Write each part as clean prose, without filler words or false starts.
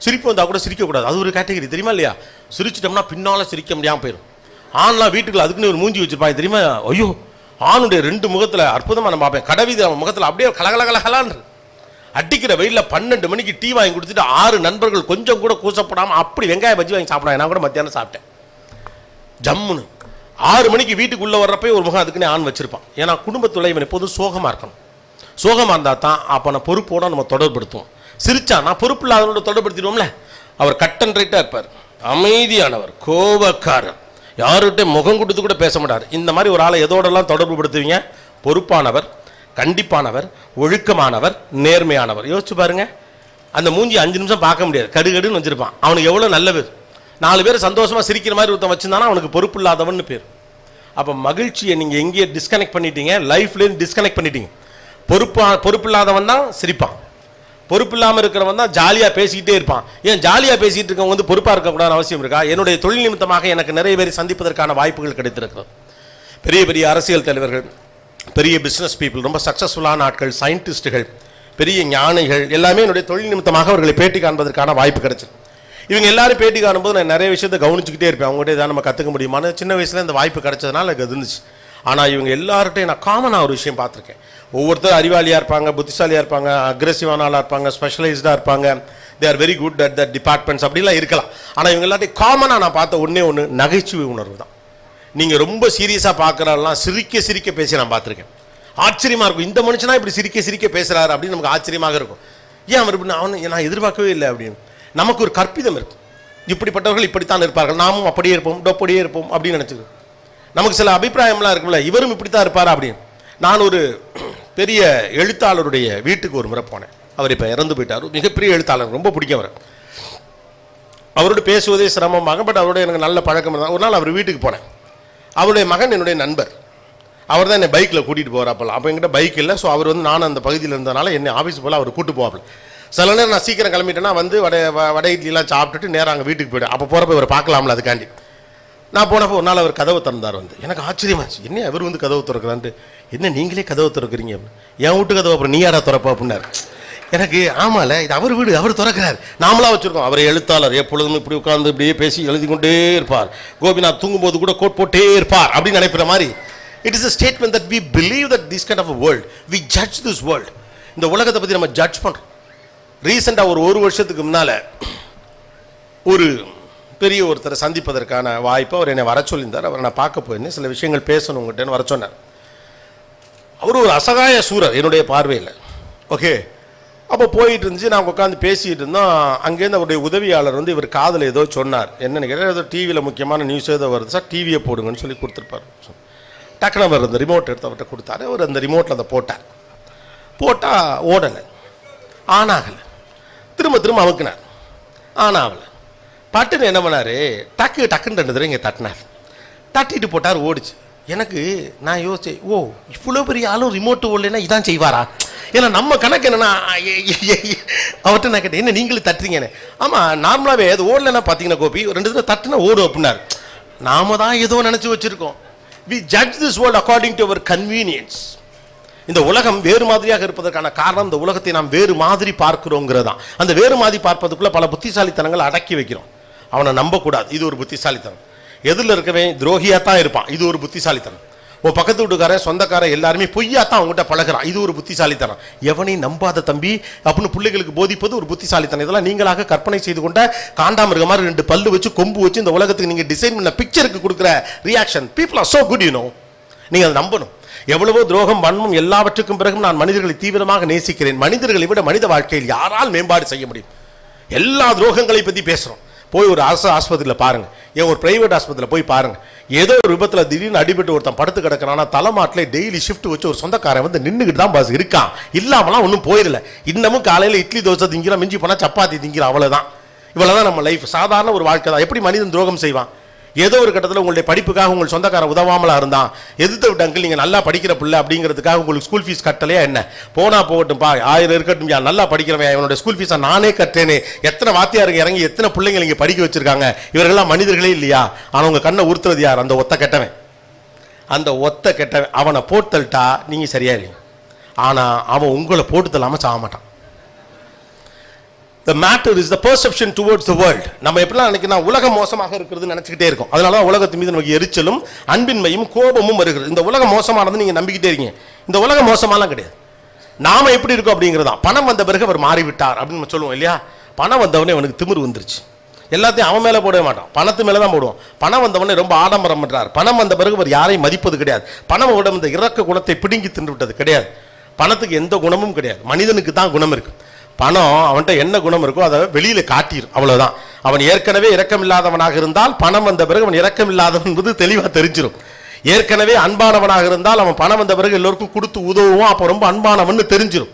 சிரிப்பு வந்தால் கூட சிரிக்கக்கூடாது, அது ஒரு கேட்டகரி தெரியுமா இல்லையா? சிரிச்சிட்டோம்னா பின்னால் சிரிக்க முடியாமல் போயிடும். ஆண்லாம் வீட்டுக்குள்ள அதுக்குன்னு ஒரு மூஞ்சி வச்சுருப்பாங்க தெரியுமா? ஐயோ, ஆணுடைய 2 முகத்தில் அற்புதமாக நான் பார்ப்பேன். கடைவீதி முகத்தில் அப்படியே கலகலகலகலான்னு அடிக்கிற வெயிலில் 12 மணிக்கு டீ வாங்கி கொடுத்துட்டு 6 நண்பர்கள் கொஞ்சம் கூட கூச்சப்படாமல் அப்படி வெங்காய பஜ்ஜி வாங்கி சாப்பிடாங்க. நான் கூட மத்தியானம் சாப்பிட்டேன் ஜம்முன்னு. 6 மணிக்கு வீட்டுக்குள்ளே வர்றப்போ ஒரு முகம் அதுக்குன்னே ஆண் வச்சிருப்பான். ஏன்னா குடும்பத்தில் இவன் எப்போதும் சோகமாக இருக்கணும். சோகமாக இருந்தால் தான் அப்போ நான் பொறுப்போடு நம்ம தொடர்படுத்துவோம். சிரிச்சா நான் பொறுப்பு இல்லாதவனோட தொடர்படுத்திடுவோம்ல. அவர் கட் அண்ட் ரைட்டாக இருப்பார், அமைதியானவர், கோபக்காரர், யார்கிட்ட முகம் கொடுத்து கூட பேச மாட்டார். இந்த மாதிரி ஒரு ஆளை எதோடெல்லாம் தொடர்பு படுத்துவீங்க? பொறுப்பானவர், கண்டிப்பானவர், ஒழுக்கமானவர், நேர்மையானவர். யோசிச்சு பாருங்க. அந்த மூஞ்சி 5 நிமிஷம் பார்க்க முடியாது, கடுகடுன்னு வச்சிருப்பான். அவனுக்கு எவ்வளோ நல்ல பேர். 4 பேர் சந்தோஷமாக சிரிக்கிற மாதிரி ஒருத்தன் வச்சுருந்தானா அவனுக்கு பொறுப்பு இல்லாதவன்னு பேர். அப்போ மகிழ்ச்சியை நீங்கள் எங்கேயே டிஸ்கனெக்ட் பண்ணிட்டீங்க, லைஃப்லேருந்து டிஸ்கனெக்ட் பண்ணிட்டீங்க. பொறுப்பு இல்லாதவன் தான் சிரிப்பான், பொறுப்பு இல்லாமல் இருக்கிறவன் தான் ஜாலியாக பேசிக்கிட்டே இருப்பான். ஏன் ஜாலியாக பேசிகிட்டு இருக்கவங்க வந்து பொறுப்பாக இருக்கக்கூடாது அவசியம் இருக்கா? என்னுடைய தொழில் நிமித்தமாக எனக்கு நிறைய பேரை சந்திப்பதற்கான வாய்ப்புகள் கிடைத்திருக்கிறது. பெரிய பெரிய அரசியல் தலைவர்கள், பெரிய பிஸ்னஸ் பீப்புள், ரொம்ப சக்ஸஸ்ஃபுல்லான ஆட்கள், சயின்டிஸ்ட்டுகள், பெரிய ஞானிகள் எல்லாமே என்னுடைய தொழில் நிமித்தமாக அவர்களை பேட்டி காண்பதற்கான வாய்ப்பு கிடைச்சிது. இவங்க எல்லாரும் பேட்டி காணும்போது நான் நிறைய விஷயத்தை கவனிச்சுக்கிட்டே இருப்பேன். அவங்ககிட்ட இதான் நம்ம கற்றுக்க முடியுமான்னு சின்ன வயசில் இந்த வாய்ப்பு கிடைச்சதுனால எனக்கு இருந்துச்சு. ஆனால் இவங்க எல்லார்ட்டையும் நான் காமனாக ஒரு விஷயம் பார்த்துருக்கேன். ஒவ்வொருத்தரும் அறிவாளியாக இருப்பாங்க, புத்திசாலியாக இருப்பாங்க, அக்ரெசிவான ஆளாக இருப்பாங்க, ஸ்பெஷலைஸ்டாக இருப்பாங்க, they are very good at the departments அப்படிலாம் இருக்கலாம். ஆனால் இவங்க எல்லாத்தையும் காமனாக நான் பார்த்த ஒன்று நகைச்சுவை உணர்வு தான். நீங்கள் ரொம்ப சீரியஸாக பார்க்குறாலாம் சிரிக்க சிரிக்க பேசி நான் பார்த்துருக்கேன். ஆச்சரியமாக இருக்கும், இந்த மனுஷனா இப்படி சிரிக்க சிரிக்க பேசுகிறாரு அப்படின்னு நமக்கு ஆச்சரியமாக இருக்கும். ஏன் அவர் இப்படி நான் எதிர்பார்க்கவே இல்லை அப்படின்னு நமக்கு ஒரு கற்பிதம் இருக்கும். இப்படிப்பட்டவர்கள் இப்படித்தான் இருப்பார்கள், நாமும் அப்படியே இருப்போம், அப்படியே இருப்போம் அப்படின்னு நினச்சிக்கிறோம். நமக்கு சில அபிப்பிராயம்லாம் இருக்கும்ல, இவரும் இப்படி தான் இருப்பாரா அப்படின்னு. நான் ஒரு பெரிய எழுத்தாளருடைய வீட்டுக்கு ஒரு முறை போனேன். அவர் இப்போ இறந்து போயிட்டார். மிகப்பெரிய எழுத்தாளர், ரொம்ப பிடிக்கும் அவர். அவரோட பேசுவதே சிரமமாக, பட் அவரோட எனக்கு நல்ல பழக்கம் இருந்தால் ஒரு நாள் அவர் வீட்டுக்கு போனேன். அவருடைய மகன் என்னுடைய நண்பர். அவர் தான் என்னை பைக்கில் கூட்டிகிட்டு போகிறாப்பல. அப்போ என்கிட்ட பைக் இல்லை. ஸோ அவர் வந்து நான் அந்த பகுதியில் இருந்ததுனால என்னை ஆஃபீஸ் போல் அவர் கூட்டு போவாப்பில். சில நேரம் நான் சீக்கிரம் கிளம்பிட்டேன்னா வந்து வடை இட்லிலாம் சாப்பிட்டுட்டு நேராக அங்கே வீட்டுக்கு போய்ட்டேன். அப்போ போகிறப்ப இவர் பார்க்கலாம்ல, அதுக்காண்டி நான் போனப்போ ஒரு நாள் அவர் கதவை திறந்தார். வந்து எனக்கு ஆச்சரியமாச்சு, என்ன அவர் வந்து கதவை திறக்கிறான்ட்டு. என்ன நீங்களே கதவை திறக்கிறீங்க அப்படின்னு. என் வீட்டு கதவை அப்புறம் நீ யாரா திறப்பா அப்படின்னாரு. எனக்கு ஆமால, இது அவர் வீடு, அவர் திறக்கிறார், நாமளாக வச்சுருக்கோம். அவர் எழுத்தாளர், எப்பொழுதும் இப்படி உட்காந்து இப்படியே பேசி எழுதி கொண்டே இருப்பார். கோபிநாத் தூங்கும்போது கூட கோட் போட்டே இருப்பார் அப்படின்னு நினைக்கிற மாதிரி. It is a statement that we believe that this kind of a world, we judge this world. இந்த உலகத்தை பற்றி நம்ம ஜட்ஜ் பண்ணுறோம். ரீசெண்டாக ஒரு வருஷத்துக்கு முன்னால் ஒரு பெரிய ஒருத்தரை சந்திப்பதற்கான வாய்ப்பு அவர் என்னை வர சொல்லியிருந்தார். அவரை நான் பார்க்க போயிருந்தேன். சில விஷயங்கள் பேசணும் உங்கள்கிட்ட வர சொன்னார். அவர் ஒரு அசகாய சூரர் என்னுடைய பார்வையில். ஓகே, அப்போ போயிட்டு இருந்துச்சு, நான் உட்காந்து பேசிகிட்டு இருந்தோம். அங்கேருந்து அவருடைய உதவியாளர் வந்து இவர் காதில் ஏதோ சொன்னார். என்னென்னு கேட்டால், ஏதோ டிவியில் முக்கியமான நியூஸ் ஏதோ வருது சார், டிவியை போடுங்கன்னு சொல்லி கொடுத்துருப்பார். டக்குனு அவர் அந்த ரிமோட் எடுத்து அவர்கிட்ட கொடுத்தாரு. அவர் அந்த ரிமோட்டில் அதை போட்டால் ஓடலை, ஆனாகலை. திரும்ப அமுக்கினார், ஆனாகலை. பட்டுன்னு என்ன பண்ணார், டக்குன்னு 2 தடவை இங்கே தட்டினார். தட்டிட்டு போட்டார், ஓடிச்சு. எனக்கு நான் யோசிச்சேன், ஓ இவ்வளோ பெரிய ஆளும் ரிமோட்டு ஓடலைன்னா இதான் செய்வாரா? ஏன்னா நம்ம கணக்கு என்னன்னா, அவர்கிட்ட நான் கேட்டேன், என்ன நீங்களும் தட்டுறீங்கன்னு. ஆமாம், நார்மலாகவே அது ஓடலைன்னா பார்த்தீங்கன்னா கோபி 2 தடவை தட்டுனா ஓடும் அப்படின்னாரு. நாம தான் ஏதோ நினச்சி வச்சுருக்கோம். We judge this world according to our convenience. இந்த உலகம் வேறு மாதிரியாக இருப்பதற்கான காரணம் இந்த உலகத்தை நாம் வேறு மாதிரி பார்க்கிறோங்கிறதான். அந்த வேறு மாதிரி பார்ப்பதுக்குள்ள பல புத்திசாலித்தனங்கள் அடக்கி வைக்கிறோம். அவனை நம்பக்கூடாது, இது ஒரு புத்திசாலித்தனம். எதில் இருக்கவே துரோகியாக தான் இருப்பான், இது ஒரு புத்திசாலித்தனம். உன் பக்கத்து வீட்டுக்காரன் சொந்தக்காரன் எல்லாருமே பொய்யாத்தான் அவங்ககிட்ட பழகிறான், இது ஒரு புத்திசாலித்தனம். எவனையும் நம்பாத தம்பி அப்படின்னு பிள்ளைகளுக்கு போதிப்பது ஒரு புத்திசாலித்தனம். இதெல்லாம் நீங்களாக கற்பனை செய்து கொண்ட காண்டாமிருக மாதிரி 2 பல்லு வச்சு கொம்பு வச்சு இந்த உலகத்துக்கு நீங்கள் டிசைன் பண்ண பிக்சருக்கு கொடுக்குற reaction. People are so good, you know. நீங்கள் அதை நம்பணும். எவ்வளவோ துரோகம், வன்மம் எல்லாவற்றுக்கும் பிறகும் நான் மனிதர்களை தீவிரமாக நேசிக்கிறேன். மனிதர்களை விட மனித வாழ்க்கையில் யாரால் மேம்பாடு செய்ய முடியும்? எல்லா துரோகங்களை பற்றி பேசுகிறோம். போய் ஒரு அரசு ஆஸ்பத்திரியில் பாருங்கள், ஏன் ஒரு பிரைவேட் ஆஸ்பத்திரியில் போய் பாருங்கள். ஏதோ ஒரு விபத்தில் திடீர்னு அடிபட்டு ஒருத்தன் படுத்து கிடக்கிறானா, தலைமாட்டில் டெய்லி ஷிஃப்ட் வச்சு ஒரு சொந்தக்காரன் வந்து நின்றுக்கிட்டு தான் பாஸ் இருக்கான். இல்லாமலாம் ஒன்றும் போயிடல. இன்னமும் காலையில் இட்லி தோசை திங்கிறான், மிஞ்சி போனால் சப்பாத்தி திங்கிறான், அவ்வளோதான். இவ்வளோதான் நம்ம லைஃப். சாதாரண ஒரு வாழ்க்கை தான். எப்படி மனிதன் துரோகம் செய்வான்? ஏதோ ஒரு கட்டத்தில் உங்களுடைய படிப்புக்காக உங்கள் சொந்தக்காரன் உதவாமலாக இருந்தான், எதிர்த்து விட்ட அங்கிள் நீங்கள் நல்லா படிக்கிற பிள்ளை அப்படிங்கிறதுக்காக உங்களுக்கு ஸ்கூல் ஃபீஸ் கட்டலையா என்ன? போனால் போகட்டும்பா, 1000 இருக்கட்டும், யா நல்லா படிக்கிறவன், இவனுடைய ஸ்கூல் ஃபீஸை நானே கட்டேனே. எத்தனை வாத்தியாருங்க இறங்கி எத்தனை பிள்ளைங்க இங்கே படிக்க வச்சிருக்காங்க. இவர்கள்லாம் மனிதர்களே இல்லையா? ஆனால் உங்கள் கண்ணை உறுத்துறது யார்? அந்த ஒத்த கெட்டவன். அந்த ஒத்த கெட்டவன் அவனை போட்டுத்தல்ட்டா நீங்கள் சரியா இருங்க. ஆனால் அவன் உங்களை போட்டு தள்ளாமல் சாக மாட்டான். the matter is the perception towards the world. நம்ம எப்படிலாம் நினைக்கிறோம், உலகம் மோசமாக இருக்கிறது நினைச்சிட்டே இருக்கோம். அதனால தான் உலகத்து மீது நமக்கு எரிச்சலும் அன்பின்மையும் கோபமும் வருகிறது. இந்த உலகம் மோசமானது நீங்க நம்பிக்கிட்டே இருக்கீங்க. இந்த உலகம் மோசமாலாம் கிடையாது. நாம எப்படி இருக்கோம் அப்படிங்கிறது தான். பணம் வந்த பிறகு அவர் மாறிவிட்டார் அப்படின்னு நம்ம சொல்லுவோம் இல்லையா? பணம் வந்தவனே அவனுக்கு திமிரு வந்துருச்சு. எல்லாத்தையும் அவன் மேலே போடவே மாட்டான், பணத்து மேலே தான் போடுவோம். பணம் வந்தவனே ரொம்ப ஆடம்பரம் பண்ணுறார். பணம் வந்த பிறகு அவர் யாரையும் மதிப்பது கிடையாது. பணம் விட இந்த இறக்க குணத்தை பிடுங்கி தின்று விட்டது கிடையாது. பணத்துக்கு எந்த குணமும் கிடையாது, மனிதனுக்கு தான் குணம் இருக்கு. பணம் அவன்கிட்ட என்ன குணம் இருக்கோ அதை வெளியில காட்டிடும், அவ்வளவுதான். அவன் ஏற்கனவே இரக்கமில்லாதவனாக இருந்தால் பணம் வந்த பிறகு அவன் இரக்கமில்லாதவன் என்பது தெளிவாக தெரிஞ்சிடும். ஏற்கனவே அன்பானவனாக இருந்தால் அவன் பணம் வந்த பிறகு எல்லோருக்கும் கொடுத்து உதவுவான், அப்போ ரொம்ப அன்பானவன் தெரிஞ்சிடும்.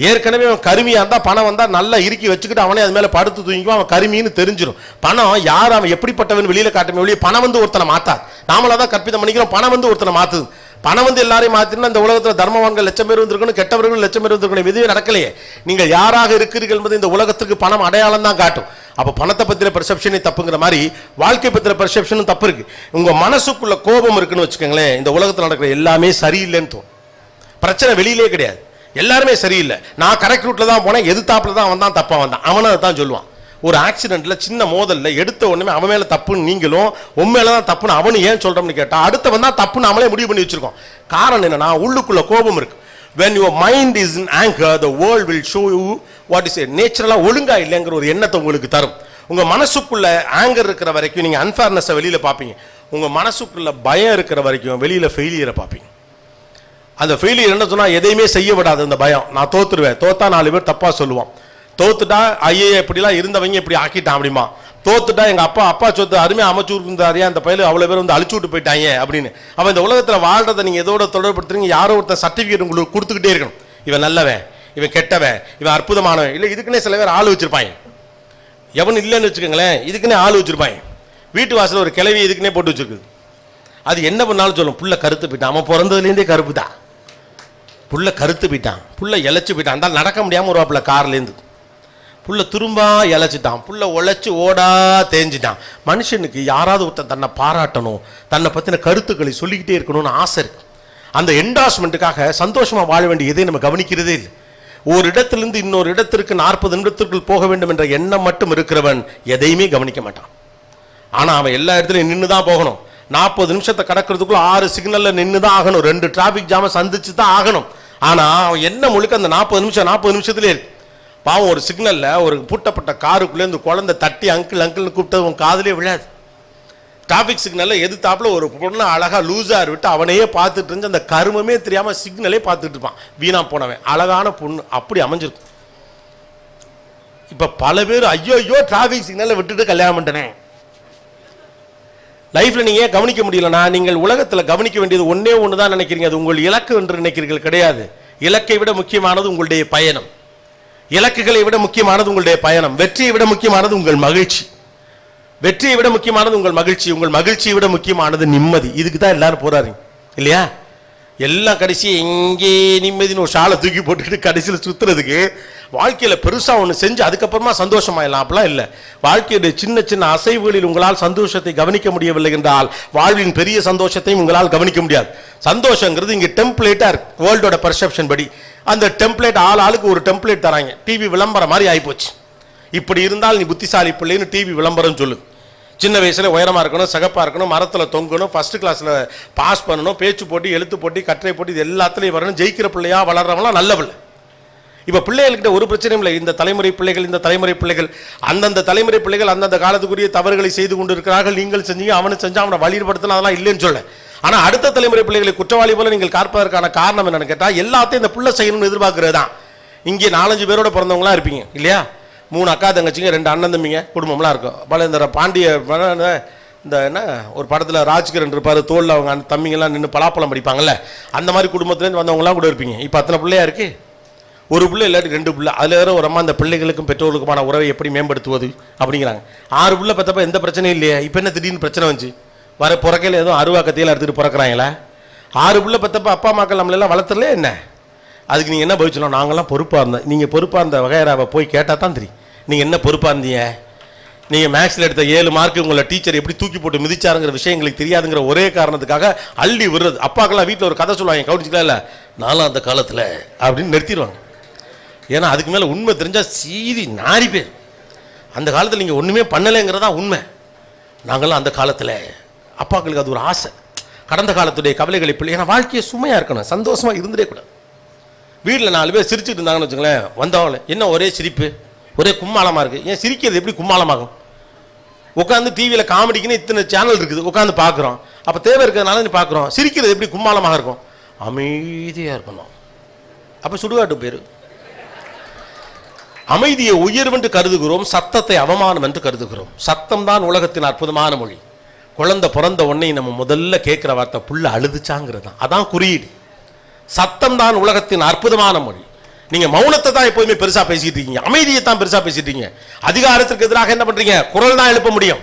ஏற்கனவே அவன் கருமியா இருந்தா பணம் வந்தா நல்லா இறுக்கி வச்சுக்கிட்டு அவனே அது மேல படுத்து தூங்கிக்குவான், அவன் கருமின்னு தெரிஞ்சிடும். பணம் யார் அவன் எப்படிப்பட்டவன் வெளியில காட்டுமே வெளியே பணம் வந்து ஒருத்தனை மாத்தாது. நாமளாதான் கற்பிதம் பண்ணிக்கிறோம், பணம் வந்து ஒருத்தனை மாத்துது. பணம் வந்து எல்லாரையும் மாத்தினா இந்த உலகத்தில் தர்மவான்கள் லட்சம் பேர் வந்திருக்கணும், கெட்டவர்கள் லட்சம் பேர் வந்திருக்கணும். எதுவே நடக்கலையே. நீங்கள் யாராக இருக்கிறீர்கள் என்பது இந்த உலகத்துக்கு பணம் அடையாளம் தான் காட்டும். அப்போ பணத்தை பத்திர பெர்செப்ஷனே தப்புங்கிற மாதிரி வாழ்க்கை பத்திர பெர்செப்ஷனும் தப்பு இருக்கு. உங்க மனசுக்குள்ள கோபம் இருக்குன்னு வச்சுக்கோங்களேன், இந்த உலகத்தில் நடக்கிற எல்லாமே சரியில்லைன்னு தோணும். பிரச்சனை வெளியிலே கிடையாது, எல்லாருமே சரியில்லை. நான் கரெக்ட் ரூட்ல தான் போனேன், எதிர்த்தாப்புல தான் அவன் தான் தப்பா வந்தான், அவனை அதை தான் சொல்லுவான். ஒரு ஆக்சிடென்ட்ல சின்ன மோதல்ல எடுத்த உடனே அவன் மேல தப்புன்னு நீங்களும் உன் மேல தான் தப்புன்னு அவனு ஏன் சொல்றோம்னு கேட்டா அடுத்தவன் தான் தப்புன்னு நம்மளே முடிவு பண்ணி வச்சிருக்கோம். காரணம் என்னன்னா உள்ளுக்குள்ள கோபம் இருக்கு. when your mind is in anger the world will show you what is it நேச்சுரலா ஒழுங்கா இல்லைங்கிற ஒரு எண்ணத்தை உங்களுக்கு தரும். உங்க மனசுக்குள்ள ஆங்கர் இருக்கிற வரைக்கும் நீங்க அன்ஃபேர்னஸை வெளியில பார்ப்பீங்க. உங்க மனசுக்குள்ள பயம் இருக்கிற வரைக்கும் வெளியில ஃபெயிலியரை பார்ப்பீங்க. அந்த ஃபெயிலியர் என்ன சொன்னா எதையுமே செய்ய விடாது. அந்த பயம், நான் தோத்துருவேன், தோத்தா 4 பேர் தப்பா சொல்லுவான், தோத்துட்டா ஐயே இப்படிலாம் இருந்தவங்க இப்படி ஆக்கிட்டான் அப்படிமா, தோத்துட்டா எங்க அப்பா சொத்து அருமையா அமைச்சு இருந்தாரியா அந்த பயில அவ்வளவு பேர் வந்து அழிச்சு விட்டு போயிட்டாங்க அப்படின்னு. அப்ப இந்த உலகத்துல வாழ்றதை நீங்க எதோட தொடர்படுத்துறீங்க? யாரோ ஒருத்தர் சர்டிபிகேட் உங்களுக்கு கொடுத்துக்கிட்டே இருக்கணும். இவன் நல்லவன், இவன் கெட்டவன், இவன் அற்புதமானவன். இல்லை இதுக்குன்னே சில பேர் ஆள் வச்சிருப்பாங்க. எவன் இல்லைன்னு வச்சுக்கோங்களேன், இதுக்குன்னே ஆள் வச்சிருப்பாங்க. வீட்டு வாசல் ஒரு கிளவி இதுக்குன்னே போட்டு வச்சிருக்குது. அது என்ன பண்ணாலும் சொல்லும், புள்ள கருத்து போயிட்டான், அவன் பிறந்ததுலேருந்தே கருப்பு தான், புள்ள கருத்து போயிட்டான், புள்ள இழைச்சு போயிட்டான், அந்த நடக்க முடியாமல் ஒரு வாப்பில் கார்லேருந்து புள்ள துரும்பா இழைச்சிட்டான், புள்ள உழைச்சி ஓடா தேஞ்சிட்டான். மனுஷனுக்கு யாராவது ஒருத்தன் தன்னை பாராட்டணும், தன்னை பற்றின கருத்துக்களை சொல்லிக்கிட்டே இருக்கணும்னு ஆசை இருக்கு. அந்த என்டாஸ்மெண்ட்டுக்காக சந்தோஷமாக வாழ வேண்டிய எதை நம்ம கவனிக்கிறதே இல்லை. ஒரு இடத்திலிருந்து இன்னொரு இடத்திற்கு 40 நிமிடத்திற்குள் போக வேண்டும் என்ற எண்ணம் மட்டும் இருக்கிறவன் எதையுமே கவனிக்க மாட்டான். ஆனால் அவன் எல்லா இடத்துலையும் நின்று தான் போகணும். 40 நிமிஷத்தை கடக்கிறதுக்குள்ள 6 சிக்னல்ல நின்று தான் ஆகணும், 2 டிராபிக் ஜாம சந்திச்சு தான் ஆகணும். ஆனால் அவன் என்ன முழுக்க அந்த 40 நிமிஷத்துலேயே இருக்கு. பாவம் ஒரு சிக்னல்ல ஒரு பூட்டப்பட்ட காருக்குள்ளே இந்த குழந்தை தட்டி அங்கிள் அங்கிள்னு கூப்பிட்டது உன் காதலே விழாது. டிராபிக் சிக்னல்ல எதிர்த்தாப்புல ஒரு பொண்ணு அழகா லூசார் விட்டு அவனையே பார்த்துட்டு இருந்து அந்த கருமமே தெரியாம சிக்னலே பார்த்துட்டு இருப்பான். வீணா போனவன், அழகான பொண்ணு அப்படி அமைஞ்சிருக்கும். இப்ப பல பேர் ஐயோ டிராபிக் சிக்னலை விட்டுட்டு கல்யாணம் பண்ணிட்டேனே. லைஃப்ல நீங்க ஏன் கவனிக்க முடியலன்னா, நீங்கள் உலகத்துல கவனிக்க வேண்டியது ஒன்னே ஒன்று தான் நினைக்கிறீங்க, அது உங்கள் இலக்கு என்று நினைக்கிறீர்கள். கிடையாது. இலக்கை விட முக்கியமானது உங்களுடைய பயணம். இலக்குகளை விட முக்கியமானது உங்களுடைய பயணம். வெற்றியை விட முக்கியமானது உங்கள் மகிழ்ச்சி. வெற்றியை விட முக்கியமானது உங்கள் மகிழ்ச்சி. உங்கள் மகிழ்ச்சியை விட முக்கியமானது நிம்மதி. இதுக்கு தான் எல்லாரும் போறாரு இல்லையா? எல்லாம் கடைசி எங்கே நிம்மதினு ஒரு ஷாலை தூக்கி போட்டுக்கிட்டு கடைசியில் சுத்துறதுக்கு வாழ்க்கையில பெருசா ஒன்று செஞ்சு அதுக்கப்புறமா சந்தோஷமாயிடலாம். அப்படிலாம் இல்லை. வாழ்க்கையுடைய சின்ன சின்ன அசைவுகளில் உங்களால் சந்தோஷத்தை கவனிக்க முடியவில்லை என்றால் வாழ்வின் பெரிய சந்தோஷத்தையும் உங்களால் கவனிக்க முடியாது. சந்தோஷங்கிறது இங்கே டெம்ப்ளேட்டா இருக்கு. வேர்ல்டோட பர்செப்ஷன் படி அந்த டெம்ப்ளேட் ஆளுக்கு ஒரு டெம்ப்ளேட் தராங்க. டிவி விளம்பரம் மாதிரி ஆயிப்போச்சு. இப்படி இருந்தால் நீ புத்திசாலி பிள்ளைன்னு டிவி விளம்பரம் சொல்லு. சின்ன வயசுல உயரமா இருக்கணும், சகப்பா இருக்கணும், மரத்துல தொங்கணும், ஃபர்ஸ்ட் கிளாஸ்ல பாஸ் பண்ணணும், பேச்சு போட்டி, எழுத்து போட்டி, கட்டுரை போட்டி, இது எல்லாத்துலயும் வரணும், ஜெயிக்கிற பிள்ளையா வளர்றவங்களாம் நல்ல பிள்ளை. இப்ப பிள்ளைகள்கிட்ட ஒரு பிரச்சனையும் இல்லை. இந்த தலைமுறை பிள்ளைகள் அந்தந்த தலைமுறை பிள்ளைகள் அந்தந்த காலத்துக்குரிய தவறுகளை செய்து கொண்டு இருக்கிறார்கள். நீங்கள் செஞ்சீங்க, அவனு செஞ்சா, அவனை வழிபடுத்தலாம், அதெல்லாம் இல்லைன்னு சொல்ல. ஆனா அடுத்த தலைமுறை பிள்ளைகளை குற்றவாளி போல நீங்கள் பார்ப்பதற்கான காரணம் என்னன்னு கேட்டா, எல்லாத்தையும் இந்த பிள்ளை செய்யணும்னு எதிர்பார்க்கிறது தான். இங்கே 4-5 பேரோட பிறந்தவங்களா இருப்பீங்க இல்லையா? 3 அக்கா தங்கச்சிங்க, 2 அண்ணன் தம்பிங்க, குடும்பம்லாம் இருக்கும். பல இந்த பாண்டிய இந்த என்ன ஒரு படத்தில் ராஜ்கிரண் இருப்பார், தோளில் அவங்க அந்த தம்பிங்கெல்லாம் நின்று பலாப்பழம் படிப்பாங்கல்ல, அந்த மாதிரி குடும்பத்துலேருந்து வந்தவங்களாம் கூட இருப்பீங்க. இப்போ அத்தனை பிள்ளையா இருக்கு, ஒரு பிள்ளை இல்லாட்டி 2 பிள்ளை. அதில் வேற ஒரு அம்மா அந்த பிள்ளைகளுக்கும் பெற்றோர்களுக்குமான உறவை எப்படி மேம்படுத்துவது அப்படிங்கிறாங்க. 6 பிள்ளை பார்த்தப்ப எந்த பிரச்சனையும் இல்லையா? இப்போ என்ன திடீர்னு பிரச்சனை வந்துச்சு? வர பிறக்கையில் எதுவும் அருவா கத்தியில் எடுத்துகிட்டு பிறக்கிறாங்களா? 6 பிள்ளை பார்த்தப்ப அப்பா அம்மாக்கள் நம்மளெல்லாம் வளர்த்துறலே என்ன? அதுக்கு நீங்கள் என்ன பதில் சொல்லணும்? நாங்களாம் பொறுப்பாக இருந்தோம். நீங்கள் பொறுப்பாக இருந்த வகையராவை போய் கேட்டால் தான் தெரியும் நீங்கள் என்ன பொறுப்பாக இருந்தீங்க. நீங்கள் மேக்ஸில் எடுத்த 7 மார்க்கு உங்களை டீச்சர் எப்படி தூக்கி போட்டு மிதிச்சாருங்கிற விஷயம் எங்களுக்கு தெரியாதுங்கிற ஒரே காரணத்துக்காக அள்ளி விடுறது. அப்பாக்கெல்லாம் வீட்டில் ஒரு கதை சொல்லுவாங்க, கவனிச்சுக்கலாம் இல்லை, நானும் அந்த காலத்தில் அப்படின்னு நிறுத்திடுவாங்க. ஏன்னா அதுக்கு மேலே உண்மை தெரிஞ்சால் சீதி நாரி பேர். அந்த காலத்தில் நீங்கள் ஒன்றுமே பண்ணலைங்கிறதா உண்மை. நாங்கள்லாம் அந்த காலத்தில் அப்பாக்களுக்கு அது ஒரு ஆசை. கடந்த காலத்துடைய கவலைகளை பிள்ளை, ஏன்னா வாழ்க்கையை சுமையாக இருக்கணும், சந்தோஷமாக இருந்துடே கூடாது. வீட்டில் 4 பேர் சிரிச்சுட்டு இருந்தாங்கன்னு வச்சுங்களேன், வந்தவங்கள என்ன ஒரே சிரிப்பு, ஒரே கும்மாளமாக இருக்குது. ஏன் சிரிக்கிறது எப்படி கும்மாளமாகும்? உட்காந்து டிவியில் காமெடிக்குன்னு இத்தனை சேனல் இருக்குது, உட்காந்து பார்க்குறோம். அப்போ தேவை இருக்கிறதுனால நீ பார்க்குறோம். சிரிக்கிறது எப்படி கும்மாளமாக இருக்கும்? அமைதியாக இருக்கணும். அப்போ சுடுகாட்டு பேர். அமைதியை உயர்வென்று கருதுகிறோம், சத்தத்தை அவமானம் என்று கருதுகிறோம். சத்தம் தான் உலகத்தின் அற்புதமான மொழி. குழந்தை பிறந்த உடனே நம்ம முதல்ல கேட்குற வார்த்தை புள்ள அழுதுச்சாங்கிறது தான். அதான் குறியீடு. சத்தம் தான் உலகத்தின் அற்புதமான மொழி. நீங்க மௌனத்தை தான் எப்போதுமே பெருசா பேசிட்டு இருக்கீங்க, அமைதியை தான் பெருசா பேசிட்டு இருக்கீங்க. அதிகாரத்திற்கு எதிராக என்ன பண்றீங்க? குரல் தான் எழுப்ப முடியும்.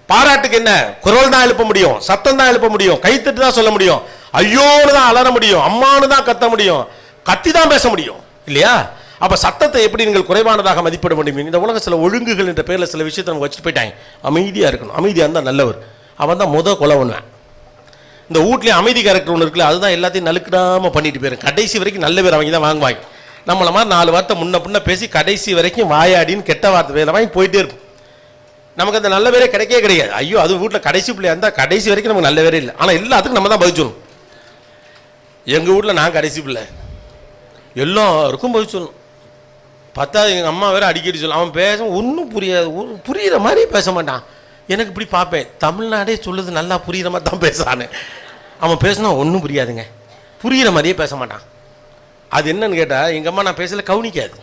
பாராட்டுக்கு என்ன? குரல் தான் எழுப்ப முடியும், சத்தம் தான் எழுப்ப முடியும், கைத்தட்டு தான் சொல்ல முடியும், ஐயோன்னு தான் அலற முடியும், அம்மானு தான் கத்த முடியும், கத்தி தான் பேச முடியும், இல்லையா? அப்ப சத்தத்தை எப்படி நீங்கள் குறைவானதாக மதிப்பிட முடியும்? இந்த உலக சில ஒழுங்குகள் என்ற பேர்ல சில விஷயத்தை நம்ம வச்சுட்டு போயிட்டாங்க. அமைதியா இருக்கணும், அமைதியா இருந்தா நல்லவர், அவன் தான் கொலை பண்ணுவேன். இந்த வீட்லேயே அமைதி கேரக்டர் ஒன்று இருக்குல்ல, அதுதான் எல்லாத்தையும் நலுக்கிடாம பண்ணிட்டு போயிடும். கடைசி வரைக்கும் நல்ல பேர் அவங்க தான் வாங்குவாங்க. நம்மள மாதிரி 4 வார்த்தை முன்ன பின்ன பேசி கடைசி வரைக்கும் வாயாடின்னு கெட்ட வார்த்தை வேலை வாங்கி போயிட்டே இருப்போம். நமக்கு அந்த நல்ல பேரே கிடைக்கவே கிடையாது. ஐயோ அது வீட்டில் கடைசி பிள்ளையா இருந்தால் கடைசி வரைக்கும் நமக்கு நல்ல பேரே இல்லை. ஆனால் எல்லாத்துக்கும் நம்ம தான் பதிச்சணும். எங்கள் வீட்டில் நான் கடைசி பிள்ளை, எல்லாருக்கும் பதிச்சணும். பார்த்தா எங்கள் அம்மா வேற அடிக்கடி சொல்லும், அவன் பேச ஒன்றும் புரியாது, புரிகிற மாதிரி பேச மாட்டான். எனக்கு இப்படி பார்ப்பேன், தமிழ்நாடே சொல்லுது நல்லா புரிகிற மாதிரி தான் பேசுறானு. அவன் பேசினா ஒன்றும் புரியாதுங்க, புரிகிற மாதிரியே பேச மாட்டான். அது என்னன்னு கேட்டால் எங்கள் அம்மா நான் பேசல கவனிக்காது.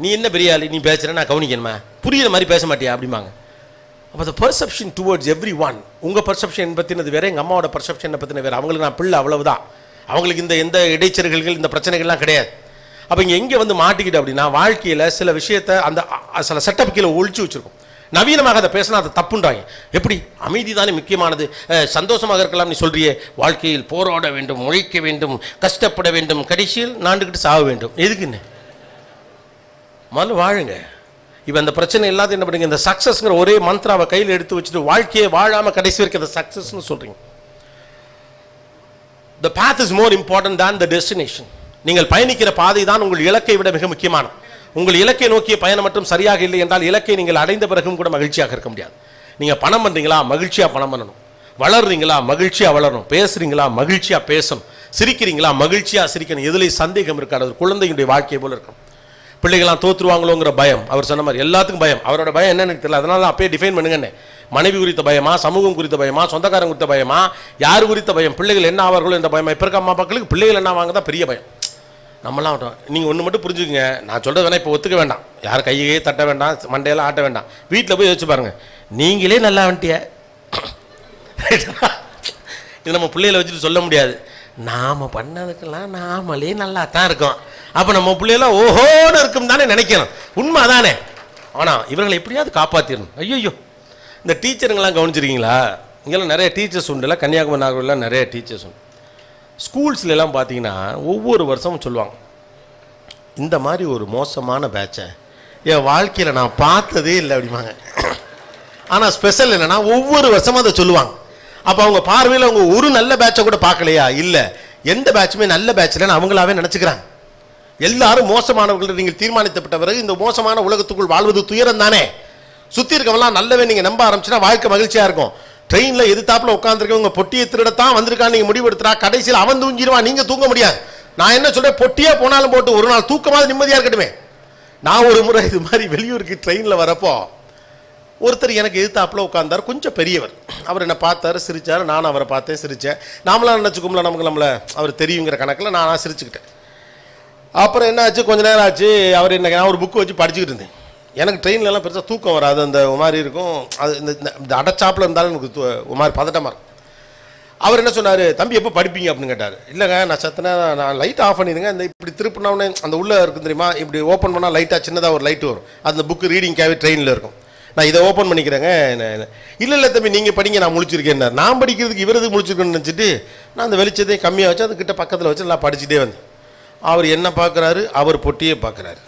நீ என்ன பெரிய ஆள், நீ பேசுகிற நான் கவனிக்கணுமா, புரிகிற மாதிரி பேச மாட்டியா அப்படிம்பாங்க. அப்போ the perception towards everyone, உங்கள் பர்செப்ஷன் பற்றினது வேறு, எங்கள் அம்மாவோட பர்செப்ஷனை பற்றின வேறு. அவங்களுக்கு நான் பிள்ளை அவ்வளவுதான், அவங்களுக்கு எந்த இடைச்சல்கள் இந்த பிரச்சனைகள்லாம் கிடையாது. அப்போ இங்கே எங்கே வந்து மாட்டிக்கிட்டு அப்படின்னா, வாழ்க்கையில் சில விஷயத்தை அந்த சில செட்டப் கீழே ஒழிச்சு வச்சுருக்கோம். நவீனமாக அதை பேசினா அதை தப்புன்றாங்க. எப்படி? அமைதி தானே முக்கியமானது, சந்தோஷமாக இருக்கலாம் நீ சொல்றியே, வாழ்க்கையில் போராட வேண்டும், உழைக்க வேண்டும், கஷ்டப்பட வேண்டும், கடைசியில் நாண்டுக்கிட்டு சாக வேண்டும். எதுக்குன்னு முதல்ல வாழுங்க. இப்போ அந்த பிரச்சனை இல்லாத என்ன பண்ணுங்க, இந்த சக்ஸஸ்ங்கிற ஒரே மந்த்ராவை கையில் எடுத்து வச்சுட்டு வாழ்க்கையை வாழாமல் கடைசி வரைக்கும் அந்த சக்ஸஸ்ன்னு சொல்றீங்க. The path is more important than the destination. நீங்கள் பயணிக்கிற பாதை தான் உங்கள் இலக்கை விட மிக முக்கியமானது. உங்கள் இலக்கை நோக்கிய பயணம் மட்டும் சரியாக இல்லை என்றால் இலக்கை நீங்கள் அடைந்த பிறகும் கூட மகிழ்ச்சியாக இருக்க முடியாது. நீங்கள் பணம் பண்ணுறீங்களா, மகிழ்ச்சியாக பணம் பண்ணணும். வளர்றீங்களா, மகிழ்ச்சியாக வளரணும். பேசுறீங்களா, மகிழ்ச்சியாக பேசணும். சிரிக்கிறீங்களா, மகிழ்ச்சியாக சிரிக்கணும். எதுலேயும் சந்தேகம் இருக்காது. ஒரு குழந்தையுடைய வாழ்க்கையை போல இருக்கும். பிள்ளைகளாம் தோற்றுருவாங்களோங்கிற பயம், அவர் சொன்ன மாதிரி எல்லாத்துக்கும் பயம். அவரோட பயம் என்னன்னு தெரியல, அதனால அப்பயே டிஃபைன் பண்ணுங்கன்னு. மனைவி குறித்த பயமா, சமூகம் குறித்த பயமா, சொந்தக்காரங்க குறித்த பயமா, யார் குறித்த பயம், பிள்ளைகள் என்ன ஆவார்களோ என்ற பயமா. இப்போ இருக்க அம்மா அப்பாக்களுக்கு பிள்ளைகள் என்ன ஆவாங்க தான் பெரிய பயம். நம்மளாம் நீங்கள் ஒன்று மட்டும் புரிஞ்சுக்குங்க, நான் சொல்கிறது வேணா இப்போ ஒத்துக்க வேண்டாம், யார் கையே தட்ட வேண்டாம், மண்டையெல்லாம் ஆட்ட வேண்டாம். வீட்டில் போய் யோசிச்சு பாருங்கள், நீங்களே நல்லா வந்துட்டிய. இது நம்ம பிள்ளைகளை வச்சுட்டு சொல்ல முடியாது. நாம் பண்ணதுக்கெல்லாம் நாமளே நல்லா தான் இருக்கோம். அப்போ நம்ம பிள்ளைகளாம் ஓஹோன்னு இருக்கும் தானே நினைக்கணும். உண்மை தானே. ஆனால் இவர்களை எப்படியாவது காப்பாற்றிடணும். ஐயோ, இந்த டீச்சருங்கெல்லாம் கவனிச்சிருக்கீங்களா? இங்கெல்லாம் நிறைய டீச்சர்ஸ் உண்டுல, கன்னியாகுமரி நாகூர்லாம் நிறைய டீச்சர்ஸ் உண்டு. ஸ்கூல்ஸ்லாம் பார்த்தீங்கன்னா ஒவ்வொரு வருஷமும் சொல்லுவாங்க, இந்த மாதிரி ஒரு மோசமான பேட்சை என் வாழ்க்கையில் நான் பார்த்ததே இல்லை அப்படிம்பாங்க. ஆனால் ஸ்பெஷல் என்னென்னா ஒவ்வொரு வருஷமும் அதை சொல்லுவாங்க. அப்போ அவங்க பார்வையில் அவங்க ஒரு நல்ல பேட்சை கூட பார்க்கலையா? இல்லை, எந்த பேட்சுமே நல்ல பேட்சில் அவங்களாவே நினச்சிக்கிறாங்க. எல்லாரும் மோசமானவர்கள் நீங்கள் தீர்மானிக்கப்பட்ட பிறகு இந்த மோசமான உலகத்துக்குள் வாழ்வது துயரம் தானே. சுற்றி இருக்கவங்களாம் நல்லவே நீங்கள் நம்ப ஆரம்பிச்சுன்னா வாழ்க்கை மகிழ்ச்சியாக இருக்கும். ட்ரெயினில் எதிர்த்தாப்புல உட்காந்துருக்கவங்க பொட்டியை திருடத்தான் வந்திருக்கான்னு நீங்கள் முடிவெடுத்துறா, கடைசியில் அவன் தூங்கிடுவான், நீங்கள் தூங்க முடியாது. நான் என்ன சொல்கிறேன், பொட்டியாக போனாலும் போட்டு ஒரு நாள் தூக்கமாவது நிம்மதியாக இருக்கட்டுமே. நான் ஒரு முறை இது மாதிரி வெளியூருக்கு ட்ரெயினில் வரப்போ ஒருத்தர் எனக்கு எதிர்த்தாப்புல உட்காந்தார், கொஞ்சம் பெரியவர். அவர் என்னை பார்த்தாரு, சிரித்தார். நானும் அவரை பார்த்தேன், சிரித்தேன். நாமளாம் நினச்சிக்கும்ல, நமக்கு நம்மளை அவர் தெரியுங்கிற கணக்கில் நான் சிரிச்சுக்கிட்டேன். அப்புறம் என்ன ஆச்சு, கொஞ்சம் நேரம் ஆச்சு, அவர் என்ன, நான் ஒரு புக்கு வச்சு படிச்சுக்கிட்டு இருந்தேன். எனக்கு ட்ரெயின்லலாம் பெருசாக தூக்கம் வராது, அந்த மாதிரி இருக்கும். அது இந்த அடைச்சாப்பில் இருந்தாலும் எனக்கு ஒரு மாதிரி பதட்டமாக இருக்கும். அவர் என்ன சொன்னார், தம்பி எப்போ படிப்பீங்க அப்படின்னு கேட்டார். இல்லைங்க, நான் சத்தனை நான் லைட் ஆஃப் பண்ணிடுங்க, இந்த இப்படி திருப்பினோடனே அந்த உள்ளே இருக்கும் தெரியுமா, இப்படி ஓப்பன் பண்ணால் லைட்டாக சின்னதாக ஒரு லைட்டு வரும், அந்த புக்கு ரீடிங்காகவே ட்ரெயினில் இருக்கும். நான் இதை ஓப்பன் பண்ணிக்கிறேங்க. இல்லை தம்பி நீங்கள் படிங்க, நான் முழிச்சிருக்கேன். நான் படிக்கிறதுக்கு இவரது முழிச்சிருக்கேன்னு நினச்சிட்டு நான் அந்த வெளிச்சத்தையும் கம்மியாக வச்சு அதுக்கிட்ட பக்கத்தில் வச்சு நான் படிச்சுட்டே வந்தேன். அவர் என்ன பார்க்குறாரு, அவர் பொட்டியே பார்க்குறாரு,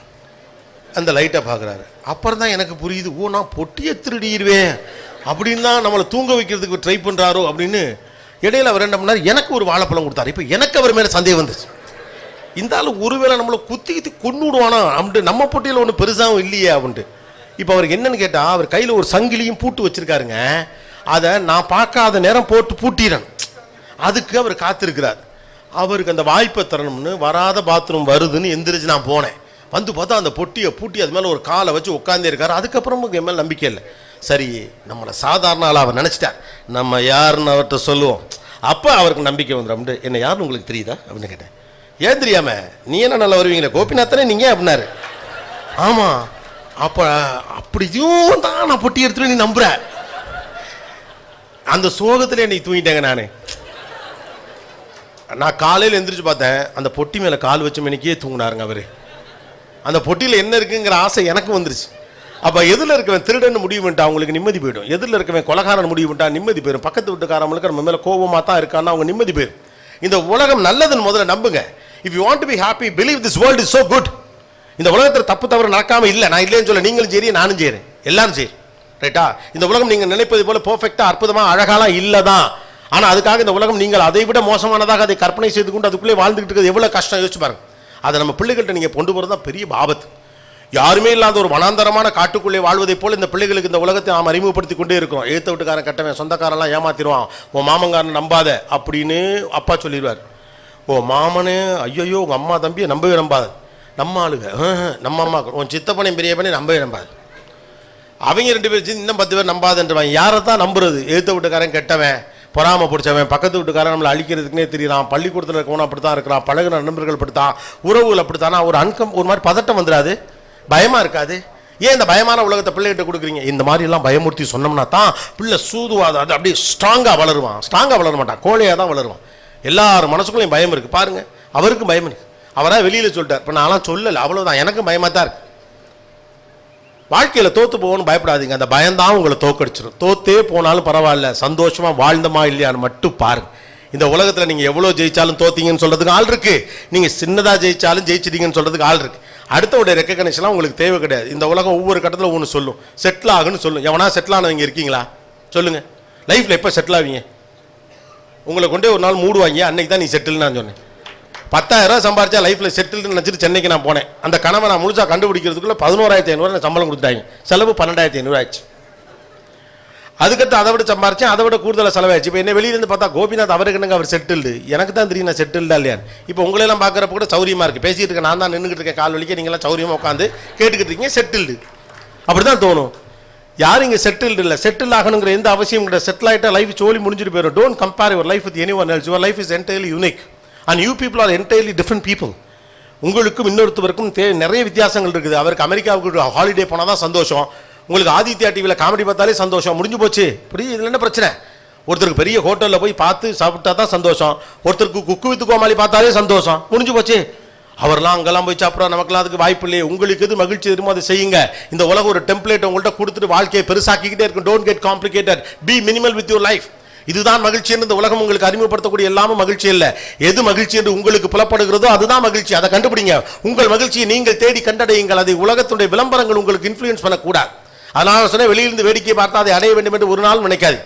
அந்த லைட்டை பார்க்குறாரு. அப்புறம் தான் எனக்கு புரியுது, ஓ நான் பொட்டியை திருடிடுவேன் அப்படின்னு தான் நம்மளை தூங்க வைக்கிறதுக்கு ட்ரை பண்ணுறாரோ அப்படின்னு. இடையில அவர் என்ன பண்ணார், எனக்கு ஒரு வாழைப்பழம் கொடுத்தாரு. இப்போ எனக்கு அவர் மேலே சந்தேகம் வந்துச்சு, இந்த ஆள் ஒருவேளை நம்மளை குத்தி கொண்டு விடுவானா அப்படின்ட்டு, நம்ம பொட்டியில் ஒன்றும் பெருசாகவும் இல்லையே அப்படின்ட்டு. இப்போ அவருக்கு என்னன்னு கேட்டால், அவர் கையில் ஒரு சங்கிலியும் பூட்டு வச்சிருக்காருங்க. அதை நான் பார்க்காத நேரம் போட்டு பூட்டிறேன். அதுக்கு அவர் காத்திருக்கிறார். அவருக்கு அந்த வாய்ப்பை தரணும்னு வராத பாத்ரூம் வருதுன்னு எந்திரிச்சு நான் போனேன். வந்து பார்த்தா அந்த பொட்டியை பூட்டி அது மேலே ஒரு காலை வச்சு உட்காந்தே இருக்காரு. அதுக்கப்புறம் என் மேலே நம்பிக்கை இல்லை. சரி, நம்மளை சாதாரண ஆள் அவர் நினச்சிட்டார், நம்ம யாருன்னு அவர்கிட்ட சொல்லுவோம். அப்போ அவருக்கு நம்பிக்கை வந்துடும். என்ன யாருன்னு உங்களுக்கு தெரியுதா அப்படின்னு கேட்டேன். ஏன் தெரியாம, நீ என்ன நல்லா வருவீங்களே கோபிநாத்தனே நீங்கள் அப்படின்னாரு. ஆமாம், அப்போ அப்படியும் தான் நான் பொட்டி எடுத்துட்டு நீ நம்புற. அந்த சோகத்தில் என்னை தூங்கிட்டேங்க. நான் காலையில் எந்திரிச்சு பார்த்தேன், அந்த பொட்டி மேலே கால் வச்ச மணிக்கே தூங்கினாருங்க அவர். அந்த பொட்டியில் என்ன இருக்குங்கிற ஆசை எனக்கு வந்துருச்சு. அப்போ எதில் இருக்கவன் திருடன்னு முடிவு பண்ணிட்டா அவங்களுக்கு நிம்மதி போயிடும். எதில் இருக்கவன் கொலகாரன் முடிவு பண்ணிட்டா நிம்மதி போயிடும். பக்கத்து வீட்டுக்காரங்களுக்கு நம்ம மேலே கோபமாக தான் இருக்கான்னா அவங்க நிம்மதி போயிடும். இந்த உலகம் நல்லதுன்னு முதல்ல நம்புங்க. If you want to be happy, believe this world is so good. இந்த உலகத்தில் தப்பு தவறு நடக்காமல் இல்லை. நான் இல்லைன்னு சொல்ல, நீங்களும் சரி நானும் செய்கிறேன், எல்லாரும் சரி, ரைட்டா? இந்த உலகம் நீங்கள் நினைப்பது போல பெர்ஃபெக்டாக அற்புதமாக அழகாலாம் இல்லை தான். ஆனால் அதுக்காக இந்த உலகம் நீங்கள் அதை விட மோசமானதாக அதை கற்பனை செய்து கொண்டு அதுக்குள்ளே வாழ்ந்துகிட்டு இருக்கிறது எவ்வளோ கஷ்டம் யோசிச்சு பாருங்க. அதை நம்ம பிள்ளைகள்கிட்ட நீங்கள் கொண்டு போகிறது தான் பெரிய ஆபத்து. யாருமே இல்லாத ஒரு வனாந்தரமான காட்டுக்குள்ளே வாழ்வதைப் போல் இந்த பிள்ளைகளுக்கு இந்த உலகத்தை நாம் அறிமுகப்படுத்தி கொண்டே இருக்கிறோம். எழுத்த வீட்டுக்காரன் கட்டவன், சொந்தக்காரெல்லாம் ஏமாத்திடுவான், உன் மாமங்காரன் நம்பாத அப்படின்னு அப்பா சொல்லிடுவார். ஓ மாமனு, ஐயோ உங்கள் அம்மா தம்பியை நம்பவே நம்பாத. நம்ம ஆளுங்க, நம்ம அம்மா, உன் சித்தப்பனையும் பெரிய பண்ணி நம்பவே நம்பாது. அவங்க 2 பேர் இன்னும் 10 பேர் நம்பாதுன்றவன். யாரை தான் நம்புறது? எழுத்த வீட்டுக்காரன் கெட்டவன், பொறாம பிடிச்சவன், பக்கத்து வீட்டுக்காரன் நம்மளை அழிக்கிறதுக்குனே தெரியறான், பள்ளிக்கூடத்தில் இருக்கவனும் அப்படி தான் இருக்கிறான், பழகுன நண்பர்கள் அப்படித்தான், உறவுகள் அப்படித்தானா, ஒரு மாதிரி பதட்டம் வந்துடாது, பயமாக இருக்காது. ஏன் இந்த பயமான உலகத்தை பிள்ளைகிட்ட கொடுக்குறீங்க? இந்த மாதிரிலாம் பயமுறுத்தி சொன்னோம்னா தான் பிள்ளை சூதுவாத அது அப்படியே ஸ்ட்ராங்காக வளருவான். ஸ்ட்ராங்காக வளர மாட்டான், கோழையாக தான் வளருவான். எல்லாரும் மனசுக்குள்ளேயும் பயம் இருக்குது பாருங்கள். அவருக்கும் பயம் இருக்குது, அவராக வெளியில் சொல்லிட்டார். இப்போ நான்லாம் சொல்லலை, அவ்வளோதான், எனக்கும் பயமாக தான் இருக்குது. வாழ்க்கையில் தோற்று போகணும்னு பயப்படாதீங்க. அந்த பயம்தான் உங்களை தோக்கடிச்சிடும். தோத்தே போனாலும் பரவாயில்ல, சந்தோஷமாக வாழ்ந்தமா இல்லையான்னு மட்டும் பாருங்க. இந்த உலகத்தில் நீங்கள் எவ்வளோ ஜெயிச்சாலும் தோத்தீங்கன்னு சொல்கிறதுக்கு ஆள் இருக்குது, நீங்கள் சின்னதாக ஜெயிச்சாலும் ஜெயிச்சிட்டீங்கன்னு சொல்கிறதுக்கு ஆள் இருக்குது. அடுத்தவுடைய ரெக்கக்னேஷன்லாம் உங்களுக்கு தேவை கிடையாது. இந்த உலகம் ஒவ்வொரு கட்டத்தில் ஒன்று சொல்லும், செட்டில் ஆகுன்னு சொல்லும். எவனா செட்டில் ஆனவங்க இருக்கீங்களா சொல்லுங்கள்? லைஃப்பில் எப்போ செட்டில் ஆவீங்க? உங்களை கொண்டே ஒரு நாள் மூடுவாங்க, அன்னைக்கு தான் நீ செட்டில்னு நான் சொன்னேன். 10,000 சம்பாரிச்சா லைஃப்பில் செட்டில்னு நினச்சிட்டு சென்னைக்கு நான் போனேன். அந்த கனவை நான் முழுசாக கண்டுபிடிக்கிறதுக்குள்ளே 11,500 சம்பளம் கொடுத்தாங்க. செலவு 12,500 ஆச்சு. அதுக்கடுத்து அதை விட சம்பாரிச்சேன், அதை விட கூடுதலாக செலவாயிடுச்சு. இப்போ என்ன வெளியிலேருந்து பார்த்தா கோபிநாத் அவருக்கு என்னங்க அவர் செட்டில்டு, எனக்கு தான் தெரியும் நான் செட்டில்டா இல்லையான்னு. இப்போ உங்களெல்லாம் பார்க்குறப்ப கூட சௌரியமாக இருக்குது, பேசிகிட்டு இருக்கேன், நான் தான் நின்றுக்கிட்டு இருக்கேன் கால் வலிக்க, நீங்களாம் சௌரியமாக உட்காந்து கேட்டுக்கிட்டு இருக்கீங்க, செட்டில்டு. அப்படி தான் தோணும். யாரும் இங்கே செட்டில்டு இல்லை. செட்டில் ஆகணுங்கிற எந்த அவசியம் கிடையாது. செட்டில் ஆகிட்டா லைஃப் சோழி முடிஞ்சிட்டு போயிடும். Don't compare your life with anyone else. Your life is entirely unique and you people are entirely different people. உங்களுக்கும் இன்னொருத்தவருக்கும் நிறைய வித்தியாசங்கள் இருக்குது. அவருக்கு அமெரிக்காவுக்கு ஹாலிடே போனால் தான் சந்தோஷம், உங்களுக்கு ஆதித்யா டிவியில் காமெடி பார்த்தாலே சந்தோஷம், முடிஞ்சு போச்சு. இப்படி இதில் என்ன பிரச்சனை? ஒருத்தருக்கு பெரிய ஹோட்டலில் போய் பார்த்து சாப்பிட்டா தான் சந்தோஷம், ஒருத்தருக்கு குக்கு வித்து கோமாளி பார்த்தாலே சந்தோஷம், முடிஞ்சு போச்சு. அவர்லாம் அங்கெல்லாம் போய் சாப்பிட்றா, நமக்குலாம் அதுக்கு வாய்ப்பு இல்லையே. உங்களுக்கு எது மகிழ்ச்சி தெரியுமோ அதை செய்யுங்க. இந்த உலகம் ஒரு டெம்ப்ளேட் உங்கள்கிட்ட கொடுத்துட்டு வாழ்க்கையை பெருசாக்கிக்கிட்டே இருக்கும். Don't get complicated, B minimal with your life. இதுதான் மகிழ்ச்சி என்று இந்த உலகம் உங்களுக்கு அறிமுகப்படுத்தக்கூடிய எல்லாமே மகிழ்ச்சி இல்லை. எது மகிழ்ச்சி என்று உங்களுக்கு புலப்படுகிறதோ அதுதான் மகிழ்ச்சி. அதை கண்டுபிடிங்க. உங்கள் மகிழ்ச்சியை நீங்கள் தேடி கண்டடையுங்கள். அதை உலகத்துடைய விளம்பரங்கள் உங்களுக்கு இன்ஃப்ளூயன்ஸ் பண்ணக்கூடாது. அதனால சொன்ன வெளியிலிருந்து வேடிக்கை பார்த்தா அதை அடைய வேண்டும் என்று ஒரு நாள் நினைக்காது.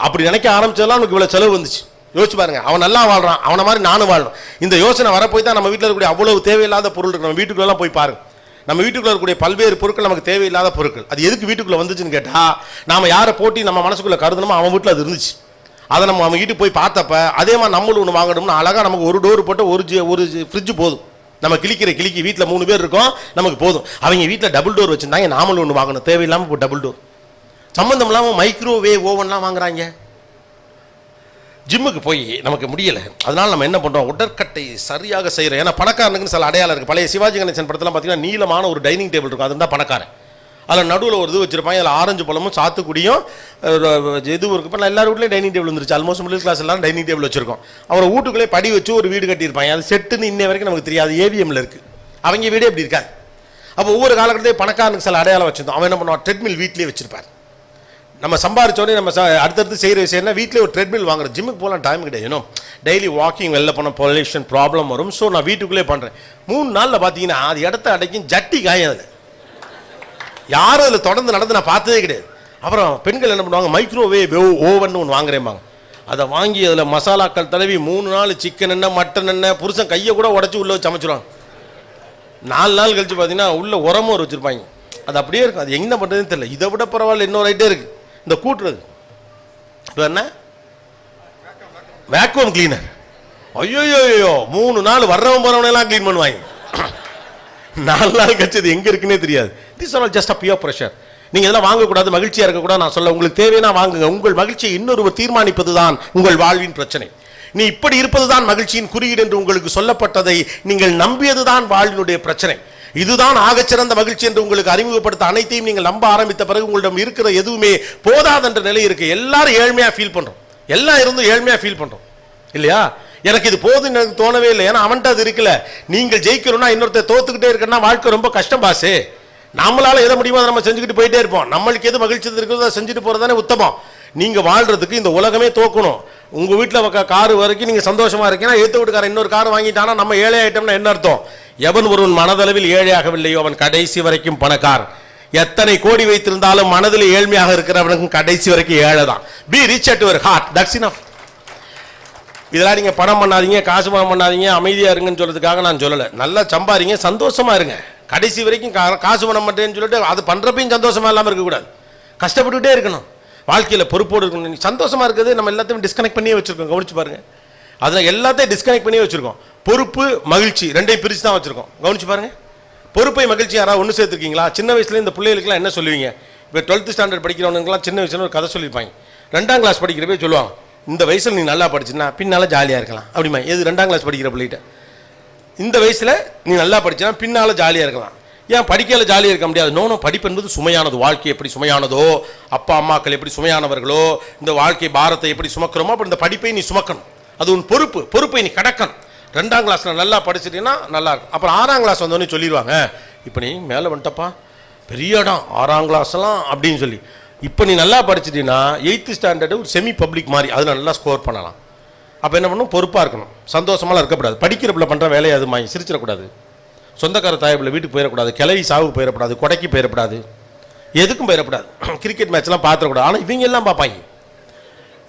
அப்படி நினைக்க ஆரம்பிச்சதெல்லாம் நமக்கு இவ்வளோ செலவு வந்துச்சு. யோசிச்சு பாருங்க. அவன் நல்லா வாழ்றான், அவனை மாதிரி நானும் வாழணும். இந்த யோசனை வரப்போய் தான் நம்ம வீட்டில் இருக்கக்கூடிய அவ்வளவு தேவையில்லாத பொருள் இருக்கு. நம்ம வீட்டுக்குள்ளெல்லாம் போய் பாருங்க. நம்ம வீட்டுக்குள்ள இருக்கக்கூடிய பல்வேறு பொருட்கள் நமக்கு தேவையில்லாத பொருட்கள். அது எதுக்கு வீட்டுக்குள்ளே வந்துச்சுன்னு கேட்டால், நாம் யாரை போட்டி நம்ம மனசுக்குள்ளே கருதணுமோ அவன் வீட்டில் அது இருந்துச்சு. அதை நம்ம அவன் வீட்டுக்கு போய் பார்த்தப்ப அதே மாதிரி நம்மளும் ஒன்று வாங்கணும்னு அழகாக நமக்கு ஒரு டோர் போட்டு ஒரு ஃப்ரிட்ஜ் போதும். நம்ம கிளிக்கு வீட்டில் 3 பேர் இருக்கோம், நமக்கு போதும். அவங்க வீட்டில் டபுள் டோர் வச்சுருந்தாங்க, நாமளும் ஒன்று வாங்கணும். தேவையில்லாமல் இப்போ டபுள் டோர், சம்மந்தம் இல்லாமல் மைக்ரோவேவ் ஓவன்லாம் வாங்குறாங்க. ஜிம்முக்கு போய் நமக்கு முடியலை, அதனால் நம்ம என்ன பண்ணுறோம், உடற்கட்டை சரியாக செய்கிறோம். ஏன்னா பணக்காரனுக்குன்னு சில அடையாளம் இருக்குது. பழைய சிவாஜி கணேசன் படத்தெல்லாம் பார்த்தீங்கன்னா நீளமான ஒரு டைனிங் டேபிள் இருக்கும், அது இருந்தால் பணக்காரன். அதில் நடுவில் ஒரு இது வச்சுருப்பாங்க, அதில் ஆரஞ்சு பழமும் சாத்துக்குடியும் இது இருக்குது. இப்போ எல்லாரும் வீட்லேயும் டைனிங் டேபிள் வந்துருச்சு. ஆல்மோஸ்ட் மிடில் கிளாஸ் எல்லாம் டைனிங் டேபிள் வச்சுருக்கோம். அவரை வீட்டுக்குள்ளே படி வச்சு ஒரு வீடு கட்டியிருப்பாங்க. அது செட்டுன்னு இன்னை வரைக்கும் நமக்கு தெரியாது, ஏவிஎம்மில் இருக்குது. அவங்க வீடே எப்படி இருக்காது. அப்போ ஒவ்வொரு காலகட்டத்தையும் பணக்காரனுக்கு சில அடையாளம் வச்சுருந்தோம். அவன் என்ன பண்ணுவான், ட்ரெட்மில் வீட்லேயே வச்சிருப்பார். நம்ம சம்பாரிச்சோடனே நம்ம அடுத்தடுத்து செய்கிற விஷயம்னா வீட்டிலே ஒரு ட்ரெட்மில் வாங்குறோம். ஜிம்முக்கு போகலாம் டைம் கிடையாது. ஏன்னா டெய்லி வாக்கிங் வெளில போன பொல்யூஷன் ப்ராப்ளம் வரும். ஸோ நான் வீட்டுக்குள்ளே பண்ணுறேன். 3 நாளில் பார்த்தீங்கன்னா அது இடத்த அடைக்கும், ஜட்டி காயம். அதில் யாரும் அதில் தொடர்ந்து நடந்து நான் பார்த்ததே கிடையாது. அப்புறம் பெண்கள் என்ன பண்ணுவாங்க, மைக்ரோவேவ் ஓவன் ஒன்று வாங்குறேம்பாங்க. அதை வாங்கி அதில் மசாலாக்கள் தடவி 3 நாள் சிக்கன் என்ன மட்டன் என்ன புருஷன் கையை கூட உடச்சி உள்ளே வச்சு சமைச்சிடுவாங்க. 4 நாள் கழிச்சு பார்த்தீங்கன்னா உள்ளே உரமும் வச்சுருப்பாங்க. அது அப்படியே இருக்கும். அது என்ன பண்ணுறதுன்னு தெரியல. இதை விட பரவாயில்ல இன்னொரு ஐட்டே இருக்குது, இந்த கூட்டுறது. இப்போ என்ன வேக்யூம் கிளீனர். ஐயோ 3 நாள் வர்றவன் போறவனெல்லாம் க்ளீன் பண்ணுவாங்க. 4 நாள் கழிச்சு அது எங்கே இருக்குன்னே தெரியாது. This are just a peer pressure. நீங்கள் இதெல்லாம் வாங்கக்கூடாது, மகிழ்ச்சியாக இருக்கக்கூடாது நான் சொல்ல. உங்களுக்கு தேவைன்னா வாங்குங்க. உங்கள் மகிழ்ச்சியை இன்னொருவர் தீர்மானிப்பது தான் உங்கள் வாழ்வின் பிரச்சனை. நீ இப்படி இருப்பது தான் மகிழ்ச்சியின் குறியீடு என்று உங்களுக்கு சொல்லப்பட்டதை நீங்கள் நம்பியது தான் வாழ்வினுடைய பிரச்சனை. இதுதான் ஆகச்சிறந்த மகிழ்ச்சி என்று உங்களுக்கு அறிமுகப்படுத்த அனைத்தையும் நீங்கள் நம்ப ஆரம்பித்த பிறகு உங்களிடம் இருக்கிற எதுவுமே போதாதென்ற நிலை இருக்கு. எல்லாரும் ஏழ்மையாக ஃபீல் பண்ணுறோம், எல்லாம் இருந்தும் ஏழ்மையாக ஃபீல் பண்ணுறோம் இல்லையா? எனக்கு இது போதுன்னு எனக்கு தோணவே இல்லை. ஏன்னா அவன்கிட்ட அது இருக்குல்ல. நீங்கள் ஜெயிக்கணும்னா இன்னொருத்தர் தோத்துக்கிட்டே இருக்குன்னா வாழ்க்கை ரொம்ப கஷ்டம் பாசு. நம்மளால எதை முடியுமோ அதை நம்ம செஞ்சுக்கிட்டு போயிட்டே இருப்போம். நம்மளுக்கு எது மகிழ்ச்சி இருக்கிறதோ அதை செஞ்சுட்டு போறதானே உத்தமம். நீங்க வாழ்றதுக்கு இந்த உலகமே தோக்கணும். உங்க வீட்டில் காரு வரைக்கும் நீங்க சந்தோஷமா இருக்கீங்கன்னா ஏற்ற வீட்டுக்காரன் இன்னொரு கார் வாங்கிட்டானா நம்ம ஏழை ஆயிட்டோம்னா என்ன அர்த்தம்? எவன் ஒருவன் மனதளவில் ஏழையாகவில்லையோ அவன் கடைசி வரைக்கும் பணக்கார். எத்தனை கோடி வைத்திருந்தாலும் மனதில் ஏழ்மையாக இருக்கிறவனுக்கு கடைசி வரைக்கும் ஏழை தான். Be rich at your heart, that's enough. இதெல்லாம் நீங்க பணம் பண்ணாதீங்க, காசு பணம் பண்ணாதீங்க, அமைதியா இருங்கன்னு சொல்றதுக்காக நான் சொல்லலை. நல்லா சம்பாதிங்க, சந்தோஷமா இருங்க. கடைசி வரைக்கும் காசு பண்ண மாட்டேன்னு சொல்லிட்டு அது பண்றப்பையும் சந்தோஷமா இல்லாமல் இருக்கக்கூடாது. கஷ்டப்பட்டுக்கிட்டே இருக்கணும். வாழ்க்கையில் பொறுப்போடு இருக்கணும். சந்தோஷமா இருக்கிறது நம்ம எல்லாத்தையும் டிஸ்கனெக்ட் பண்ணியே வச்சிருக்கோம். கவனிச்சு பாருங்க. அதில் எல்லாத்தையும் டிஸ்கனெக்ட் பண்ணியே வச்சிருக்கோம். பொறுப்பு மகிழ்ச்சி ரெண்டையும் பிரித்து தான் வச்சிருக்கோம். கவனிச்சு பாருங்க. பொறுப்பை மகிழ்ச்சி யாராவது ஒன்று சேர்த்துருக்கீங்களா? சின்ன வயசுல இந்த பிள்ளைகளுக்குலாம் என்ன சொல்லுவீங்க? இப்போ 12th ஸ்டாண்டர்ட் படிக்கிறவனுக்குலாம் சின்ன வயசுல ஒரு கதை சொல்லியிருப்பாங்க. 2ஆம் கிளாஸ் படிக்கிறப்பே சொல்லுவாங்க, இந்த வயசில் நீ நல்லா படிச்சுன்னா பின்னால ஜாலியாக இருக்கலாம் அப்படிமா. எது 2ஆம் கிளாஸ் படிக்கிற பிள்ளைகிட்ட இந்த வயசில் நீ நல்லா படிச்சுன்னா பின்னால் ஜாலியாக இருக்கலாம். ஏன் படிக்கல ஜாலியாக இருக்க முடியாது? நோ, படிப்பு என்பது சுமையானது. வாழ்க்கை எப்படி சுமையானதோ, அப்பா அம்மாக்கள் எப்படி சுமையானவர்களோ, இந்த வாழ்க்கை பாரத்தை எப்படி சுமக்கிறோமோ அப்படி இந்த படிப்பை நீ சுமக்கணும். அது உன் பொறுப்பு. பொறுப்பை நீ கடக்கணும். 2ஆம் கிளாஸில் நல்லா படிச்சிட்டீங்கன்னா நல்லா இருக்கும். அப்புறம் 6ஆம் கிளாஸ் வந்தோடனே சொல்லிடுவாங்க, இப்போ நீ மேலே வந்துட்டப்பா, பெரிய இடம் 6ஆம் கிளாஸ்லாம் அப்படின்னு சொல்லி. இப்போ நீ நல்லா படிச்சிட்டீங்கன்னா 8th ஸ்டாண்டர்டு ஒரு செமி பப்ளிக் மாதிரி அதில் நல்லா ஸ்கோர் பண்ணலாம். அப்போ என்ன பண்ணணும்? பொறுப்பாக இருக்கணும். சந்தோஷமாலாம் இருக்கக்கூடாது. படிக்கிற பிள்ளை பண்ணுற வேலையை அது மாதிரி சிரிச்சிடக்கூடாது. சொந்தக்கார தாயப்பில் வீட்டுக்கு போயிடக்கூடாது. கிளவி சாவுக்கு போயிடக்கூடாது. கொடைக்கு போயிடக்கூடாது. எதுக்கும் போயிடக்கூடாது. கிரிக்கெட் மேட்ச்லாம் பார்த்துடக்கூடாது. ஆனால் இவங்க எல்லாம் பார்ப்பாங்க.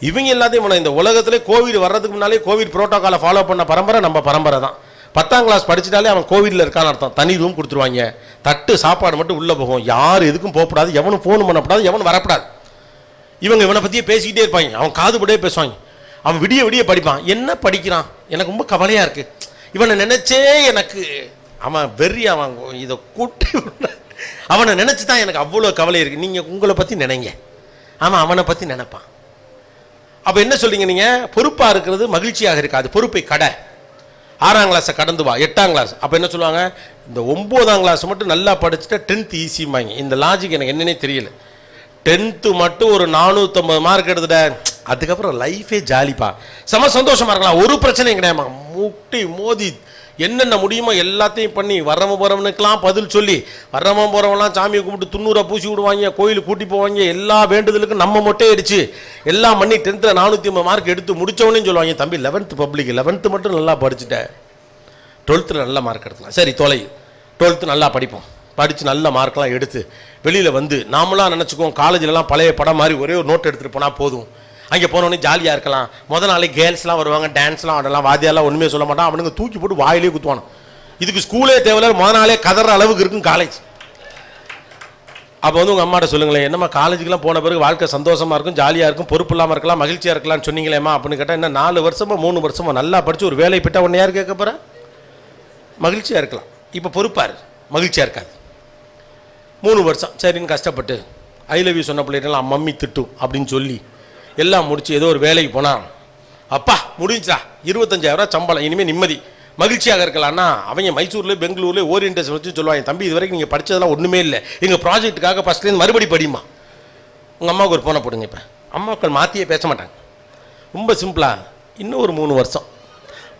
இவங்க எல்லாத்தையும் இந்த உலகத்திலே கோவிட் வர்றதுக்கு முன்னாலே கோவிட் ப்ரோட்டோக்காலை ஃபாலோ பண்ண பரம்பரை நம்ம பரம்பரை தான். 10ஆம் கிளாஸ் படிச்சிட்டாலே அவன் கோவிடில் இருக்கான்னு அர்த்தம். தனி ரூம் கொடுத்துருவாங்க. தட்டு சாப்பாடு மட்டும் உள்ளே போகும். யார் எதுக்கும் போகக்கூடாது. எவனும் ஃபோன் பண்ணக்கூடாது. எவனும் வரக்கூடாது. இவங்க இவனை பற்றியே பேசிக்கிட்டே இருப்பாங்க. அவன் காதுபடியே பேசுவாங்க. அவன் விடிய விடிய படிப்பான். என்ன படிக்கிறான்? எனக்கு ரொம்ப கவலையாக இருக்குது. இவனை நினச்சே எனக்கு அவன் வெறி. அவன் இதை கூட்டி அவனை நினச்சி தான் எனக்கு அவ்வளோ கவலை இருக்குது. நீங்கள் உங்களை பற்றி நினைங்க, அவன் அவனை பற்றி நினைப்பான். அப்போ என்ன சொல்றீங்க? நீங்கள் பொறுப்பாக இருக்கிறது மகிழ்ச்சியாக இருக்காது. பொறுப்பை கடை. 6ஆம் கிளாஸை கடந்து வா. 8ஆம் கிளாஸ் அப்போ என்ன சொல்லுவாங்க? இந்த 9ஆம் கிளாஸ் மட்டும் நல்லா படிச்சுட்டா 10th ஈஸிம்பாங்க. இந்த லாஜிக் எனக்கு என்னன்னே தெரியல. 10th மட்டும் ஒரு 450 மார்க் எடுத்துட்ட, அதுக்கப்புறம் லைஃபே ஜாலிப்பா, செம சந்தோஷமா இருக்கலாம். ஒரு பிரச்சனையும் கிடையாமா. முட்டி மோதி என்னென்ன முடியுமோ எல்லாத்தையும் பண்ணி வர்றவன் போகிறவனுக்கெல்லாம் பதில் சொல்லி, வர்றவன் போகிறவன்லாம் சாமியை கும்பிட்டு 90 பூசி விடுவாங்க, கோயிலுக்கு கூட்டி போவாங்க. எல்லா வேண்டுதலுக்கும் நம்ம மொட்டை அடிச்சு எல்லாம் பண்ணி 10th 450 மார்க் எடுத்து முடித்தவனே சொல்லுவாங்க, தம்பி 11th பப்ளிக் 11th மட்டும் நல்லா படிச்சுட்டேன், 12th நல்ல மார்க் எடுத்துக்கலாம். சரி தொலை, 12th நல்லா படிப்போம். படித்து நல்ல மார்க்லாம் எடுத்து வெளியில் வந்து நாமளாம் நினச்சிக்குவோம் காலேஜிலலாம் பழைய படம் மாதிரி ஒரே ஒரு நோட் எடுத்துகிட்டு போனால் போதும். அங்கே போனோடனே ஜாலியாக இருக்கலாம். முதல் நாளே கேர்ள்ஸ்லாம் வருவாங்க, டான்ஸ்லாம் ஆடலாம், வாத்தியாலாம் ஒன்றுமே சொல்ல மாட்டான். அவனுங்க தூக்கி போட்டு வாயிலே குத்துவானு. இதுக்கு ஸ்கூலே தேவையில்ல, முதல் நாளே கதற அளவுக்கு இருக்கும் காலேஜ். அப்போ வந்து உங்கள் அம்மாட்ட சொல்லுங்களேன், என்னம்மா காலேஜுக்கெலாம் போன பிறகு வாழ்க்கை சந்தோஷமாக இருக்கும், ஜாலியாக இருக்கும், பொறுப்பு இல்லாமல் இருக்கலாம், மகிழ்ச்சியாக இருக்கலாம்னு சொன்னீங்களேம்மா அப்படின்னு கேட்டால், என்ன 4 வருஷமோ 3 வருஷமோ நல்லா படித்து ஒரு வேலை பெற்றால் ஒன்று யார் கேட்க போகிறேன்? மகிழ்ச்சியாக இருக்கலாம். இப்போ பொறுப்பார், மகிழ்ச்சியாக இருக்காது. 3 வருஷம் சரின்னு கஷ்டப்பட்டு ஐ லவ் யூ சொன்ன பிள்ளைகள்லாம் மம்மி திட்டும் அப்படின்னு சொல்லி எல்லாம் முடிச்சு ஏதோ ஒரு வேலைக்கு போனால், அப்பா முடிஞ்சா 25,000 சம்பளம், இனிமேல் நிம்மதி, மகிழ்ச்சியாக இருக்கலாம்னா அவங்க மைசூரில் பெங்களூரில் ஓரியன்டேஷன் வச்சு சொல்லுவாங்க, தம்பி இது வரைக்கும் நீங்கள் படித்ததெல்லாம் ஒன்றுமே இல்லை, எங்கள் ப்ராஜெக்ட்டுக்காக ஃபஸ்ட்லேருந்து மறுபடி படிமா. உங்கள் அம்மாவுக்கு ஒரு ஃபோனை போடுங்க. இப்போ அம்மாக்கள் மாற்றியே பேச மாட்டாங்க. ரொம்ப சிம்பிளாக இன்னும் ஒரு 3 வருஷம்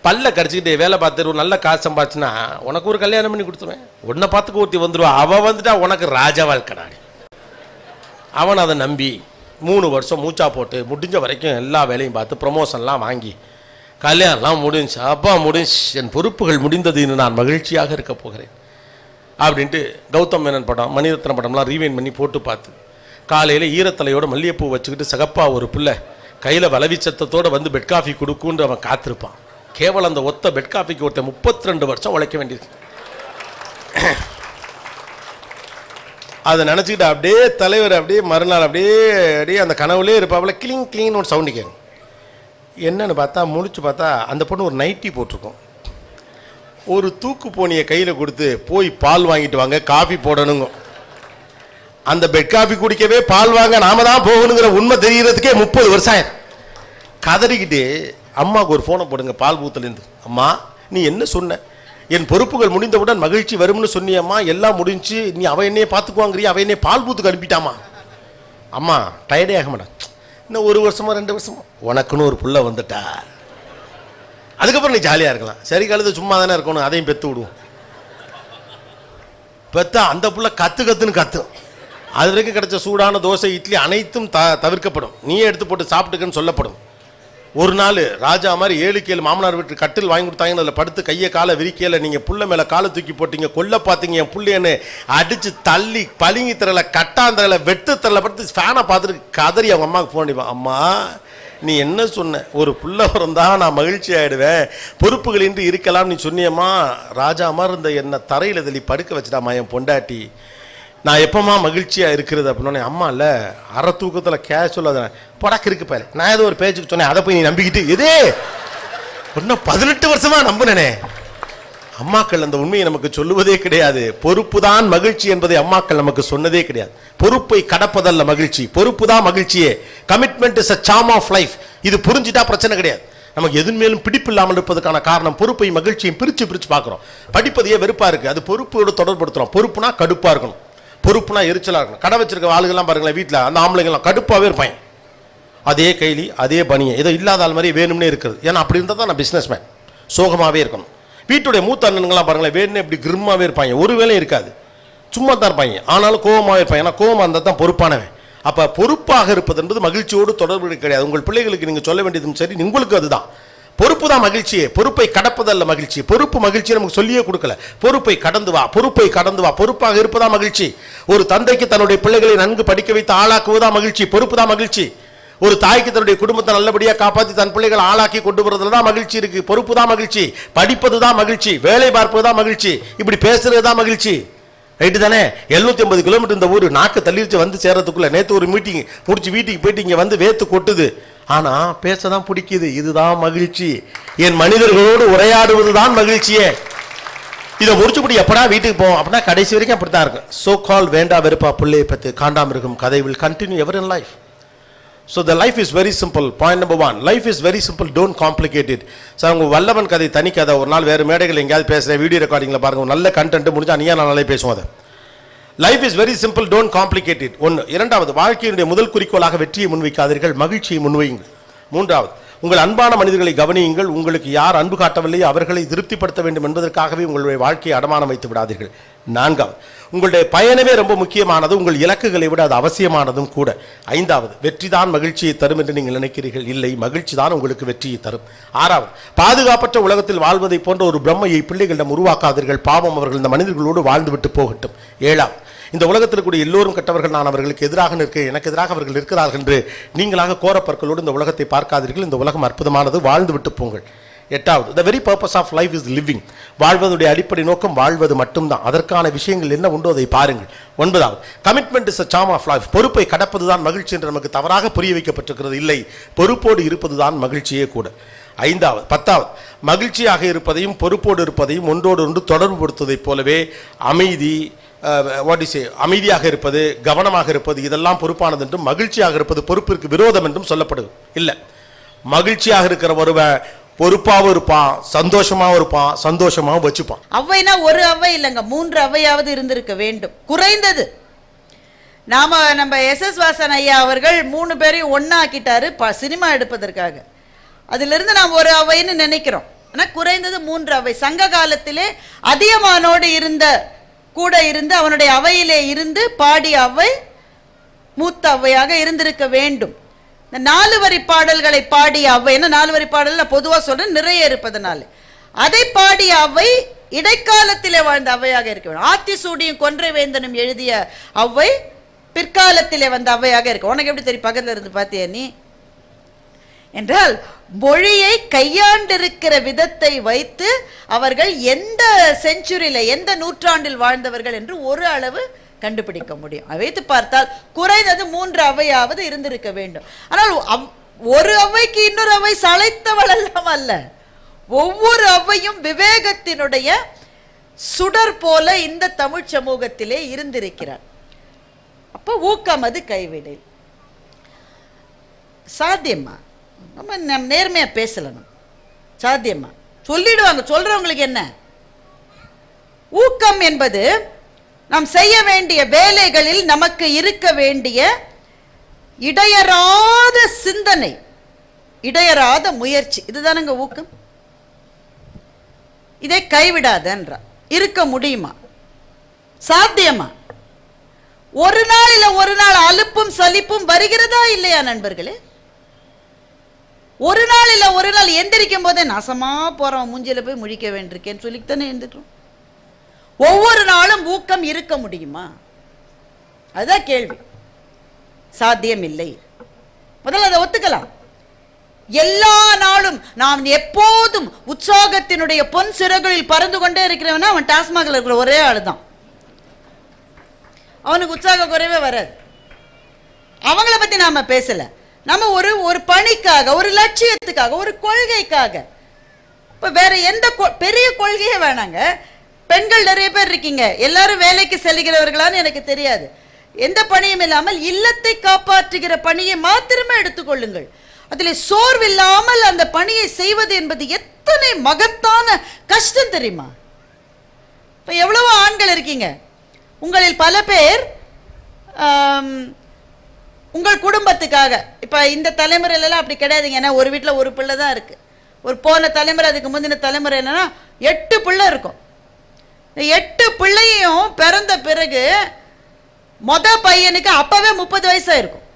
பல்ல கடிச்சிக்கிட்டு வேலை பார்த்துட்டு ஒரு நல்ல காசு சம்பாதிச்சுன்னா உனக்கு ஒரு கல்யாணம் பண்ணி கொடுத்துருவேன், உன்னை பார்த்துக்க ஒருத்தி வந்துடுவா, அவள் வந்துட்டா உனக்கு ராஜா வாழ்க்கடாடி. அவன் அதை நம்பி 3 வருஷம் மூச்சா போட்டு முடிஞ்ச வரைக்கும் எல்லா வேலையும் பார்த்து ப்ரொமோஷன்லாம் வாங்கி கல்யாணம்லாம் முடிஞ்சு, அப்பா முடிஞ்சு, என் பொறுப்புகள் முடிந்தது, இன்னும் நான் மகிழ்ச்சியாக இருக்க போகிறேன் அப்படின்ட்டு கௌதம் மேனன் படம், மணிரத்னம் படம்லாம் ரீவைன் பண்ணி போட்டு பார்த்து காலையில் ஈரத்தலையோட மல்லிகைப்பூ வச்சுக்கிட்டு சகப்பா ஒரு பிள்ளை கையில் வளவிச்சத்தோடு வந்து பெட் காஃபி கொடுக்குன்னு அவன் காத்திருப்பான். கேவலம் அந்த ஒத்த பெட் காஃபிக்கு ஒருத்தன் 32 வருஷம் உழைக்க வேண்டியது. அதை நினச்சிக்கிட்டு அப்படியே தலைவர் அப்படியே மறுநாள் அப்படியே அப்படியே அந்த கனவுலே இருப்பாப்புல கிளிங் கிளிங்னு ஒரு சவுண்டு கேட்கும். என்னன்னு பார்த்தா முழிச்சு பார்த்தா அந்த பொண்ணு ஒரு நைட்டி போட்டிருக்கோம். ஒரு தூக்கு போனியை கையில் கொடுத்து போய் பால் வாங்கிட்டு வாங்க, காஃபி போடணுங்க. அந்த பெட் காஃபி குடிக்கவே பால் வாங்க நாம தான் போகணுங்கிற உண்மை தெரிகிறதுக்கே 30 வருஷம் ஆயிரம். கதறிக்கிட்டு அம்மாவுக்கு ஒரு ஃபோனை போடுங்க பால் பூத்துலேருந்து. அம்மா நீ என்ன சொன்ன? என் பொறுப்புகள் முடிந்தவுடன் மகிழ்ச்சி வரும்னு சொன்னியம்மா, எல்லாம் முடிஞ்சு நீ அவ என்னையே பார்த்துக்குவாங்கிறிய, அவ என்னையே பால் பூத்துக்கு அனுப்பிட்டாமா. அம்மா டயர்டே ஆக மாட்டான். இன்னும் 1 வருஷமா 2 வருஷமா உனக்குன்னு ஒரு புள்ள வந்துட்டா, அதுக்கப்புறம் நீ ஜாலியாக இருக்கலாம். சரி கழுது சும்மா தானே இருக்கணும், அதையும் பெற்று விடுவோம். பெற்றா அந்த புள்ள கத்துன்னு கத்தும். அது வரைக்கும் கிடைச்ச சூடான தோசை இட்லி அனைத்தும் தவிர்க்கப்படும். நீயே எடுத்து போட்டு சாப்பிட்டுக்கன்னு சொல்லப்படும். ஒரு நாள் ராஜா மாதிரி 7 மாமனார் வீட்டு கட்டில் வாங்கி கொடுத்தாங்கன்னு அதில் படுத்து கையை காலை விரிக்கையில் நீங்கள் புள்ள மேலே காலை தூக்கி போட்டீங்க, கொல்ல பார்த்தீங்க, என் புள்ளையன்னு அடித்து தள்ளி பளிங்கி திரல கட்டாந்திரல வெட்டு திரல படுத்து ஃபேனை பார்த்துட்டு கதறி அவங்க அம்மாவுக்கு ஃபோன் அடிப்பான். அம்மா நீ என்ன சொன்ன? ஒரு புள்ள பிறந்தா நான் மகிழ்ச்சி ஆகிடுவேன், பொறுப்புகள் இன்றி இருக்கலாம் நீ சொன்னியம்மா. ராஜா மாதிரி இருந்த என்னை தரையில் தள்ளி படுக்க வச்சுட்டாமா என் பொண்டாட்டி. நான் எப்போம்மா மகிழ்ச்சியாக இருக்கிறது அப்படின்னோடனே, அம்மா இல்லை அரை தூக்கத்தில் கேஷுவலாக படக்கு இருக்கு பாரு, நான் ஏதோ ஒரு பேச்சுக்கு சொன்னேன், அதை போய் நீ நம்பிக்கிட்டு எதே இன்னும் 18 வருஷமாக நம்பினே. அம்மாக்கள் அந்த உண்மையை நமக்கு சொல்லுவதே கிடையாது. பொறுப்பு தான் மகிழ்ச்சி என்பதை அம்மாக்கள் நமக்கு சொன்னதே கிடையாது. பொறுப்பை கடப்பதல்ல மகிழ்ச்சி, பொறுப்பு தான் மகிழ்ச்சியே. Commitment is a charm of life. இது புரிஞ்சிட்டா பிரச்சனை கிடையாது. நமக்கு எது மேலும் பிடிப்பு இல்லாமல் இருப்பதற்கான காரணம் பொறுப்பை மகிழ்ச்சியை பிரித்து பார்க்குறோம். படிப்பதையே வெறுப்பாக இருக்குது, அது பொறுப்போடு தொடர்படுத்துகிறோம். பொறுப்புனா கடுப்பாக இருக்கணும், பொறுப்புனா எரிச்சலாக இருக்கணும். கடை வச்சிருக்க ஆளுகள்லாம் பாருங்களேன், வீட்டில் அந்த ஆம்பளைங்கள்லாம் கடுப்பாகவே இருப்பாங்க. அதே கைலி அதே பனியை ஏதோ இல்லாத ஆள் மாதிரி வேணும்னே இருக்குது. ஏன்னா அப்படி இருந்தால் தான் நான் பிஸ்னஸ் மேன், சோகமாகவே இருக்கணும். வீட்டுடைய மூத்த அண்ணனுங்களாம் பாருங்களேன், வேணும்னே இப்படி கிரும்மாகவே இருப்பாங்க, ஒரு வேலையும் இருக்காது, சும்மா தான் இருப்பாங்க. ஆனாலும் கோபமாகவே இருப்பாங்க. ஏன்னா கோபமாக இருந்தால் தான் பொறுப்பானவன். அப்போ பொறுப்பாக இருப்பது என்பது மகிழ்ச்சியோடு தொடர்பு கிடையாது. உங்கள் பிள்ளைகளுக்கு நீங்கள் சொல்ல வேண்டியதும் சரி, உங்களுக்கு அதுதான். பொறுப்பு தான் மகிழ்ச்சியே, பொறுப்பை கடப்பதல்ல மகிழ்ச்சி. பொறுப்பு மகிழ்ச்சியை நமக்கு சொல்லியே கொடுக்கல. பொறுப்பை கடந்து வா, பொறுப்பை கடந்து வா. பொறுப்பாக இருப்பதா மகிழ்ச்சி. ஒரு தந்தைக்கு தன்னுடைய பிள்ளைகளை நன்கு படிக்க வைத்து ஆளாக்குவதா மகிழ்ச்சி, பொறுப்பு தான் மகிழ்ச்சி. ஒரு தாய்க்கு தன்னுடைய குடும்பத்தை நல்லபடியாக காப்பாற்றி தன் பிள்ளைகளை ஆளாக்கி கொண்டு வரதுல தான் மகிழ்ச்சி இருக்கு. பொறுப்பு தான் மகிழ்ச்சி. படிப்பது தான் மகிழ்ச்சி, வேலை பார்ப்பது தான் மகிழ்ச்சி, இப்படி பேசுறது தான் மகிழ்ச்சி. ரைட்டு தானே? 750 கிலோமீட்டர் இந்த ஊர் நாக்கு தள்ளிச்சு வந்து சேர்றதுக்குள்ள நேற்று ஒரு மீட்டிங் முடிச்சு வீட்டுக்கு போயிட்டு இங்கே வந்து வேத்து கொட்டுது. ஆனால் பேச தான் பிடிக்குது. இதுதான் மகிழ்ச்சி. என் மனிதர்களோடு உரையாடுவது தான் மகிழ்ச்சியே. இதை முடிச்சுப்படி எப்படா வீட்டுக்கு போவோம் அப்படின்னா கடைசி வரைக்கும் அப்படி தான் இருக்கும். சோ கால் வேண்டா வெறுப்பா பிள்ளையை பற்றி காண்டாம இருக்கும் கதை will continue ever in life. So the life is very simple. Point number 1, life is very simple, don't complicate it. Sir உங்கள் வல்லவன் கதை தனி கதை. ஒரு நாள் வேறு மேடைகள் எங்கேயாவது பேசுகிறேன், வீடியோ ரெக்கார்டிங்கில் பாருங்கள், நல்ல கண்டென்ட் முடிஞ்சா நீயா நாளே பேசுவோம். அதை life is very simple, don't complicate it. 1. 2வது, வாழ்க்கையினுடைய முதல் குறிக்கோளாக வெற்றியை முன்வைக்காதீர்கள், மகிழ்ச்சியை முன்வையுங்கள். 3வது, உங்கள் அன்பான மனிதர்களை கவனியுங்கள். உங்களுக்கு யார் அன்பு காட்டவில்லையோ அவர்களை திருப்திப்படுத்த வேண்டும் என்பதற்காகவே உங்களுடைய வாழ்க்கையை அடமானம் வைத்து விடாதீர்கள். 4வது, உங்களுடைய பயணமே ரொம்ப முக்கியமானது, உங்கள் இலக்குகளை விட அது அவசியமானதும் கூட. 5வது, வெற்றி தான் மகிழ்ச்சியை தரும் என்று நீங்கள் நினைக்கிறீர்கள், இல்லை, மகிழ்ச்சி தான் உங்களுக்கு வெற்றியை தரும். 6வது, பாதுகாப்பற்ற உலகத்தில் வாழ்வதை போன்ற ஒரு பிரம்மையை பிள்ளைகளிடம் உருவாக்காதீர்கள், பாவம், அவர்கள் இந்த மனிதர்களோடு வாழ்ந்துவிட்டு போகட்டும். 7வது, இந்த உலகத்தில் கூடிய எல்லோரும் கெட்டவர்கள், நான் அவர்களுக்கு எதிராக நிற்க, எனக்கு எதிராக அவர்கள் இருக்கிறார்கள் என்று நீங்களாக கோரப்பற்களோடு இந்த உலகத்தை பார்க்காதீர்கள், இந்த உலகம் அற்புதமானது, வாழ்ந்து விட்டு போங்கள். 8வது, the very purpose of life is living. வாழ்வதுடைய அடிப்படை நோக்கம் வாழ்வது மட்டும்தான், அதற்கான விஷயங்கள் என்ன உண்டோ அதை பாருங்கள். 9வது, commitment is a charm of life. பொறுப்பை கடப்பதுதான் மகிழ்ச்சி என்று நமக்கு தவறாக புரிய வைக்கப்பட்டிருக்கிறது. இல்லை, பொறுப்போடு இருப்பதுதான் மகிழ்ச்சியே கூட. 5வது 10வது, மகிழ்ச்சியாக இருப்பதையும் பொறுப்போடு இருப்பதையும் ஒன்றோடு ஒன்று தொடர்பு படுத்துவதைப் போலவே அமைதி, அமைதியாக இருப்பது, கவனமாக இருப்பது, இதெல்லாம் பொறுப்பானது என்றும், மகிழ்ச்சியாக இருப்பது பொறுப்பிற்கு விரோதம் என்றும் சொல்லப்படுது. இல்லை, மகிழ்ச்சியாக இருக்கிற ஒருவன் பொறுப்பாகவும் இருப்பான், சந்தோஷமாகவும் இருப்பான், சந்தோஷமாகவும் வச்சுப்பான். அவைனா ஒரு அவை இல்லைங்க, 3 அவையாவது இருந்திருக்க வேண்டும் குறைந்தது. நம்ம SS வாசன் ஐயா அவர்கள் 3 பேரையும் ஒன்னாக்கிட்டாரு சினிமா எடுப்பதற்காக. அதிலிருந்து நாம் ஒரு அவைன்னு நினைக்கிறோம், ஆனால் குறைந்தது 3 அவை. சங்க காலத்திலே அதியமானோடு கூட இருந்து அவனுடைய அவையிலே இருந்து பாடிய அவை மூத்த அவையாக இருந்திருக்க வேண்டும். இந்த 4 வரி பாடல்களை பாடிய அவை, என்ன 4 வரி பாடல் பொதுவாக சொல்றேன், நிறைய இருப்பதனால அதை பாடிய அவை இடைக்காலத்திலே வாழ்ந்த அவையாக இருக்க வேண்டும். ஆத்திசூடியும் கொன்றை வேந்தனும் எழுதிய அவை பிற்காலத்திலே வந்த அவையாக இருக்கு. உனக்கு எப்படி தெரியும், பக்கத்தில் இருந்து பார்த்தியா நீ என்றால், மொழியை கையாண்டிருக்கிற விதத்தை வைத்து அவர்கள் எந்த செஞ்சுரியில எந்த நூற்றாண்டில் வாழ்ந்தவர்கள் என்று ஒரு அளவு கண்டுபிடிக்க முடியும். வைத்து பார்த்தால் குறைந்தது 3 அவையாவது இருந்திருக்க வேண்டும். ஆனால் ஒரு அவைக்கு இன்னொரு அவை சளைத்தவள் அல்ல. ஒவ்வொரு அவையும் விவேகத்தினுடைய சுடர் போல இந்த தமிழ் சமூகத்திலே இருந்திருக்கிறார். அப்ப ஊக்கம் அது கைவிடை. சாத்தியமா? நம்ம நேர்மையா பேசலாம். சாத்தியமா? சொல்லிடுவாங்க. சொல்றவங்களுக்கு என்ன? ஊக்கம் என்பது நாம் செய்ய வேண்டிய வேலைகளில் நமக்கு இருக்க வேண்டிய இடையறாத சிந்தனை, இடையறாத முயற்சி. இதுதானுங்க ஊக்கம். இதை கைவிடாதன்ற இருக்க முடியுமா? சாத்தியமா? ஒரு நாள் இல்ல ஒரு நாள் அலுப்பும் சலிப்பும் வருகிறதா இல்லையா நண்பர்களே? ஒரு நாள் இல்ல ஒரு நாள் எந்திரிக்கும் போதே நாசமா போறோம், மூஞ்சில போய் முழிக்க வேண்டியிருக்கேன்னு சொல்லித்தானே எழுந்துட்டோம். ஒவ்வொரு நாளும் ஊக்கம் இருக்க முடியுமா? அதுதான் கேள்வி. சாத்தியம் இல்லை. முதல்ல அதை ஒத்துக்கலாம். எல்லா நாளும் நான் எப்போதும் உற்சாகத்தினுடைய பொன் சிறகுகளில் பறந்து கொண்டே இருக்கிறவனா அவன் டாஸ்மாகில் இருக்கிற ஒரே ஆளு தான். அவனுக்கு உற்சாக குறைவே வராது. அவங்கள பத்தி நாம பேசல. நம்ம ஒரு பணிக்காக, ஒரு லட்சியத்துக்காக, ஒரு கொள்கைக்காக, இப்ப வேற எந்த பெரிய கொள்கையே வேணாங்க. பெண்கள் நிறைய பேர் இருக்கீங்க, எல்லாரும் வேலைக்கு செல்கிறவர்களான்னு எனக்கு தெரியாது. எந்த பணியும் இல்லாமல் இல்லத்தை காப்பாற்றுகிற பணியை மாத்திரமே எடுத்துக்கொள்ளுங்கள். அதில் சோர்வில்லாமல் அந்த பணியை செய்வது என்பது எத்தனை மகத்தான கஷ்டம் தெரியுமா? இப்ப எவ்வளவோ ஆண்கள் இருக்கீங்க. உங்களில் பல பேர் உங்கள் குடும்பத்துக்காக, இப்ப இந்த தலைமுறையிலாம் அப்படி கிடையாதுங்க. ஏன்னா ஒரு வீட்டில் ஒரு பிள்ளை தான் இருக்கு. ஒரு போன தலைமுறை, அதுக்கு முந்தின தலைமுறை என்னன்னா 8 பிள்ளை இருக்கும். 8 பிள்ளையும் பிறந்த பிறகு மொத பையனுக்கு அப்பவே 30 வயசா இருக்கும்.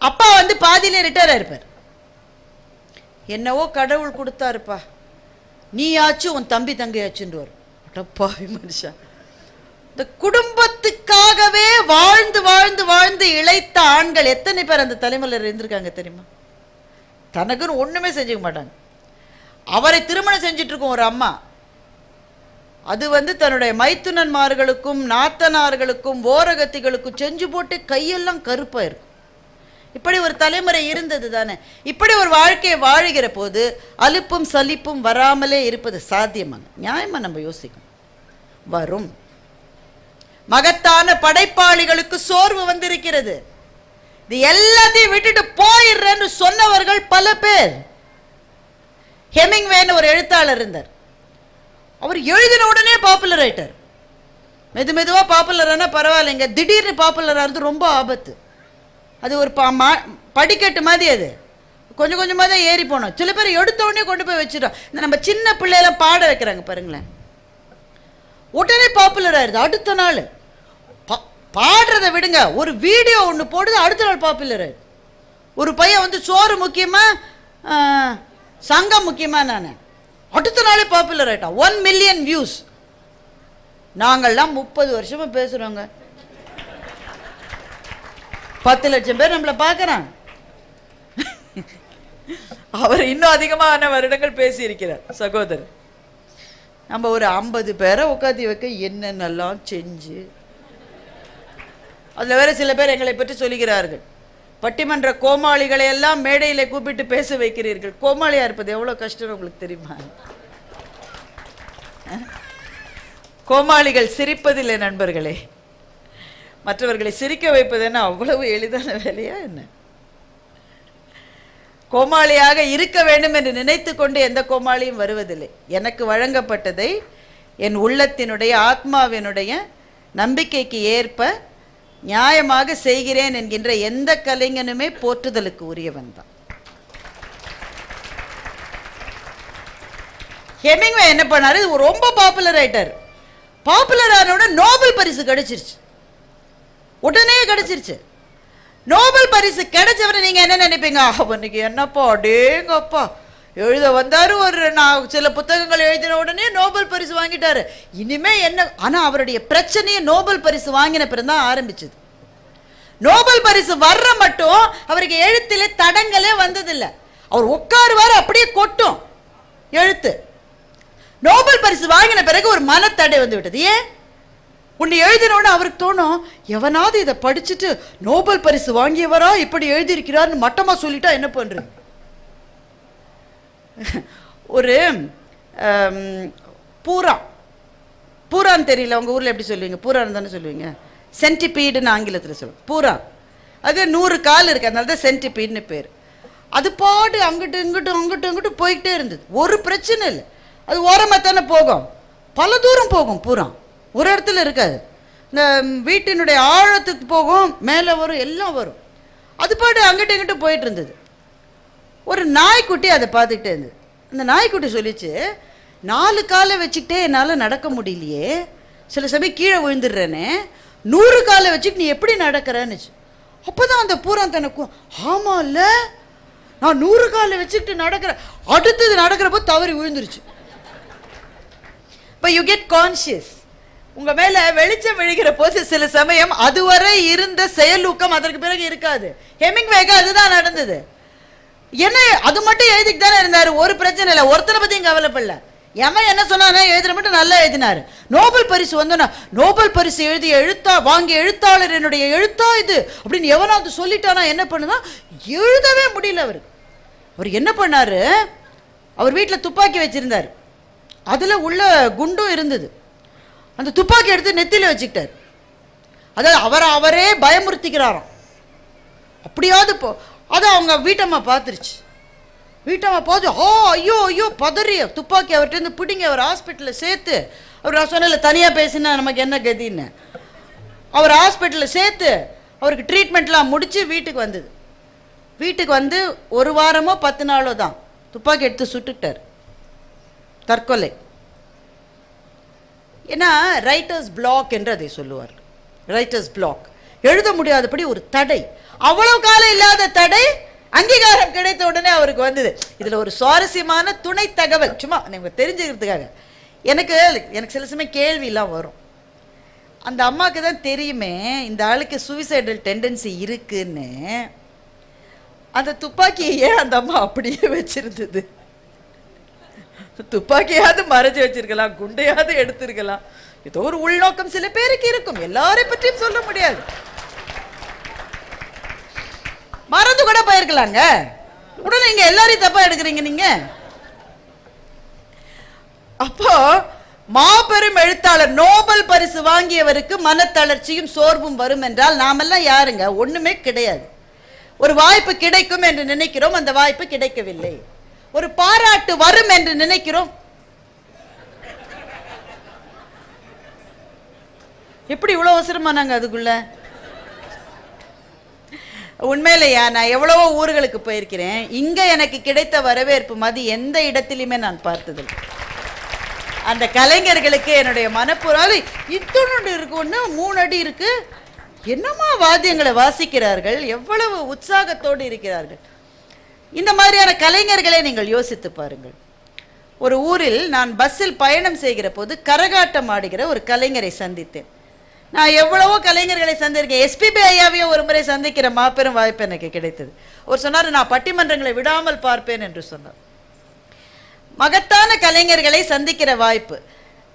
அப்பா வந்து பாதியிலே ரிட்டையர் ஆயிருப்பார். என்னவோ கடவுள் கொடுத்தாருப்பா, நீ ஆச்சு உன் தம்பி தங்கையாச்சுன்னு வரும். அடப்பாவி மனுஷா. இந்த குடும்பத்துக்காகவே வாழ்ந்து வாழ்ந்து வாழ்ந்து இழைத்த ஆண்கள் எத்தனை பேர் அந்த தலைமுறையில் இருந்திருக்காங்க தெரியுமா? தனக்குன்னு ஒண்ணுமே செஞ்சுக்க மாட்டாங்க. அவரை திருமணம் செஞ்சுட்டு இருக்கும் ஒரு அம்மா, அது வந்து தன்னுடைய மைத்துனன்மார்களுக்கும் நாத்தனார்களுக்கும் ஓரகத்திகளுக்கும் செஞ்சு போட்டு கையெல்லாம் கருப்பா இருக்கும். இப்படி ஒரு தலைமுறை இருந்தது தானே. இப்படி ஒரு வாழ்க்கையை வாழுகிற போது அலுப்பும் சலிப்பும் வராமலே இருப்பது சாத்தியமாக? நியாயமா நம்ம யோசிக்கணும். வரும். மகத்தான படைப்பாளிகளுக்கு சோர்வு வந்திருக்கிறது. இது எல்லாத்தையும் விட்டுட்டு போயிடுறேன்னு சொன்னவர்கள் பல பேர். ஹெமிங்வேன்னு ஒரு எழுத்தாளர் இருந்தார். அவர் எழுதின உடனே பாப்புலர் ஆயிட்டார். மெதுவா பாப்புலர் ஆனா பரவாயில்லைங்க, திடீர்னு பாப்புலர் ஆகிறது ரொம்ப ஆபத்து. அது ஒரு படிக்கட்டு மாதிரி. அது கொஞ்சம் கொஞ்சமாக தான் ஏறி போனோம். சில பேர் எடுத்த உடனே கொண்டு போய் வச்சிடும். இந்த நம்ம சின்ன பிள்ளையெல்லாம் பாட வைக்கிறாங்க பாருங்களேன், உடனே பாப்புலர் ஆயிருது. அடுத்த நாள் பாடுறதை விடுங்க, ஒரு வீடியோ ஒன்று போடுது, அடுத்த நாள் பாப்புலர் ஆயிடுது. ஒரு பையன் வந்து சோறு முக்கியமா சங்கம் முக்கியமா, நான் அடுத்த நாளே பாப்புலர் ஆயிட்டான். 1 மில்லியன் வியூஸ். நாங்கள்லாம் 30 வருஷமா பேசுறோங்க. 10 லட்சம் பேர் நம்மளை பார்க்கறான். அவர் இன்னும் அதிகமான வருடங்கள் பேசி இருக்கிறார் சகோதரர். நம்ம ஒரு 50 பேரை உட்காந்து வைக்க என்னென்னலாம் செஞ்சு, அதுல வேற சில பேர் எங்களை பற்றி சொல்லுகிறார்கள், பட்டிமன்ற கோமாளிகளை எல்லாம் மேடையில கூப்பிட்டு பேச வைக்கிறீர்கள். கோமாளியா இருப்பது எவ்வளவு கஷ்டம் உங்களுக்கு தெரியுமா? கோமாளிகள் சிரிப்பதில்லை நண்பர்களே. மற்றவர்களை சிரிக்க வைப்பது என்ன அவ்வளவு எளிதான வேலையா என்ன? கோமாளியாக இருக்க வேண்டும் என்று நினைத்து கொண்டு எந்த கோமாளியும் வருவதில்லை. எனக்கு வழங்கப்பட்டதை என் உள்ளத்தினுடைய ஆத்மாவினுடைய நம்பிக்கைக்கு ஏற்ப நியாயமாக செய்கிறேன் என்கின்ற எந்த கலைஞனுமே போற்றுதலுக்கு உரியவன் தான். ஹெமிங்வே என்ன பண்ணாரு, ரொம்ப பாப்புலர் ஆயிட்டார். பாப்புலர் ஆனோட நோபல் பரிசு கிடைச்சிருச்சு. உடனே கிடைச்சிருச்சு. நோபல் பரிசு கிடைச்சவரை நீங்க என்ன நினைப்பீங்க? அவனுக்கு என்னப்பா அடேங்கப்பா எழுத வந்தாரு, நான் சில புத்தகங்கள் எழுதின உடனே நோபல் பரிசு வாங்கிட்டாரு, இனிமே என்ன? ஆனா அவருடைய பிரச்சனையை நோபல் பரிசு வாங்கின பிறந்தான் ஆரம்பிச்சது. நோபல் பரிசு வர்ற மட்டும் அவருக்கு எழுத்திலே தடங்களே வந்ததில்லை. அவர் உட்காருவாரு, அப்படியே கொட்டும் எழுத்து. நோபல் பரிசு வாங்கின பிறகு ஒரு மனத்தடை வந்து விட்டது. ஏன்? ஒன்று எழுதினோன்னு அவருக்கு தோணும், எவனாவது இதை படிச்சுட்டு நோபல் பரிசு வாங்கியவரா இப்படி எழுதியிருக்கிறார்னு மட்டமாக சொல்லிட்டா என்ன பண்ணுறது? ஒரு பூரான் தெரியல, உங்கள் ஊரில் எப்படி சொல்லுவீங்க? பூரான் தானே சொல்லுவீங்க. சென்டிபீடுன்னு ஆங்கிலத்தில் சொல்லுவோம். பூரான் அது 100 கால் இருக்குது, அதனால தான் சென்டிபீடுன்னு பேர். அது பாடு அங்கிட்டு இங்கிட்டு போய்கிட்டே இருந்தது. ஒரு பிரச்சனை இல்லை, அது ஓரமாக தானே போகும், பல தூரம் போகும். பூரான் ஒரு இடத்துல இருக்காது, இந்த வீட்டினுடைய ஆழத்துக்கு போகும், மேலே வரும், எல்லாம் வரும். அது பாடு அங்கிட்டு இங்கிட்டு போயிட்டு இருந்தது. ஒரு நாய்க்குட்டி அதை பார்த்துக்கிட்டே இருந்தது. அந்த நாய்க்குட்டி சொல்லிச்சு, 4 காலை வச்சுக்கிட்டே என்னால் நடக்க முடியலையே, சில சமயம் கீழே விழுந்துடுறேனே, 100 காலை வச்சுட்டு நீ எப்படி நடக்கிறேன்னுச்சு. அப்போ தான் அந்த பூரான் தனக்கும், ஆமாம் இல்லை, நான் 100 காலை வச்சுக்கிட்டு நடக்கிறேன். அடுத்தது நடக்கிறப்போ தவறி விழுந்துருச்சு. இப்போ யூ கெட் கான்ஷியஸ். உங்கள் மேலே வெளிச்சம் விழுகிற போது சில சமயம் அதுவரை இருந்த செயலூக்கம் அதற்கு பிறகு இருக்காது. ஹெமிங்வேக்கு அதுதான் நடந்தது. என்ன அது மட்டும் எழுதிட்டு தானே இருந்தார், ஒரு பிரச்சனை இல்லை, ஒருத்தனை பற்றியும் கவலைப்படல. எவன் என்ன சொன்னானே எழுதுற மட்டும் நல்லா எழுதினார். நோபல் பரிசு வந்தோன்னா, நோபல் பரிசு எழுதிய வாங்கிய எழுத்தாளர் என்னுடைய எழுத்தா இது அப்படின்னு எவனாவது சொல்லிட்டானா என்ன பண்ணுனா, எழுதவே முடியல. அவர் என்ன பண்ணாரு, அவர் வீட்டில் துப்பாக்கி வச்சிருந்தார், அதில் உள்ள குண்டும் இருந்தது. அந்த துப்பாக்கி எடுத்து நெத்தியில் வச்சுக்கிட்டார். அதாவது அவரே பயமுறுத்திக்கிறாராம். அப்படியாவது அதை அவங்க வீட்டம்மா பார்த்துருச்சு. வீட்டம்மா பார்த்து, ஐயோ ஐயோ பதறி துப்பாக்கி அவர்கிட்ட பிடிங்க, அவர் ஹாஸ்பிட்டலில் சேர்த்து, அவர் நான் சொன்னல தனியாக பேசினா நமக்கு என்ன கதின்னு, அவர் ஹாஸ்பிட்டலில் சேர்த்து அவருக்கு ட்ரீட்மெண்ட்லாம் முடித்து வீட்டுக்கு வந்தது. வீட்டுக்கு வந்து 1 வாரமோ 10 நாளோ தான் துப்பாக்கி எடுத்து சுட்டுக்கிட்டார், தற்கொலை. ஏன்னா ரைட்டர்ஸ் பிளாக் என்று அதை சொல்லுவார். ரைட்டர்ஸ் பிளாக், எழுத முடியாதபடி ஒரு தடை, அவ்வளவு காலம் இல்லாத தடை அங்கீகாரம் கிடைத்த உடனே அவருக்கு வந்தது. இதில் ஒரு சுவாரஸ்யமான துணை தகவல் சும்மா நீங்கள் தெரிஞ்சுக்கிறதுக்காக, எனக்கு சில சமயம் கேள்வியெல்லாம் வரும். அந்த அம்மாவுக்கு தான் தெரியுமே இந்த ஆளுக்கு சூசைடல் டெண்டன்சி இருக்குன்னு. அந்த துப்பாக்கியே அந்த அம்மா அப்படியே வச்சிருந்தது. துப்பாக்கியாவது மறைச்சு வச்சிருக்கலாம், குண்டையாவது எடுத்திருக்கலாம். ஏதோ ஒரு உள்நோக்கம் சில பேருக்கு இருக்கும், எல்லாரை பற்றியும் சொல்ல முடியாது. மறந்து கூட போயிருக்கலாங்க. உடனே நீங்க எல்லாரையும் தப்பா எடுக்கிறீங்க நீங்க. அப்போ மாபெரும் எழுத்தாளர் நோபல் பரிசு வாங்கியவருக்கு மனத்தளர்ச்சியும் சோர்வும் வரும் என்றால் நாமெல்லாம் யாருங்க? ஒண்ணுமே கிடையாது. ஒரு வாய்ப்பு கிடைக்கும் என்று நினைக்கிறோம், அந்த வாய்ப்பு கிடைக்கவில்லை. ஒரு பாராட்டு வரும் என்று நினைக்கிறோம், எப்படி இவ்வளவு அவசரமா நாங்க அதுக்குள்ள? உண்மையிலையா நான் எவ்வளவோ ஊர்களுக்கு போயிருக்கிறேன், இங்க எனக்கு கிடைத்த வரவேற்பு மதி எந்த இடத்திலுமே நான் பார்த்ததில்லை. அந்த கலைஞர்களுக்கு என்னுடைய மனப்புறால் இத்தொண்டு இருக்கு, ஒன்று 3 அடி இருக்கு, என்னமா வாத்தியங்களை வாசிக்கிறார்கள், எவ்வளவு உற்சாகத்தோடு இருக்கிறார்கள். இந்த மாதிரியான கலைஞர்களை நீங்கள் யோசித்து பாருங்கள். ஒரு ஊரில் நான் பஸ்ஸில் பயணம் செய்கிற போது கரகாட்டம் ஆடுகிற ஒரு கலைஞரை சந்தித்தேன். நான் எவ்வளவோ கலைஞர்களை சந்திருக்கேன், எஸ்பிபி ஐயாவையும் ஒரு முறை சந்திக்கிற மாபெரும் வாய்ப்பு எனக்கு கிடைத்தது. அவர் சொன்னார், நான் பட்டிமன்றங்களை விடாமல் பார்ப்பேன் என்று சொன்னார். மகத்தான கலைஞர்களை சந்திக்கிற வாய்ப்பு.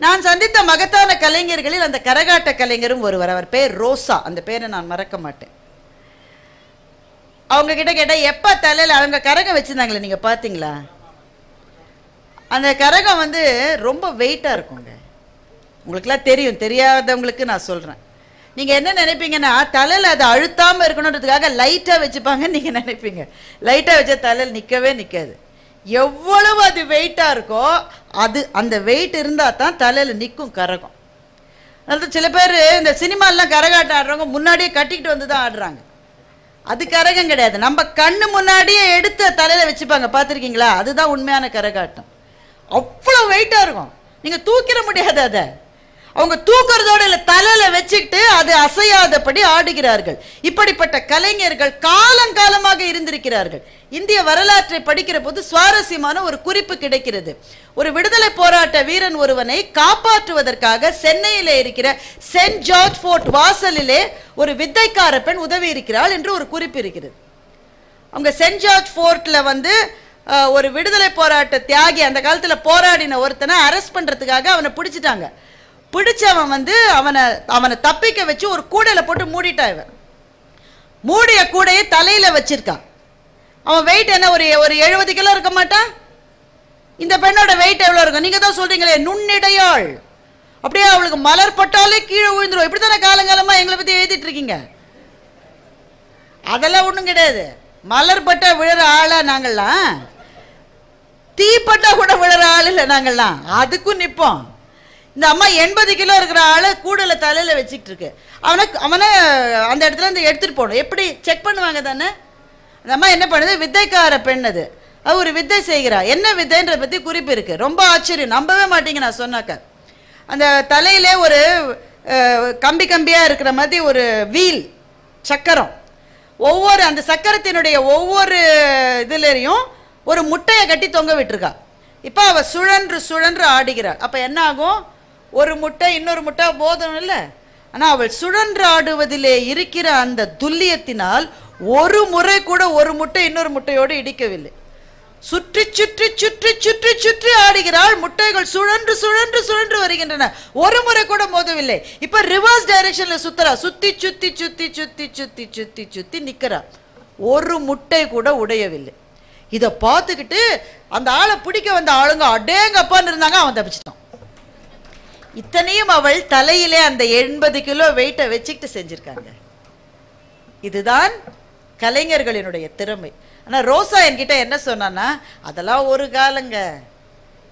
நான் சந்தித்த மகத்தான கலைஞர்களில் அந்த கரகாட்ட கலைஞரும் ஒருவர். அவர் பேர் ரோசா, அந்த பேரை நான் மறக்க மாட்டேன். அவங்க கிட்ட கேட்டால் எப்போ தலையில் அவங்க கரகம் வச்சுருந்தாங்களே, நீங்கள் பார்த்தீங்களா? அந்த கரகம் வந்து ரொம்ப வெயிட்டாக இருக்குங்க. உங்களுக்குலாம் தெரியும், தெரியாதவங்களுக்கு நான் சொல்கிறேன். நீங்கள் என்ன நினைப்பீங்கன்னா தலையில் அதை அழுத்தாமல் இருக்கணுன்றதுக்காக லைட்டாக வச்சுப்பாங்கன்னு நீங்கள் நினைப்பீங்க. லைட்டாக வச்சா தலையில் நிற்கவே நிற்காது. எவ்வளவு அது வெயிட்டாக இருக்கோ அது அந்த வெயிட் இருந்தால் தான் தலையில் நிற்கும் கரகம். அதனால சில பேர் இந்த சினிமாலாம் கரகாட்டம் ஆடுறவங்க முன்னாடியே கட்டிக்கிட்டு வந்து தான் ஆடுறாங்க. அது கரகம் கிடையாது, நம்ம கண்ணு முன்னாடியே எடுத்து தலையில் வச்சுப்பாங்க, பார்த்துருக்கீங்களா? அதுதான் உண்மையான கரகாட்டம். அவ்வளோ வெயிட்டாக இருக்கும், நீங்கள் தூக்கிட முடியாது. அதை அவங்க தூக்குறதோட இல்லை, தலையில் வச்சுக்கிட்டு அது அசையாதபடி ஆடுகிறார்கள். இப்படிப்பட்ட கலைஞர்கள் காலங்காலமாக இருந்திருக்கிறார்கள். இந்திய வரலாற்றை படிக்கிற போது சுவாரஸ்யமான ஒரு குறிப்பு கிடைக்கிறது. ஒரு விடுதலை போராட்ட வீரன் ஒருவனை காப்பாற்றுவதற்காக சென்னையிலே இருக்கிற சென்ட் ஜார்ஜ் ஃபோர்ட் வாசலிலே ஒரு வித்தைக்கார பெண் உதவி இருக்கிறாள் என்று ஒரு குறிப்பு இருக்கிறது. அவங்க சென்ட் ஜார்ஜ் ஃபோர்ட்டில் வந்து ஒரு விடுதலை போராட்ட தியாகி, அந்த காலத்தில் போராடின ஒருத்தனை அரெஸ்ட் பண்ணுறதுக்காக அவனை பிடிச்சிட்டாங்க. பிடிச்சவன் வந்து அவனை தப்பிக்க வச்சு ஒரு கூடையில போட்டு மூடிட்டா. இவன் மூடிய கூடையை தலையில வச்சிருக்கான். அவன் வெயிட் என்ன, ஒரு 70 கிலோ இருக்க மாட்டான். இந்த பெண்ணோட வெயிட் எவ்வளவு இருக்கும்? நீங்க தான் சொல்றீங்களே நுண்ணிடையாள், அப்படியே அவளுக்கு மலர் பட்டாலே கீழே விழுந்துரும். இப்படித்தானே காலங்காலமா எங்களை பத்தி எழுதிட்டு இருக்கீங்க. அதெல்லாம் ஒண்ணும் கிடையாது. மலர் பட்டா விழுற ஆளா நாங்கள்லாம்? தீப்பட்டா கூட விழுற ஆள் இல்லை நாங்கள்லாம். அதுக்கும் நிற்போம். இந்த அம்மா 80 கிலோ இருக்கிற ஆளை கூடல தலையில வச்சுக்கிட்டு இருக்கு. அவனை அந்த இடத்துல இருந்து எடுத்துட்டு போகணும். எப்படி செக் பண்ணுவாங்க தானே? அந்த அம்மா என்ன பண்ணுது? வித்தைக்கார பெண் அது. ஒரு வித்தை செய்கிறா. என்ன வித்தைன்றத பத்தி குறிப்பு இருக்கு. ரொம்ப ஆச்சரியம், நம்பவே மாட்டீங்க நான் சொன்னாக்க. அந்த தலையிலே ஒரு கம்பி கம்பியா இருக்கிற மாதிரி ஒரு வீல் சக்கரம், ஒவ்வொரு அந்த சக்கரத்தினுடைய ஒவ்வொரு இதுலேயும் ஒரு முட்டையை கட்டி தொங்க விட்டுருக்கா. இப்போ அவ சுழன்று சுழன்று ஆடுகிறாள். அப்போ என்ன ஆகும்? ஒரு முட்டை இன்னொரு முட்டை போதும் இல்லை. ஆனால் அவள் சுழன்று ஆடுவதிலே இருக்கிற அந்த துல்லியத்தினால் ஒரு முறை கூட ஒரு முட்டை இன்னொரு முட்டையோடு இடிக்கவில்லை. சுற்றி சுற்றி சுற்றி சுற்றி சுற்றி ஆடுகிறாள். முட்டைகள் சுழன்று சுழன்று சுழன்று வருகின்றன. ஒரு முறை கூட மோதவில்லை. இப்ப ரிவர்ஸ் டைரக்ஷன்ல சுத்துறா. சுத்தி சுத்தி சுத்தி சுத்தி சுத்தி சுத்தி சுத்தி நிக்கிறா. ஒரு முட்டை கூட உடையவில்லை. இதை பார்த்துக்கிட்டு அந்த ஆளை பிடிக்க வந்த ஆளுங்க அடேங்கப்பான்னு இருந்தாங்க. அவன் தப்பிச்சிட்டான். இத்தனையும் அவள் தலையிலே அந்த 80 கிலோ வெயிட்டை வச்சுக்கிட்டு செஞ்சிருக்காங்க. இதுதான் கலைஞர்களினுடைய திறமை. ஆனால் ரோசா என்கிட்ட என்ன சொன்னான்னா, அதெல்லாம் ஒரு காலங்க,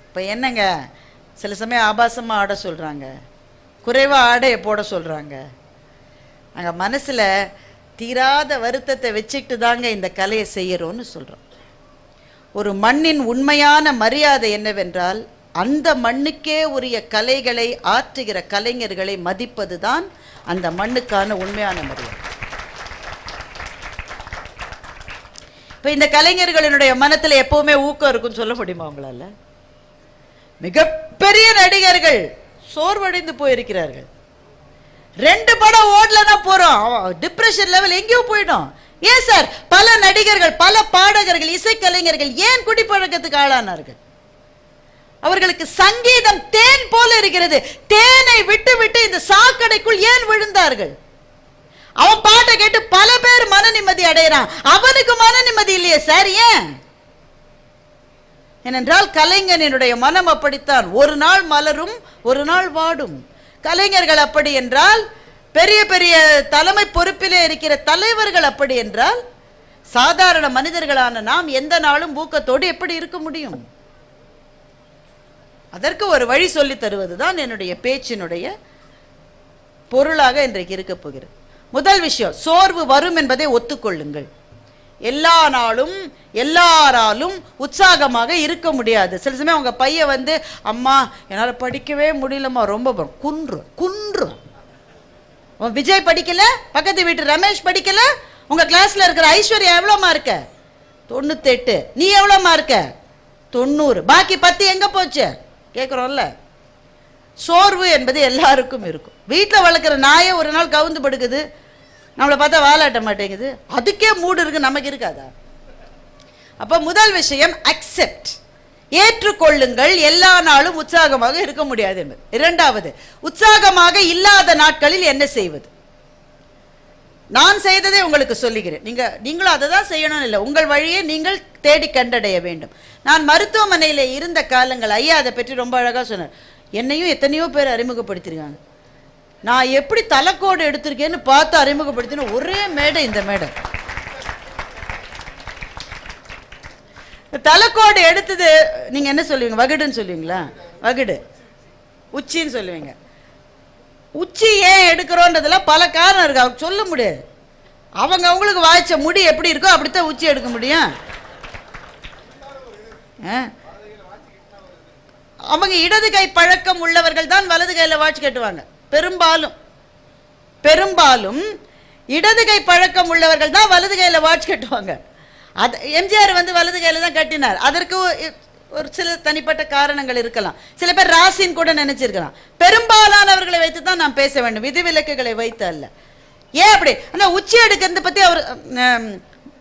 இப்போ என்னங்க சில சமயம் ஆபாசமாக ஆட சொல்கிறாங்க, குறைவாக ஆடையை போட சொல்கிறாங்க. நாங்கள் மனசில் தீராத வருத்தத்தை வச்சுக்கிட்டு தாங்க இந்த கலையை செய்யறோன்னு சொல்கிறோம். ஒரு மண்ணின் உண்மையான மரியாதை என்னவென்றால், அந்த மண்ணுக்கே உரிய கலைகளை ஆற்றுகிற கலைஞர்களை மதிப்பது தான் அந்த மண்ணுக்கான உண்மையான மரியாதை. இப்போ இந்த கலைஞர்களினுடைய மனத்தில் எப்பவுமே ஊக்கம் இருக்குன்னு சொல்ல முடியுமா உங்களால? மிகப்பெரிய நடிகர்கள் சோர்வடைந்து போயிருக்கிறார்கள். 2 படம் ஓடலன்னா போறோம், டிப்ரெஷன் லெவல் எங்கேயோ போயிடும். ஏன் சார் பல நடிகர்கள், பல பாடகர்கள், இசைக்கலைஞர்கள் ஏன் குடிப்பழக்கத்துக்கு ஆளானார்கள்? அவர்களுக்கு சங்கீதம் தேன் போல இருக்கிறது. தேனை விட்டு விட்டு இந்த சாக்கடைக்குள் ஏன் விழுந்தார்கள்? அவன் பாட்டை கேட்டு பல பேர் மன நிம்மதி அடைகிறான், அவனுக்கு மன நிம்மதி இல்லையே சார். ஏன்? ஏனென்றால் கலைஞனுடைய மனம் அப்படித்தான். ஒரு நாள் மலரும், ஒரு நாள் வாடும். கலைஞர்கள் அப்படி என்றால், பெரிய பெரிய தலைமை பொறுப்பிலே இருக்கிற தலைவர்கள் அப்படி என்றால், சாதாரண மனிதர்களான நாம் எந்த நாளும் ஊக்கத்தோடு எப்படி இருக்க முடியும்? அதற்கு ஒரு வழி சொல்லி தருவதுதான் என்னுடைய பேச்சினுடைய பொருளாக இன்றைக்கு இருக்க போகிறது. முதல் விஷயம், சோர்வு வரும் என்பதை ஒத்துக்கொள்ளுங்கள். எல்லா நாளும் எல்லாராலும் உற்சாகமாக இருக்க முடியாது. சில சமயம் உங்க பையன் வந்து, அம்மா என்னால் படிக்கவே முடியலம்மா, ரொம்ப குன்று. விஜய் படிக்கல, பக்கத்து வீட்டு ரமேஷ் படிக்கல, உங்க கிளாஸ்ல இருக்கிற ஐஸ்வர்யா எவ்வளோ மார்க்க? 98. நீ எவ்வளோ மார்க்க? 90. பாக்கி 10 எங்க போச்சு கேட்குறோம்ல. சோர்வு என்பது எல்லாருக்கும் இருக்கும். வீட்டில் வளர்க்குற நாயை ஒரு நாள் கவுந்து படுக்குது, நம்மளை பார்த்தா வாலாட்ட மாட்டேங்குது, அதுக்கே மூடு இருக்கு, நமக்கு இருக்காதா? அப்போ முதல் விஷயம் அக்செப்ட், ஏற்றுக்கொள்ளுங்கள். எல்லா நாளும் உற்சாகமாக இருக்க முடியாது என்பது. இரண்டாவது, உற்சாகமாக இல்லாத நாட்களில் என்ன செய்வது? நான் செய்ததை உங்களுக்கு சொல்லுகிறேன். நீங்களும் அதை தான் செய்யணும்னு இல்லை, உங்கள் வழியை நீங்கள் தேடி கண்டடைய வேண்டும். நான் மருத்துவமனையில் இருந்த காலங்கள், ஐயா அதை பற்றி ரொம்ப அழகாக சொன்னார். என்னையும் எத்தனையோ பேர் அறிமுகப்படுத்திருக்காங்க. நான் எப்படி தலைக்கோடு எடுத்திருக்கேன்னு பார்த்து அறிமுகப்படுத்தின ஒரே மேடை இந்த மேடை. தலைக்கோடு எடுத்தது நீங்க என்ன சொல்லுவீங்க? வகுடுன்னு சொல்லுவீங்களா? வகுடு. உச்சின்னு சொல்லுவீங்க. உச்சி ஏன் எடுக்கிறோன்றதுல பல காரணம் இருக்கு, அவங்க சொல்ல முடியாது. அவங்களுக்கு வாய்ச்ச முடி எப்படி இருக்கோ அப்படித்தான் உச்சி எடுக்க முடியும். அவங்க இடது கை பழக்கம் உள்ளவர்கள் தான் வலது கையில வாட்ச் கட்டுவாங்க. பெரும்பாலும் இடது கை பழக்கம் உள்ளவர்கள் தான் வலது கையில வாட்ச் கட்டுவாங்க. அது எம்ஜிஆர் வந்து வலது கையில தான் கட்டினார். அதற்கு ஒரு சில தனிப்பட்ட காரணங்கள் இருக்கலாம். சில பேர் ராசின்னு கூட நினைச்சிருக்கலாம். பெரும்பாலானவர்களை வைத்து தான் நான் பேச வேண்டும், விதிவிலக்குகளை வைத்து அல்ல. ஏன் அப்படி? அந்த உச்சி எடுக்கிறத பத்தி அவர்,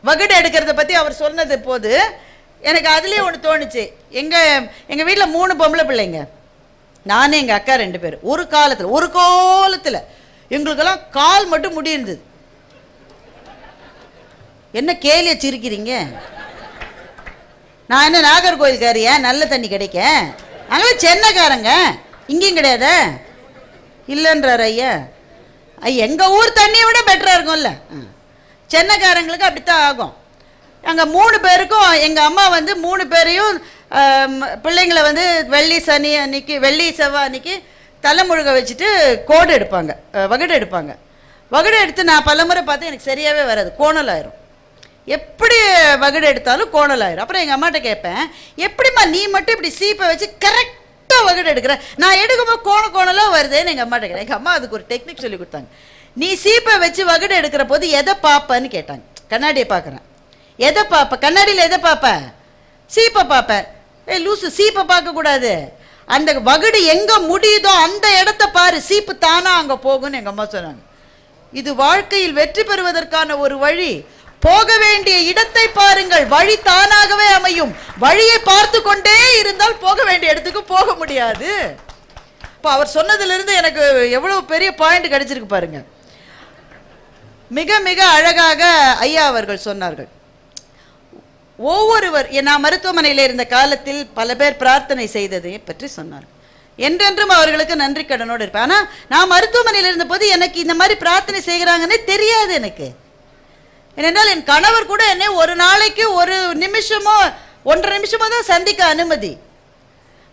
வகுடு எடுக்கிறத பத்தி அவர் சொன்னது போது எனக்கு அதுலயே ஒன்று தோணுச்சு. எங்க வீட்டில் 3 பொம்பளை பிள்ளைங்க. நானே எங்கள் அக்கா 2 பேர் ஒரு காலத்தில் எங்களுக்கெல்லாம் கால் மட்டும் முடி இருந்தது. என்ன கேலியை சிரிக்கிறீங்க? நான் என்ன நாகர்கோயில்காரியா நல்ல தண்ணி கிடைக்க? நாங்களும் சென்னைக்காரங்க, இங்கேயும் கிடையாத இல்லைன்றார் ஐயா. எங்கள் ஊர் தண்ணியை விட பெட்டராக இருக்கும்ல. சென்னைக்காரங்களுக்கு அப்படித்தான் ஆகும். அங்கே 3 பேருக்கும் எங்கள் அம்மா வந்து 3 பேரையும் பிள்ளைங்களை வந்து வெள்ளி செவ்வாய் அன்னைக்கு தலைமுழுக வச்சுட்டு கோடு எடுப்பாங்க, வகுடு எடுப்பாங்க. வகுடு எடுத்து நான் பலமுறை பார்த்து எனக்கு சரியாகவே வராது, கோணல் ஆயிரும். எப்படி வகுடு எடுத்தாலும் கோணல் ஆயிரும். அப்புறம் எங்கள் அம்மாட்ட கேட்பேன், எப்படிம்மா நீ மட்டும் இப்படி சீப்பை வச்சு கரெக்டாக வகுடு எடுக்கிறேன், நான் எடுக்கும்போது கோணலாக வருதுன்னு எங்கள் அம்மாட்ட கேட்டேன். எங்கள் அம்மா அதுக்கு ஒரு டெக்னிக் சொல்லி கொடுத்தாங்க. நீ சீப்பை வச்சு வகுடு எடுக்கிற போது எதை பார்ப்பேன்னு கேட்டாங்க. கண்ணாடியை பார்க்குறேன். எதை பார்ப்ப? கண்ணாடியில் எதை பார்ப்ப? சீப்பை பார்ப்பேன். லூசு, சீப்பை பார்க்கக்கூடாது, அந்த வகுடு எங்கே முடியுதோ அந்த இடத்த பாரு, சீப்பு தானா அங்கே போகும்னு எங்கள் அம்மா சொன்னாங்க. இது வாழ்க்கையில் வெற்றி பெறுவதற்கான ஒரு வழி. போக வேண்டிய இடத்தை பாருங்கள், வழி தானாகவே அமையும். வழியை பார்த்து கொண்டே இருந்தால் போக வேண்டிய இடத்துக்கு போக முடியாது. இப்போ அவர் சொன்னதிலிருந்து எனக்கு எவ்வளவு பெரிய பாயிண்ட் கிடைச்சிருக்கு பாருங்க. மிக மிக அழகாக ஐயா அவர்கள் சொன்னார்கள். ஒவ்வொருவர், நான் மருத்துவமனையில் இருந்த காலத்தில் பல பேர் பிரார்த்தனை செய்ததை பற்றி சொன்னார். என்றென்றும் அவர்களுக்கு நன்றி கடனோடு இருப்பேன். ஆனால் நான் மருத்துவமனையில் இருந்த போது எனக்கு இந்த மாதிரி பிரார்த்தனை செய்கிறாங்கன்னே தெரியாது எனக்கு. ஏனென்றால் என் கணவர் கூட என்னை ஒரு நாளைக்கு 1 நிமிஷமோ 1.5 நிமிஷமோ தான் சந்திக்க அனுமதி.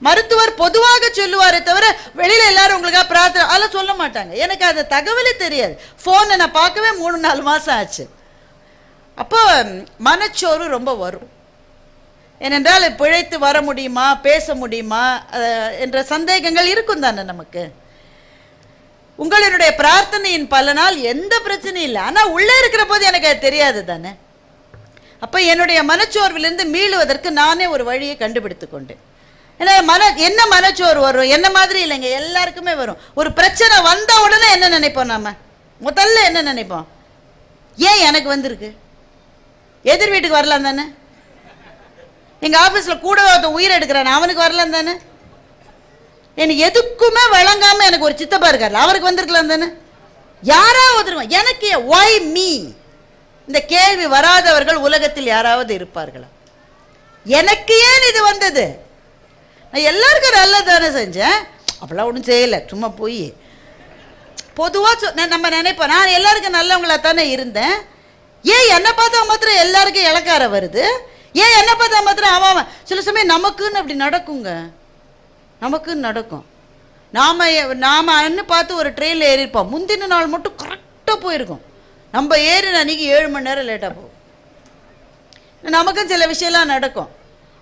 மருத்துவர் பொதுவாக சொல்லுவாரே தவிர வெளியில் எல்லாரும் உங்களுக்காக பிரார்த்தனை அதெல்லாம் சொல்ல மாட்டாங்க. எனக்கு அந்த தகவலே தெரியாது. ஃபோனை நான் பார்க்கவே 3-4 மாதம் ஆச்சு. அப்போ மனச்சோர்வு ரொம்ப வரும். ஏனென்றால் பிழைத்து வர முடியுமா, பேச முடியுமா என்ற சந்தேகங்கள் இருக்கும் தானே நமக்கு. உங்களுடைய பிரார்த்தனையின் பலனால் எந்த பிரச்சனையும் இல்லை, ஆனால் உள்ளே இருக்கிற போது எனக்கு அது தெரியாது தானே. அப்போ என்னுடைய மனச்சோர்விலிருந்து மீளுவதற்கு நானே ஒரு வழியை கண்டுபிடித்து கொண்டேன். ஏன்னா என்ன மனச்சோர்வு வரும்? என்ன மாதிரி இல்லைங்க, எல்லாருக்குமே வரும். ஒரு பிரச்சனை வந்த உடனே என்ன நினைப்போம்? நம்ம முதல்ல என்ன நினைப்போம்? ஏன் எனக்கு வந்திருக்கு? எதிர் வீட்டுக்கு வரலாம் தானே? எங்கள் ஆஃபீஸில் கூட உயிர் எடுக்கிறான், அவனுக்கு வரலாம் தானே? எனக்கு எதுக்குமே வழங்காமல் எனக்கு ஒரு சித்தப்பா இருக்காரு, அவருக்கு வந்திருக்கலாம் தானே? யாராவது எனக்கு ஒய் மீ? இந்த கேள்வி வராதவர்கள் உலகத்தில் யாராவது இருப்பார்களா? எனக்கு ஏன் இது வந்தது? நான் எல்லாருக்கும் நல்லது தானே செஞ்சேன், அப்படிலாம் ஒன்றும் செய்யலை, சும்மா போய் பொதுவாக நம்ம நினைப்போம் நான் எல்லாருக்கும் நல்லவங்களா தானே இருந்தேன். ஏன் என்னை பார்த்தா மாத்திரம் எல்லாருக்கும் இலக்கார வருது? ஏன் என்னை பார்த்தா மாத்திரம் அவன்? சில சமயம் நமக்குன்னு அப்படி நடக்குங்க, நமக்குன்னு நடக்கும். நாம் அன்னு பார்த்து ஒரு ட்ரெயினில் ஏறியிருப்போம், முந்தின நாள் மட்டும் கரெக்டாக போயிருக்கோம். நம்ம ஏறின அன்றைக்கி 7 மணி நேரம் லேட்டாக போகும். நமக்கும் சில விஷயம்லாம் நடக்கும்.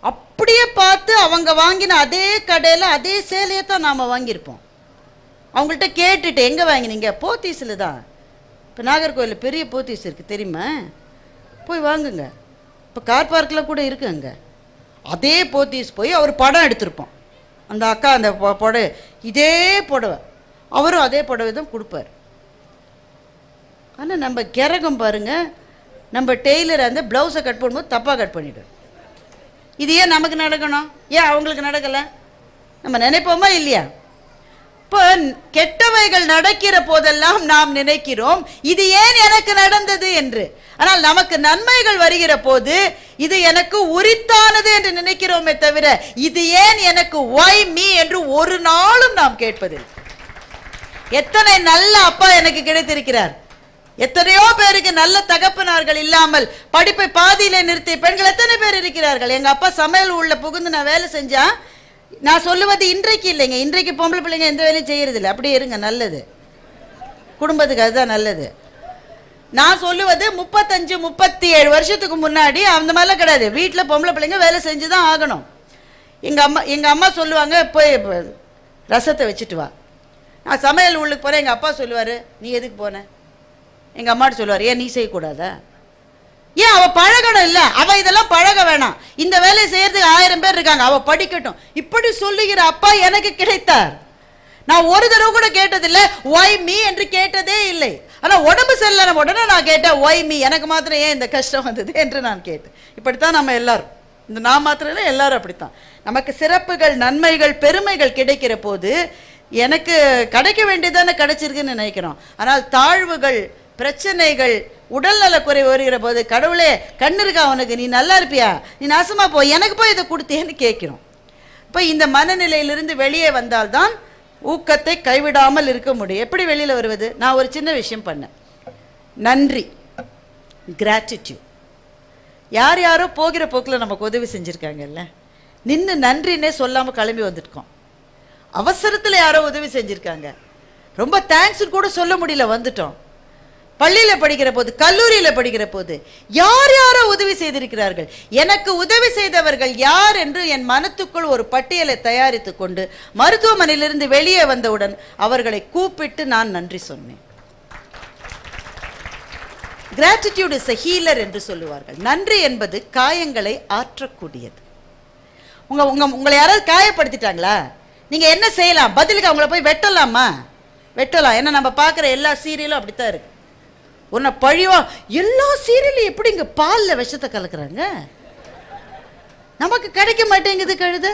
அப்படியே பார்த்து அவங்க வாங்கின அதே கடையில் அதே சேலையை தான் நாம் வாங்கியிருப்போம். அவங்கள்ட்ட கேட்டுட்டு எங்கே வாங்கினீங்க? போத்தீஸில் தான். இப்போ நாகர்கோயிலில் பெரிய போத்தீஸ் இருக்குது தெரியுமா, போய் வாங்குங்க. இப்போ கார் பார்க்கில் கூட இருக்குது அங்கே. அதே போத்தீஸ் போய் அவர் படம் எடுத்திருப்போம். அந்த அக்கா அந்த புடவை இதே புடவை, அவரும் அதே புடவை தான் கொடுப்பார். ஆனால் நம்ம கிறகம் பாருங்கள், நம்ம டெய்லர் அந்த ப்ளவுஸை கட் பண்ணும்போது தப்பாக கட் பண்ணிவிடும். இது ஏன் நமக்கு நடக்கணும், ஏன் அவங்களுக்கு நடக்கலை? நம்ம நினைப்போமா இல்லையா? இப்போ கெட்டவைகள் நடக்கிற போதெல்லாம் நாம் நினைக்கிறோம் இது ஏன் எனக்கு நடந்தது என்று. ஆனால் நமக்கு நன்மைகள் வருகிற போது இது எனக்கு உரித்தானது என்று நினைக்கிறோமே தவிர இது ஏன் எனக்கு ஒய் மீ என்று ஒரு நாளும் நாம் கேட்பதில்லை. எத்தனை நல்ல அப்பா எனக்கு கிடைத்திருக்கிறார், எத்தனையோ பேருக்கு நல்ல தகப்பனார்கள் இல்லாமல் படிப்பை பாதியிலே நிறுத்திய பெண்கள் எத்தனை பேர் இருக்கிறார்கள். எங்கள் அப்பா சமையல் உள்ள புகுந்து நான் வேலை செஞ்சா, நான் சொல்லுவது இன்றைக்கு இல்லைங்க, இன்றைக்கு பொம்பளை பிள்ளைங்க எந்த வேலையும் செய்யறதில்லை. அப்படியே இருங்க, நல்லது, குடும்பத்துக்கு அதுதான் நல்லது. நான் சொல்லுவது 35-37 வருஷத்துக்கு முன்னாடி அந்த மாதிரிலாம் கிடையாது. வீட்டில் பொம்பளை பிள்ளைங்க வேலை செஞ்சு தான் ஆகணும். எங்கள் அம்மா சொல்லுவாங்க, போய் ரசத்தை வச்சுட்டு வா. நான் சமையல் உள்ளுக்கு போகிறேன், எங்கள் அப்பா சொல்லுவார், நீ எதுக்கு போன? எங்கள் அம்மாட்ட சொல்லுவார், ஏன் நீ செய்யக்கூடாதா? ஏன் அவள் பழகணும்? இல்லை, அவள் இதெல்லாம் பழக வேணாம், இந்த வேலையை செய்யறதுக்கு 1000 பேர் இருக்காங்க, அவள் படிக்கட்டும். இப்படி சொல்லுகிற அப்பா எனக்கு கிடைத்தார். நான் ஒரு தடவை கூட கேட்டதில்லை ஒய் மீ என்று கேட்டதே இல்லை. ஆனால் உடம்பு சரியில்லை உடனே நான் கேட்டேன் ஒய் மீ, எனக்கு மாத்திரம் ஏன் இந்த கஷ்டம் வந்தது என்று நான் கேட்டேன். இப்படித்தான் நம்ம எல்லாரும், இந்த நான் மாத்திரம் இல்லை, எல்லாரும் அப்படித்தான். நமக்கு சிறப்புகள், நன்மைகள், பெருமைகள் கிடைக்கிற போது எனக்கு கிடைக்க வேண்டியதானே கிடைச்சிருக்குன்னு நினைக்கிறோம். ஆனால் தாழ்வுகள், பிரச்சனைகள், உடல்நல குறை வருகிற போது கடவுளே கண்ணு இருக்கா அவனுக்கு, நீ நல்லா இருப்பியா, நீ நாசமா போ, எனக்கு போய் இதை கொடுத்தேன்னு கேட்கிறோம். இப்போ இந்த மனநிலையிலிருந்து வெளியே வந்தால்தான் ஊக்கத்தை கைவிடாமல் இருக்க முடியும். எப்படி வெளியில் வருவது? நான் ஒரு சின்ன விஷயம் பண்ணேன். நன்றி, கிராட்டிடியூட். யார் யாரோ போகிற போக்கில் நமக்கு உதவி செஞ்சுருக்காங்கல்ல, நின்று நன்றின்னே சொல்லாமல் கிளம்பி வந்துருக்கோம். அவசரத்தில் யாரோ உதவி செஞ்சுருக்காங்க, ரொம்ப தேங்க்ஸ்ன்னு கூட சொல்ல முடியல, வந்துட்டோம். பள்ளியில் படிக்கிற போது, கல்லூரியில் படிக்கிற போது யார் யாரோ உதவி செய்திருக்கிறார்கள். எனக்கு உதவி செய்தவர்கள் யார் என்று என் மனத்துக்குள் ஒரு பட்டியலை தயாரித்து கொண்டு மருத்துவமனையிலிருந்து வெளியே வந்தவுடன் அவர்களை கூப்பிட்டு நான் நன்றி சொன்னேன். கிராட்டிடியூட் இஸ் a healer என்று சொல்லுவார்கள். நன்றி என்பது காயங்களை ஆற்றக்கூடியது. உங்களை யாராவது காயப்படுத்திட்டாங்களா, நீங்க என்ன செய்யலாம்? பதிலுக்கு அவங்கள போய் வெட்டலாமா? வெட்டலாம். ஏன்னா நம்ம பார்க்குற எல்லா சீரியலும் அப்படித்தான் இருக்கு. உன்னை பழிவா, எல்லா சீரியலும் எப்படி இங்க பால்ல விஷத்தை கலக்குறாங்க, நமக்கு கிடைக்க மாட்டேங்குது கழுத.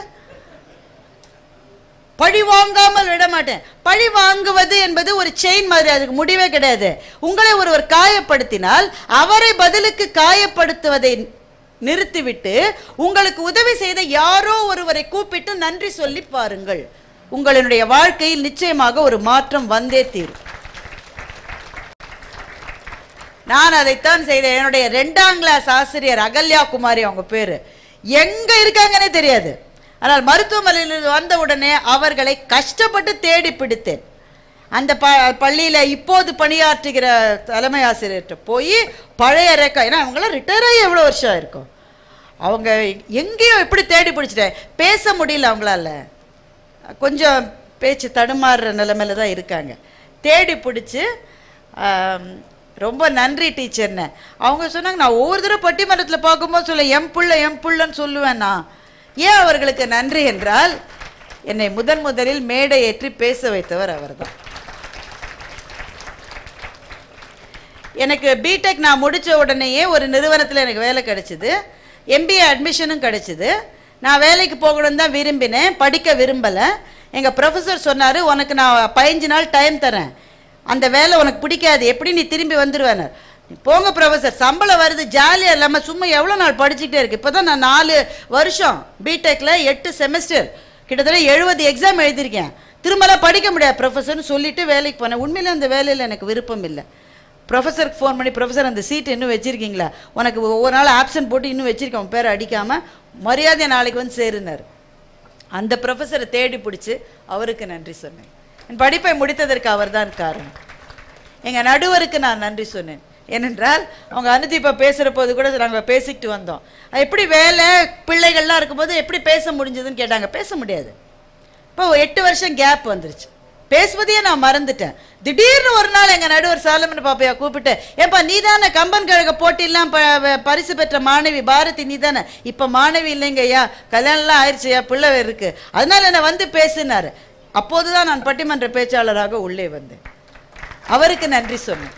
பழி வாங்காமல் விட மாட்டேன். பழி வாங்குவது என்பது ஒரு செயின் மாதிரி, அதுக்கு முடிவே கிடையாது. உங்களை ஒருவர் காயப்படுத்தினால் அவரை பதிலுக்கு காயப்படுத்துவதை நிறுத்திவிட்டு உங்களுக்கு உதவி செய்த யாரோ ஒருவரை கூப்பிட்டு நன்றி சொல்லி பாருங்கள். உங்களுடைய வாழ்க்கையில் நிச்சயமாக ஒரு மாற்றம் வந்தே தீரும். நான் அதைத்தான் செய்தேன். என்னுடைய 2ஆம் கிளாஸ் ஆசிரியர் அகல்யா குமாரி, அவங்க பேரு, எங்க இருக்காங்கன்னே தெரியாது. ஆனால் மருத்துவமனையில் வந்த உடனே அவர்களை கஷ்டப்பட்டு தேடி பிடித்தேன். அந்த பள்ளியில் இப்போது பணியாற்றுகிற தலைமை ஆசிரியர்கிட்ட போய் பழைய ரெக்கார்ட், ஏன்னா அவங்களாம் ரிட்டையர் ஆகி எவ்வளோ வருஷம் ஆயிருக்கும், அவங்க எங்கேயோ எப்படி தேடி பிடிச்சிட்டேன். பேச முடியல அவங்களால, கொஞ்சம் பேச்சு தடுமாறுற நிலைமையில தான் இருக்காங்க. தேடி பிடிச்சி ரொம்ப நன்றி டீச்சர்னு அவங்க சொன்னாங்க. நான் ஒவ்வொரு தடவை பட்டிமன்றத்தில் பார்க்கும்போது சொல்ல எம் புள்ளன்னு சொல்லுவேன். நான் ஏன் அவர்களுக்கு நன்றி என்றால், என்னை முதலில் மேடை ஏற்றி பேச வைத்தவர் அவர்தான். எனக்கு பிடெக் நான் முடித்த உடனேயே ஒரு நிறுவனத்தில் எனக்கு வேலை கிடைச்சிது, MBA அட்மிஷனும் கிடைச்சிது. நான் வேலைக்கு போகணும்னு தான் விரும்பினேன், படிக்க விரும்பலை. எங்கள் ப்ரொஃபஸர் சொன்னார், உனக்கு நான் 15 நாள் டைம் தரேன், அந்த வேலை உனக்கு பிடிக்காது, எப்படி நீ திரும்பி வந்துடுவேன். போங்க ப்ரொஃபஸர், சம்பளம் வருது, ஜாலியாக இல்லாமல் சும்மா எவ்வளோ நாள் படிச்சுக்கிட்டே இருக்கு. இப்போ தான் நான் 4 வருஷம் பிடெக்கில் 8 செமஸ்டர் கிட்டத்தட்ட 70 எக்ஸாம் எழுதியிருக்கேன், திரும்பலாம் படிக்க முடியாது ப்ரொஃபஸர்னு சொல்லிட்டு வேலைக்கு போனேன். உண்மையிலே அந்த வேலையில் எனக்கு விருப்பம் இல்லை. ப்ரொஃபஸருக்கு ஃபோன் பண்ணி, ப்ரொஃபஸர் அந்த சீட் இன்னும் வச்சுருக்கீங்களா, உனக்கு ஒவ்வொரு நாள் ஆப்சன்ட் போட்டு இன்னும் வச்சுருக்கேன், உன் பேரை அடிக்காமல் மரியாதையை நாளைக்கு வந்து சேருனார். அந்த ப்ரொஃபஸரை தேடி பிடிச்சி அவருக்கு நன்றி சொன்னேன். என் படிப்பை முடித்ததற்கு அவர் தான் காரணம். எங்கள் நடுவருக்கு நான் நன்றி சொன்னேன். ஏனென்றால் அவங்க அனுதீபா பேசுகிற போது கூட நாங்கள் பேசிக்கிட்டு வந்தோம், எப்படி வேலை பிள்ளைகள்லாம் இருக்கும்போது எப்படி பேச முடிஞ்சதுன்னு கேட்டாங்க. பேச முடியாது. இப்போ 8 வருஷம் கேப் வந்துருச்சு, பேசுவதையே நான் மறந்துட்டேன். திடீர்னு ஒரு நாள் எங்கள் நடுவர் சாலமன் பாப்பையா கூப்பிட்டு, ஏப்பா நீ தானே கம்பன் கழக போட்டிலாம் பரிசு பெற்ற மாணவி பாரதி, நீ தானே, இப்போ மாணவி இல்லைங்க ஐயா, கல்யாணம்லாம் ஆயிடுச்சுயா, பிள்ளை இருக்கு, அதனால என்னை வந்து பேசினார். அப்போதுதான் நான் பட்டிமன்ற பேச்சாளராக உள்ளே வந்தேன். அவருக்கு நன்றி சொன்னேன்.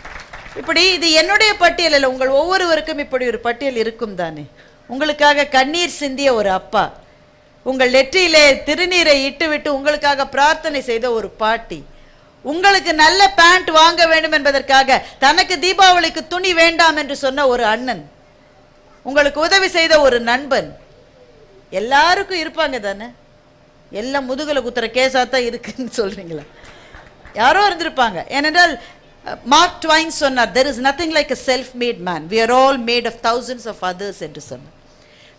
இப்படி இது என்னுடைய பட்டியல் இல்லை, உங்கள் ஒவ்வொருவருக்கும் இப்படி ஒரு பட்டியல் இருக்கும் தானே. உங்களுக்காக கண்ணீர் சிந்திய ஒரு அப்பா, உங்கள் நெற்றியிலே திருநீரை இட்டுவிட்டு உங்களுக்காக பிரார்த்தனை செய்த ஒரு பாட்டி, உங்களுக்கு நல்ல பேண்ட் வாங்க வேண்டும் என்பதற்காக தனக்கு தீபாவளிக்கு துணி வேண்டாம் என்று சொன்ன ஒரு அண்ணன், உங்களுக்கு உதவி செய்த ஒரு நண்பன், எல்லாருக்கும் இருப்பாங்க தானே. எல்லாம் முதுகலை குத்துற கேஸாத்தான் இருக்குன்னு சொல்றீங்களா? யாரோ இருந்திருப்பாங்க. ஏனென்றால் மார்க் ட்வைன் சொன்னார், there is nothing like a self-made man, we are all made of thousands of others என்று சொன்னார்.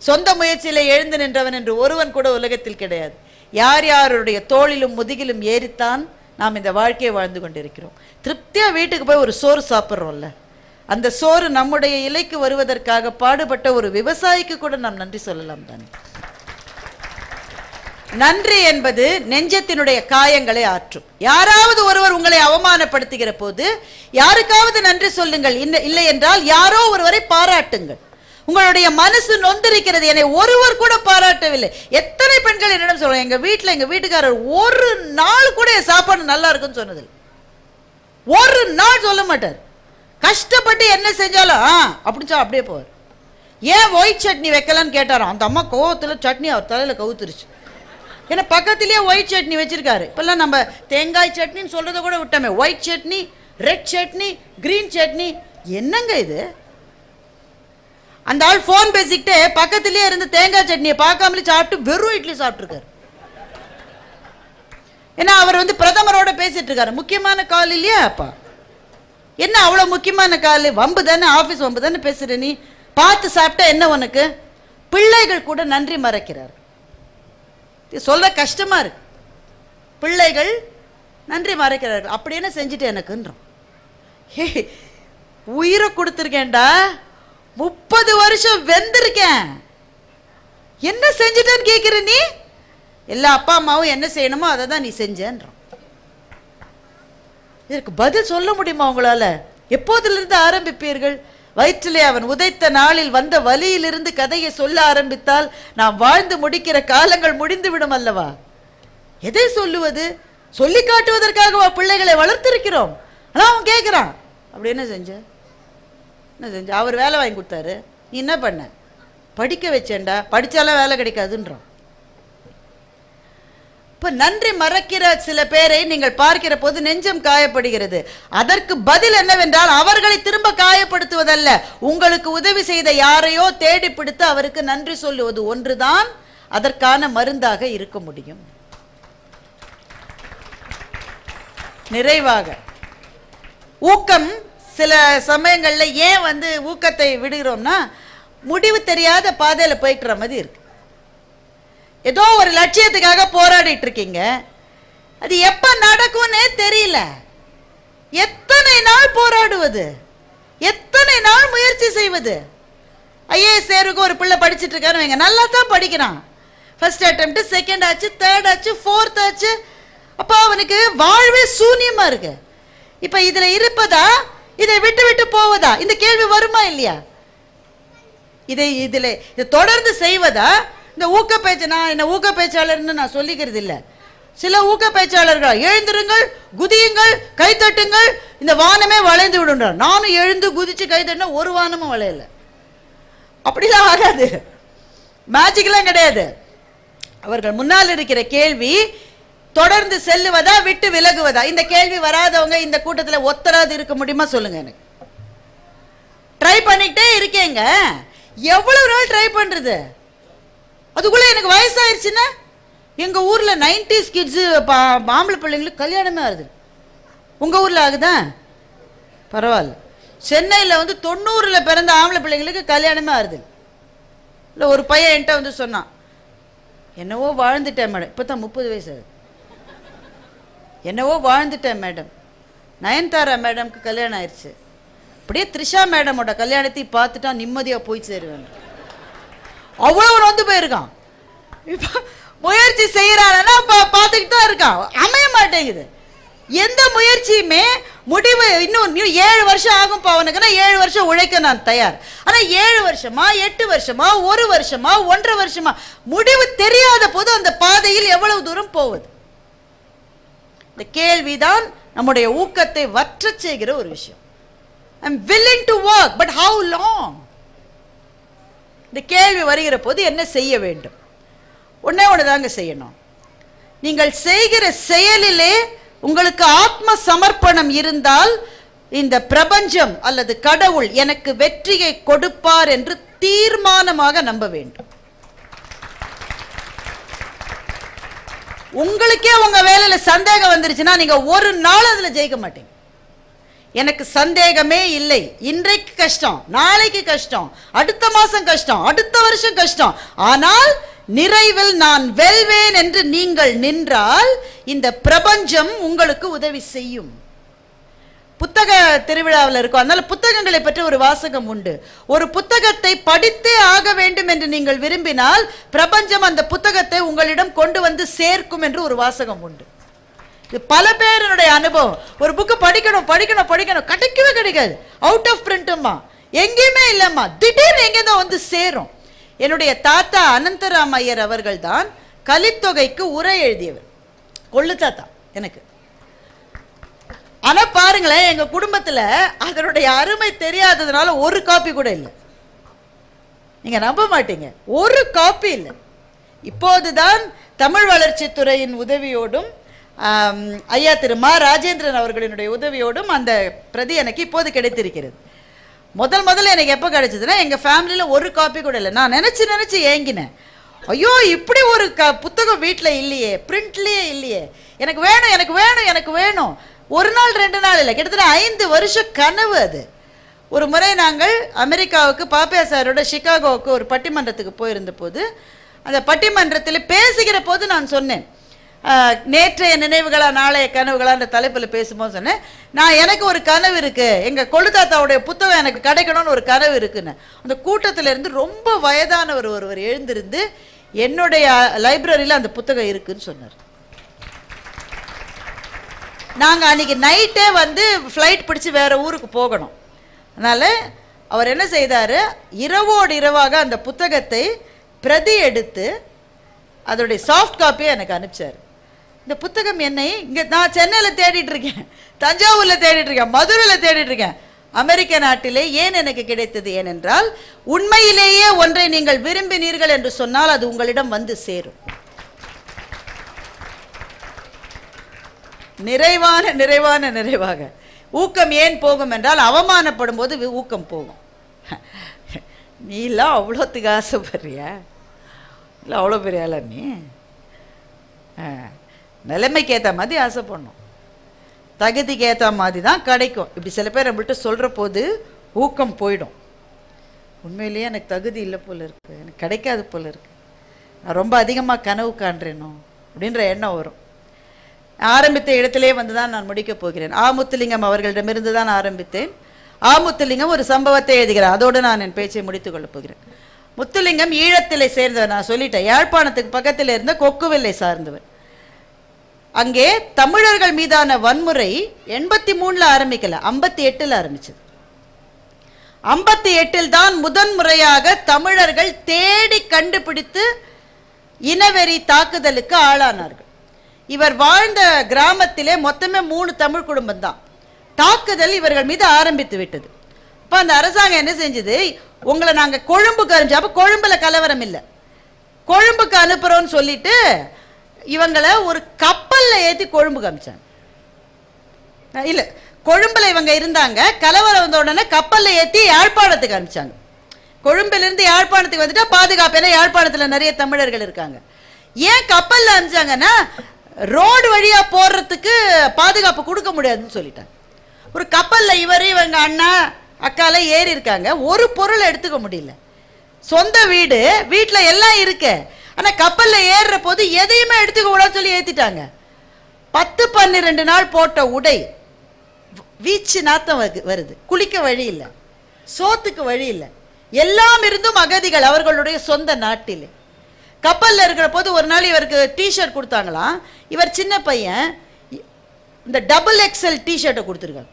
சொந்த முயற்சியில எழுந்து நின்றவன் என்று ஒருவன் கூட உலகத்தில் கிடையாது. யார் யாருடைய தோளிலும் முதுகிலும் ஏறித்தான் நாம் இந்த வாழ்க்கையை வாழ்ந்து கொண்டிருக்கிறோம். திருப்தியா வீட்டுக்கு போய் ஒரு சோறு சாப்பிட்றோம்ல, அந்த சோறு நம்முடைய இலைக்கு வருவதற்காக பாடுபட்ட ஒரு விவசாயிக்கு கூட நாம் நன்றி சொல்லலாம் தானே. நன்றி என்பது நெஞ்சத்தினுடைய காயங்களை ஆற்றும். யாராவது ஒருவர் உங்களை அவமானப்படுத்துகிற போது யாருக்காவது நன்றி சொல்லுங்கள், இல்லை என்றால் யாரோ ஒருவரை பாராட்டுங்கள். உங்களுடைய மனசு நொந்திருக்கிறது, என்னை ஒருவர் கூட பாராட்டவில்லை. எத்தனை பெண்கள் என்னிடம் சொல்றாங்க, எங்க வீட்டில் எங்க வீட்டுக்காரர் ஒரு நாள் கூட சாப்பாடு நல்லா இருக்குன்னு சொன்னதில்லை, ஒரு நாள் சொல்ல மாட்டார். கஷ்டப்பட்டு என்ன செஞ்சாலும் அப்படின்னு சொல்லி அப்படியே போவார். ஏன் ஒயிட் சட்னி வைக்கலான்னு கேட்டாராம். அந்த அம்மா கோவத்தில் சட்னி அவர் தலையில் கவுத்துருச்சு. ஏன்னா பக்கத்துலேயே ஒயிட் சட்னி வச்சிருக்காரு. இப்போல்லாம் நம்ம தேங்காய் சட்னின்னு சொல்கிறத கூட விட்டோமே. White chutney, red chutney, green chutney, என்னங்க இது? அந்த ஆள் ஃபோன் பேசிக்கிட்டே பக்கத்துலேயே இருந்து தேங்காய் சட்னியை பார்க்காமலே சாப்பிட்டு வெறும் இட்லி சாப்பிட்ருக்காரு. ஏன்னா அவர் வந்து பிரதமரோட பேசிட்டு இருக்காரு. முக்கியமான கால் இல்லையா? அப்பா என்ன அவ்வளோ முக்கியமான கால்? வம்பு தானே, ஆஃபீஸ் வம்பு தானே பேசுகிற நீ. பார்த்து சாப்பிட்டா என்ன உனக்கு? பிள்ளைகள் கூட நன்றி மறக்கிறார். சொல்ல கஷ்டமா இருக்கு. பிள்ளைகள் நன்றி மறக்கிறார்கள். அப்படி என்ன செஞ்சுட்டு எனக்குன்றோம். உயிரை கொடுத்துருக்கேன்டா, 30 வருஷம் வெந்திருக்கேன், என்ன செஞ்சுட்டேன்னு கேட்குற நீ? எல்லா அப்பா அம்மாவும் என்ன செய்யணுமோ அதை தான் நீ செஞ்சேன்றோம். இதற்கு பதில் சொல்ல முடியுமா உங்களால? எப்போதிலிருந்து ஆரம்பிப்பீர்கள்? வயிற்றிலே அவன் உதைத்த நாளில் வந்த வலியிலிருந்து கதையை சொல்ல ஆரம்பித்தால் நாம் வாழ்ந்து முடிக்கிற காலங்கள் முடிந்து விடும் அல்லவா? எதை சொல்லுவது? சொல்லி காட்டுவதற்காக பிள்ளைகளை வளர்த்திருக்கிறோம். ஆனால் அவன் கேட்குறான், அப்படி என்ன செஞ்ச? என்ன செஞ்ச? அவர் வேலை வாங்கி கொடுத்தாரு, நீ என்ன பண்ண? படிக்க வச்சேன்டா, படித்தாலும் வேலை கிடைக்காதுன்றான். இப்போ நன்றி மறக்கிற சில பேரை நீங்கள் பார்க்கிற போது நெஞ்சம் காயப்படுகிறது. அதற்கு பதில் என்னவென்றால், அவர்களை திரும்ப காயப்படுத்துவதல்ல, உங்களுக்கு உதவி செய்த யாரையோ தேடி பிடித்து அவருக்கு நன்றி சொல்லுவது ஒன்றுதான் அதற்கான மருந்தாக இருக்க முடியும். நிறைவாக ஊக்கம், சில சமயங்களில் ஏன் வந்து ஊக்கத்தை விடுகிறோம்னா, முடிவு தெரியாத பாதையில் போய்க்கிற மாதிரி இருக்கு. ஏதோ ஒரு லட்சியத்துக்காக போராடிட்டு இருக்கீங்க, அது எப்ப நடக்கும்னே தெரியல. எத்தனை நாள் போராடுவது, எத்தனை நாள் முயற்சி செய்வது? ஐஏஎஸ் தேர்வுக்கு ஒரு பிள்ளை படிச்சுட்டு இருக்கான்னு வைங்க, நல்லா தான் படிக்கிறான். ஃபர்ஸ்ட் அட்டெம்ப்ட், செகண்ட் ஆச்சு, தேர்ட் ஆச்சு, ஃபோர்த் ஆச்சு. அப்போ அவனுக்கு வாழ்வே சூன்யமா இருக்கு. இப்ப இதுல இருப்பதா, இதை விட்டு விட்டு போவதா? இந்த கேள்வி வருமா இல்லையா? இதை தொடர்ந்து செய்வதா? இந்த ஊக்க பேச்சு, நான் என்ன ஊக்க பேச்சாளர்னு நான் சொல்லிக்கிறது இல்லை. சில ஊக்க பேச்சாளர்கள் எழுந்திருங்கள், குதியுங்கள், கைத்தட்டுங்கள், இந்த வானமே வளைந்து விடுன்றார். நானும் எழுந்து குதிச்சு கைத்தட்டினா ஒரு வானமும் வளையல. அப்படிலாம் ஆகாது, மேஜிக்லாம் கிடையாது. அவர்கள் முன்னால் இருக்கிற கேள்வி, தொடர்ந்து செல்லுவதா விட்டு விலகுவதா? இந்த கேள்வி வராதவங்க இந்த கூட்டத்தில் ஒத்தராது இருக்க முடியுமா சொல்லுங்க எனக்கு. ட்ரை பண்ணிக்கிட்டே இருக்கேங்க, எவ்வளவு நாள் ட்ரை பண்றது? அதுக்குள்ள எனக்கு வயசாயிருச்சுன்னா, எங்க ஊர்ல 90s கிட்ஸ் ஆம்பளை பிள்ளைங்களுக்கு கல்யாணமே ஆகுது. உங்க ஊர்ல ஆகுதா? பரவாயில்ல. சென்னையில் வந்து 90ல் பிறந்த ஆம்பளை பிள்ளைங்களுக்கு கல்யாணமே ஆகுது. இல்லை, ஒரு பையன் என்கிட்ட வந்து சொன்னான், என்னவோ வாழ்ந்துட்டேன் மேடம், இப்போ தான் 30 வயசு ஆகுது, என்னவோ வாழ்ந்துட்டேன் மேடம். நயன்தாரா மேடம்க்கு கல்யாணம் ஆயிடுச்சு, அப்படியே த்ரிஷா மேடமோட கல்யாணத்தை பார்த்துட்டா நிம்மதியாக போய் சேருவேன். அவ்வளோ வந்து போயிருக்கான். இப்போ முயற்சி செய்கிறானா பார்த்துக்கிட்டு தான் இருக்கான், அமைய மாட்டேங்குது. எந்த முயற்சியுமே முடிவு இன்னும் 7 வருஷம் ஆகும் அவனுக்குன்னா 7 வருஷம் உழைக்க நான் தயார். ஆனால் 7 வருஷமா, 8 வருஷமா, 1 வருஷமா, 1.5 வருஷமா, முடிவு தெரியாத போது அந்த பாதையில் எவ்வளவு தூரம் போவது? இந்த கேள்விதான் நம்முடைய ஊக்கத்தை வற்றச் செய்கிற ஒரு விஷயம். I'm willing to work, but how long? இந்த கேள்வி வருகிற போது என்ன செய்ய வேண்டும்? ஒண்ணே ஒண்ணுதாங்க செய்யணும். நீங்கள் செய்கிற செயலிலே உங்களுக்கு ஆத்ம சமர்ப்பணம் இருந்தால், இந்த பிரபஞ்சம் அல்லது கடவுள் எனக்கு வெற்றியை கொடுப்பார் என்று தீர்மானமாக நம்ப வேண்டும். உங்களுக்கே உங்க வேலையில சந்தேகம் வந்துருச்சுன்னா நீங்க ஒரு நாள் அதுல ஜெயிக்க மாட்டீங்க. எனக்கு சந்தேகமே இல்லை, இன்றைக்கு கஷ்டம், நாளைக்கு கஷ்டம், அடுத்த மாசம் கஷ்டம், அடுத்த வருஷம் கஷ்டம், ஆனால் நிறைவில் நான் வெல்வேன் என்று நீங்கள் நின்றால் இந்த பிரபஞ்சம் உங்களுக்கு உதவி செய்யும். புத்தக திருவிழாவில் இருக்கும், அதனால புத்தகங்களை பற்றி ஒரு வாசகம் உண்டு. ஒரு புத்தகத்தை படித்தே ஆக வேண்டும் என்று நீங்கள் விரும்பினால் பிரபஞ்சம் அந்த புத்தகத்தை உங்களிடம் கொண்டு வந்து சேர்க்கும் என்று ஒரு வாசகம் உண்டு. இது பல பேருடைய அனுபவம். ஒரு புக்கு படிக்கணும் படிக்கணும் படிக்கணும், கிடைக்கவே கிடைக்காது, அவுட் ஆஃப் பிரிண்ட்டுமா, எங்கேயுமே இல்லைம்மா, திடீர்னு எங்கேதான் வந்து சேரும். என்னுடைய தாத்தா அனந்தராம் ஐயர் அவர்கள் தான் கலித்தொகைக்கு உரை எழுதியவர், கொள்ளு தாத்தா எனக்கு. ஆனா பாருங்களேன், எங்க குடும்பத்துல அதனுடைய அருமை தெரியாததுனால ஒரு காப்பி கூட இல்லை. நீங்கள் நம்ப மாட்டீங்க, ஒரு காப்பி இல்லை. இப்போதுதான் தமிழ் வளர்ச்சித்துறையின் உதவியோடும் ஐயா திரு மா ராஜேந்திரன் அவர்களினுடைய உதவியோடும் அந்த பிரதி எனக்கு இப்போது கிடைத்திருக்கிறது. முதல்ல எனக்கு எப்போ கிடைச்சதுன்னா, எங்கள் ஃபேமிலியில் ஒரு காப்பி கூட இல்லை. நான் நினச்சி ஏங்கினேன், ஐயோ இப்படி ஒரு புத்தகம் வீட்டில் இல்லையே, பிரிண்ட்லேயே இல்லையே, எனக்கு வேணும். ஒரு நாள் 2 நாள் இல்லை, கிட்டத்தட்ட 5 வருஷம் கனவு அது. ஒரு முறை நாங்கள் அமெரிக்காவுக்கு பாப்பையா சாரோட சிகாகோவுக்கு ஒரு பட்டிமன்றத்துக்கு போயிருந்த போது, அந்த பட்டிமன்றத்தில் பேசுகிற போது நான் சொன்னேன், நேற்றைய நினைவுகளா நாளைய கனவுகளா அந்த தலைப்பில் பேசும்போது சொன்னேன், எனக்கு ஒரு கனவு இருக்குது, எங்கள் கொழுதாத்தாவுடைய புத்தகம் எனக்கு கிடைக்கணும்னு ஒரு கனவு இருக்குன்னு. அந்த கூட்டத்திலிருந்து ரொம்ப வயதானவர் ஒருவர் எழுந்திருந்து என்னுடைய லைப்ரரியில் அந்த புத்தகம் இருக்குன்னு சொன்னார். நாங்கள் அன்றைக்கி நைட்டே ஃப்ளைட் பிடிச்சி வேறு ஊருக்கு போகணும். அதனால் அவர் என்ன செய்தார், இரவோடு இரவாக அந்த புத்தகத்தை பிரதி எடுத்து அதோடைய சாஃப்ட் காப்பியை எனக்கு அனுப்பிச்சார். இந்த புத்தகம் என்னை இங்கே நான் சென்னையில் தேடிட்டு இருக்கேன், தஞ்சாவூரில் தேடிட்டு இருக்கேன், மதுரையில் தேடிட்டு இருக்கேன், அமெரிக்க நாட்டிலே ஏன் எனக்கு கிடைத்தது? ஏனென்றால் உண்மையிலேயே ஒன்றை நீங்கள் விரும்பினீர்கள் என்று சொன்னால் அது உங்களிடம் வந்து சேரும். நிறைவாக ஊக்கம் ஏன் போகும் என்றால், அவமானப்படும் போது ஊக்கம் போகும். நீலாம் அவ்வளோத்துக்கு ஆசைப்படுறியா? இல்லை அவ்வளோ பெரிய ஆளா நீ? நிலைமைக்கு ஏற்ற மாதிரி ஆசைப்படணும், தகுதிக்கு ஏற்ற மாதிரி தான் கிடைக்கும். இப்படி சில பேர் நம்மள்கிட்ட சொல்கிற போது ஊக்கம் போயிடும். உண்மையிலேயே எனக்கு தகுதி இல்லை போல இருக்குது, எனக்கு கிடைக்காது போல இருக்குது, நான் ரொம்ப அதிகமாக கனவு காண்றேனோ அப்படின்ற எண்ணம் வரும். ஆரம்பித்த இடத்திலே தான் நான் முடிக்கப் போகிறேன். முத்துலிங்கம் அவர்களிடமிருந்து தான் ஆரம்பித்தேன். முத்துலிங்கம் ஒரு சம்பவத்தை எழுதுகிறார், அதோடு நான் என் பேச்சை முடித்துக் கொள்ளப் போகிறேன். முத்துலிங்கம் ஈழத்திலே சேர்ந்தவர், நான் சொல்லிட்டேன், யாழ்ப்பாணத்துக்கு பக்கத்தில் இருந்த கொக்குவில்லை சார்ந்தவர். அங்கே தமிழர்கள் மீதான வன்முறை 83 ஆரம்பிக்கல, 58 ஆரம்பிச்சது. 58 தான் முதன்முறையாக தமிழர்கள் தேடி கண்டுபிடித்து இனவெறி தாக்குதலுக்கு ஆளானார்கள். இவர் வாழ்ந்த கிராமத்திலே மொத்தமே 3 தமிழ் குடும்பம் தான். தாக்குதல் இவர்கள் மீது ஆரம்பித்து விட்டது. இப்போ அந்த அரசாங்கம் என்ன செஞ்சது, உங்களை நாங்கள் கொழும்புக்கு அனுப்பிச்சோம். அப்போ கொழும்புல கலவரம் இல்லை, கொழும்புக்கு அனுப்புகிறோன்னு சொல்லிட்டு இவங்களை ஒரு கப்பலில் ஏற்றி கொழும்புக்கு அனுப்பிச்சாங்க. இல்லை, கொழும்புல இவங்க இருந்தாங்க, கலவரம் வந்த உடனே கப்பலில் ஏற்றி யாழ்ப்பாணத்துக்கு அனுப்பிச்சாங்க. கொழும்பிலிருந்து யாழ்ப்பாணத்துக்கு வந்துட்டா பாதுகாப்பு, ஏன்னா யாழ்ப்பாணத்தில் நிறைய தமிழர்கள் இருக்காங்க. ஏன் கப்பலில் அனுப்பிச்சாங்கன்னா, ரோடு வழியாக போடுறதுக்கு பாதுகாப்பு கொடுக்க முடியாதுன்னு சொல்லிட்டாங்க. ஒரு கப்பலில் இவங்க அண்ணா அக்கால ஏறி இருக்காங்க, ஒரு பொருளை எடுத்துக்க முடியல. சொந்த வீட்டில் எல்லாம் இருக்கு, ஆனால் கப்பலில் ஏறுற போது எதையுமே எடுத்துக்க கூடாதுன்னு சொல்லி ஏற்றிட்டாங்க. 10-12 நாள் போட்ட உடை வீச்சு நாத்தம் வருது, குளிக்க வழி இல்லை, சோத்துக்கு வழி இல்லை, எல்லாம் இருந்தும் அகதிகள் அவர்களுடைய சொந்த நாட்டில். கப்பலில் இருக்கிற போது ஒரு நாள் இவருக்கு டிஷர்ட் கொடுத்தாங்களாம். இவர் சின்ன பையன், இந்த XXL டிஷர்ட்டை கொடுத்துருக்காங்க.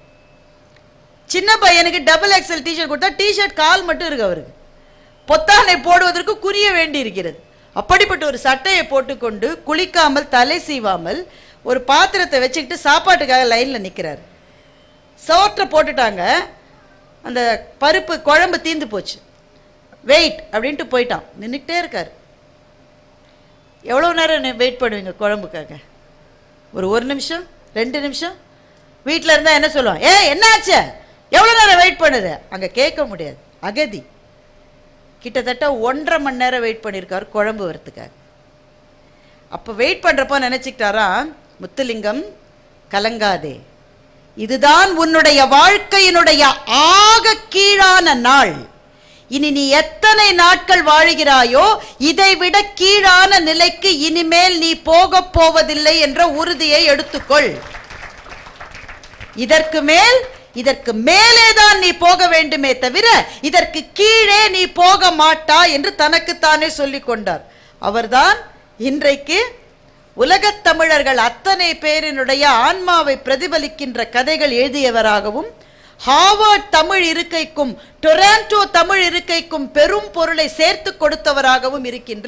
சின்ன பையனுக்கு XXL டிஷர்ட் கொடுத்தா டிஷர்ட் கால் மட்டும் இருக்கு, அவருக்கு பொத்தானை போடுவதற்கு குறிய வேண்டி இருக்கிறது. அப்படிப்பட்ட ஒரு சட்டையை போட்டுக்கொண்டு குளிக்காமல் தலை சீவாமல் ஒரு பாத்திரத்தை வச்சுக்கிட்டு சாப்பாட்டுக்காக லைனில் நிற்கிறார். சோற்றை போட்டுட்டாங்க, அந்த பருப்பு குழம்பு தீந்து போச்சு, வெயிட் அப்படின்ட்டு போயிட்டான். நின்றுக்கிட்டே இருக்கார். எவ்வளோ நேரம் வெயிட் பண்ணுவீங்க குழம்புக்காக? ஒரு நிமிஷம் 2 நிமிஷம். வீட்டில் இருந்தால் என்ன சொல்லுவான், என்ன ஆச்சு, எவ்வளோ நேரம் வெயிட் பண்ணுது? அங்கே கேட்க முடியாது, அகதி. கிட்டத்தட்ட 1.5 மணி நேரம் வெயிட் பண்ணியிருக்காரு குழம்பு வரத்துக்காக. அப்போ வெயிட் பண்ணுறப்போ நினச்சிக்கிட்டாரா, முத்துலிங்கம் கலங்காதே, இதுதான் உன்னுடைய வாழ்க்கையினுடைய ஆக கீழான நாள். இனி நீ எத்தனை நாட்கள் வாழ்கிறாயோ இதை விட கீழான நிலைக்கு இனிமேல் நீ போக போவதில்லை என்ற உறுதியை எடுத்துக்கொள். இதற்கு மேலேதான் நீ போக வேண்டுமே தவிர இதற்கு கீழே நீ போக மாட்டா என்று தனக்குத்தானே சொல்லிக் கொண்டார். அவர்தான் இன்றைக்கு உலகத் தமிழர்கள் அத்தனை பேரினுடைய ஆன்மாவை பிரதிபலிக்கின்ற கதைகள் எழுதியவராகவும், ஹார்வர்ட் தமிழ் இருக்கைக்கும் டொராண்டோ தமிழ் இருக்கைக்கும் பெரும் பொருளை சேர்த்து கொடுத்தவராகவும் இருக்கின்ற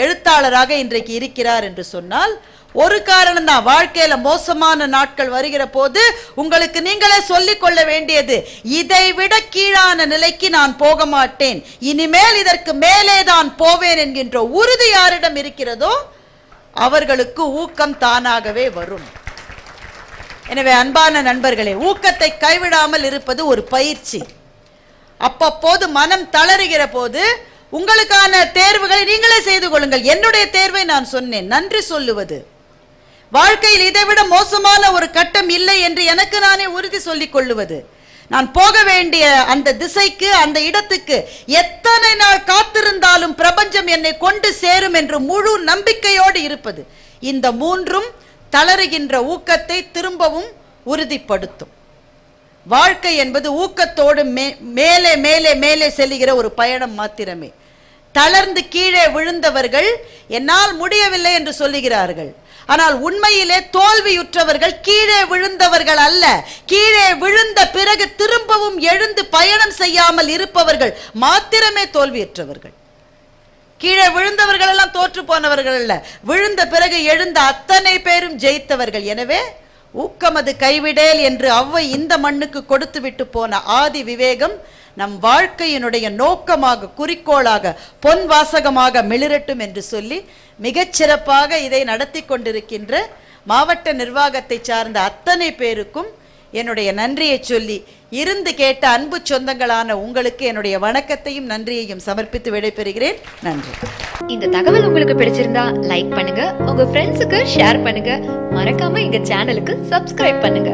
எழுத்தாளராக இன்றைக்கு இருக்கிறார் என்று சொன்னால் ஒரு காரணம் தான், வாழ்க்கையில மோசமான நாட்கள் வருகிற போது உங்களுக்கு நீங்களே சொல்லிக் கொள்ள வேண்டியது, இதை விட கீழான நிலைக்கு நான் போக மாட்டேன், இனிமேல் இதற்கு மேலே தான் போவேன் என்கின்ற உறுதி யாரிடம் இருக்கிறதோ அவர்களுக்கு ஊக்கம் தானாகவே வரும். எனவே அன்பான நண்பர்களே, ஊக்கத்தை கைவிடாமல் இருப்பது ஒரு பயிற்சி. அப்பப்போது மனம் தளறுகிற போது உங்களுக்கான தேர்வுகளை நீங்களே செய்து கொள்ளுங்கள். என்னுடைய தேர்வை நான் சொன்னேன், நன்றி சொல்லுவது. வாழ்க்கையில் இதைவிட மோசமான ஒரு கட்டம் இல்லை என்று எனக்கு நானே உறுதி சொல்லிக் கொள்ளுவது. நான் போக வேண்டிய அந்த திசைக்கு, அந்த இடத்துக்கு எத்தனை நாள் காத்திருந்தாலும் பிரபஞ்சம் என்னை கொண்டு சேரும் என்று முழு நம்பிக்கையோடு இருப்பது. இந்த மூன்றும் தளறுகின்ற ஊக்கத்தை திரும்பவும் உறுதிப்படுத்தும். வாழ்க்கை என்பது ஊக்கத்தோடு மேலே மேலே மேலே செல்லுகிற ஒரு பயணம் மாத்திரமே. தளர்ந்து கீழே விழுந்தவர்கள் என்னால் முடியவில்லை என்று சொல்லுகிறார்கள். ஆனால் உண்மையிலே தோல்வியுற்றவர்கள் கீழே விழுந்தவர்கள் அல்ல. கீழே விழுந்த பிறகு திரும்பவும் எழுந்து பயணம் செய்யாமல் இருப்பவர்கள் மாத்திரமே தோல்வியுற்றவர்கள். கீழே விழுந்தவர்கள் எல்லாம் தோற்று போனவர்கள் அல்ல, விழுந்த பிறகு எழுந்த அத்தனை பேரும் ஜெயித்தவர்கள். எனவே ஊக்கமது கைவிடேல் என்று அவ்வை இந்த மண்ணுக்கு கொடுத்து விட்டு போன ஆதி விவேகம் நம் வாழ்க்கையினுடைய நோக்கமாக, குறிக்கோளாக, பொன் வாசகமாக மிளிரட்டும் என்று சொல்லி மிகச்சிறப்பாக இதை நடத்தி கொண்டிருக்கின்ற மாவட்ட நிர்வாகத்தை சார்ந்த அத்தனை பேருக்கும் என்னுடைய நன்றியை சொல்லி, இருந்து கேட்ட அன்பு சொந்தங்களான உங்களுக்கு என்னுடைய வணக்கத்தையும் நன்றியையும் சமர்ப்பித்து விடைபெறுகிறேன். நன்றி. இந்த தகவல் உங்களுக்கு பிடிச்சிருந்தா லைக் பண்ணுங்க, உங்க ஃப்ரெண்ட்ஸுக்கு ஷேர் பண்ணுங்க, மறக்காம எங்க சேனலுக்கு சப்ஸ்கிரைப் பண்ணுங்க.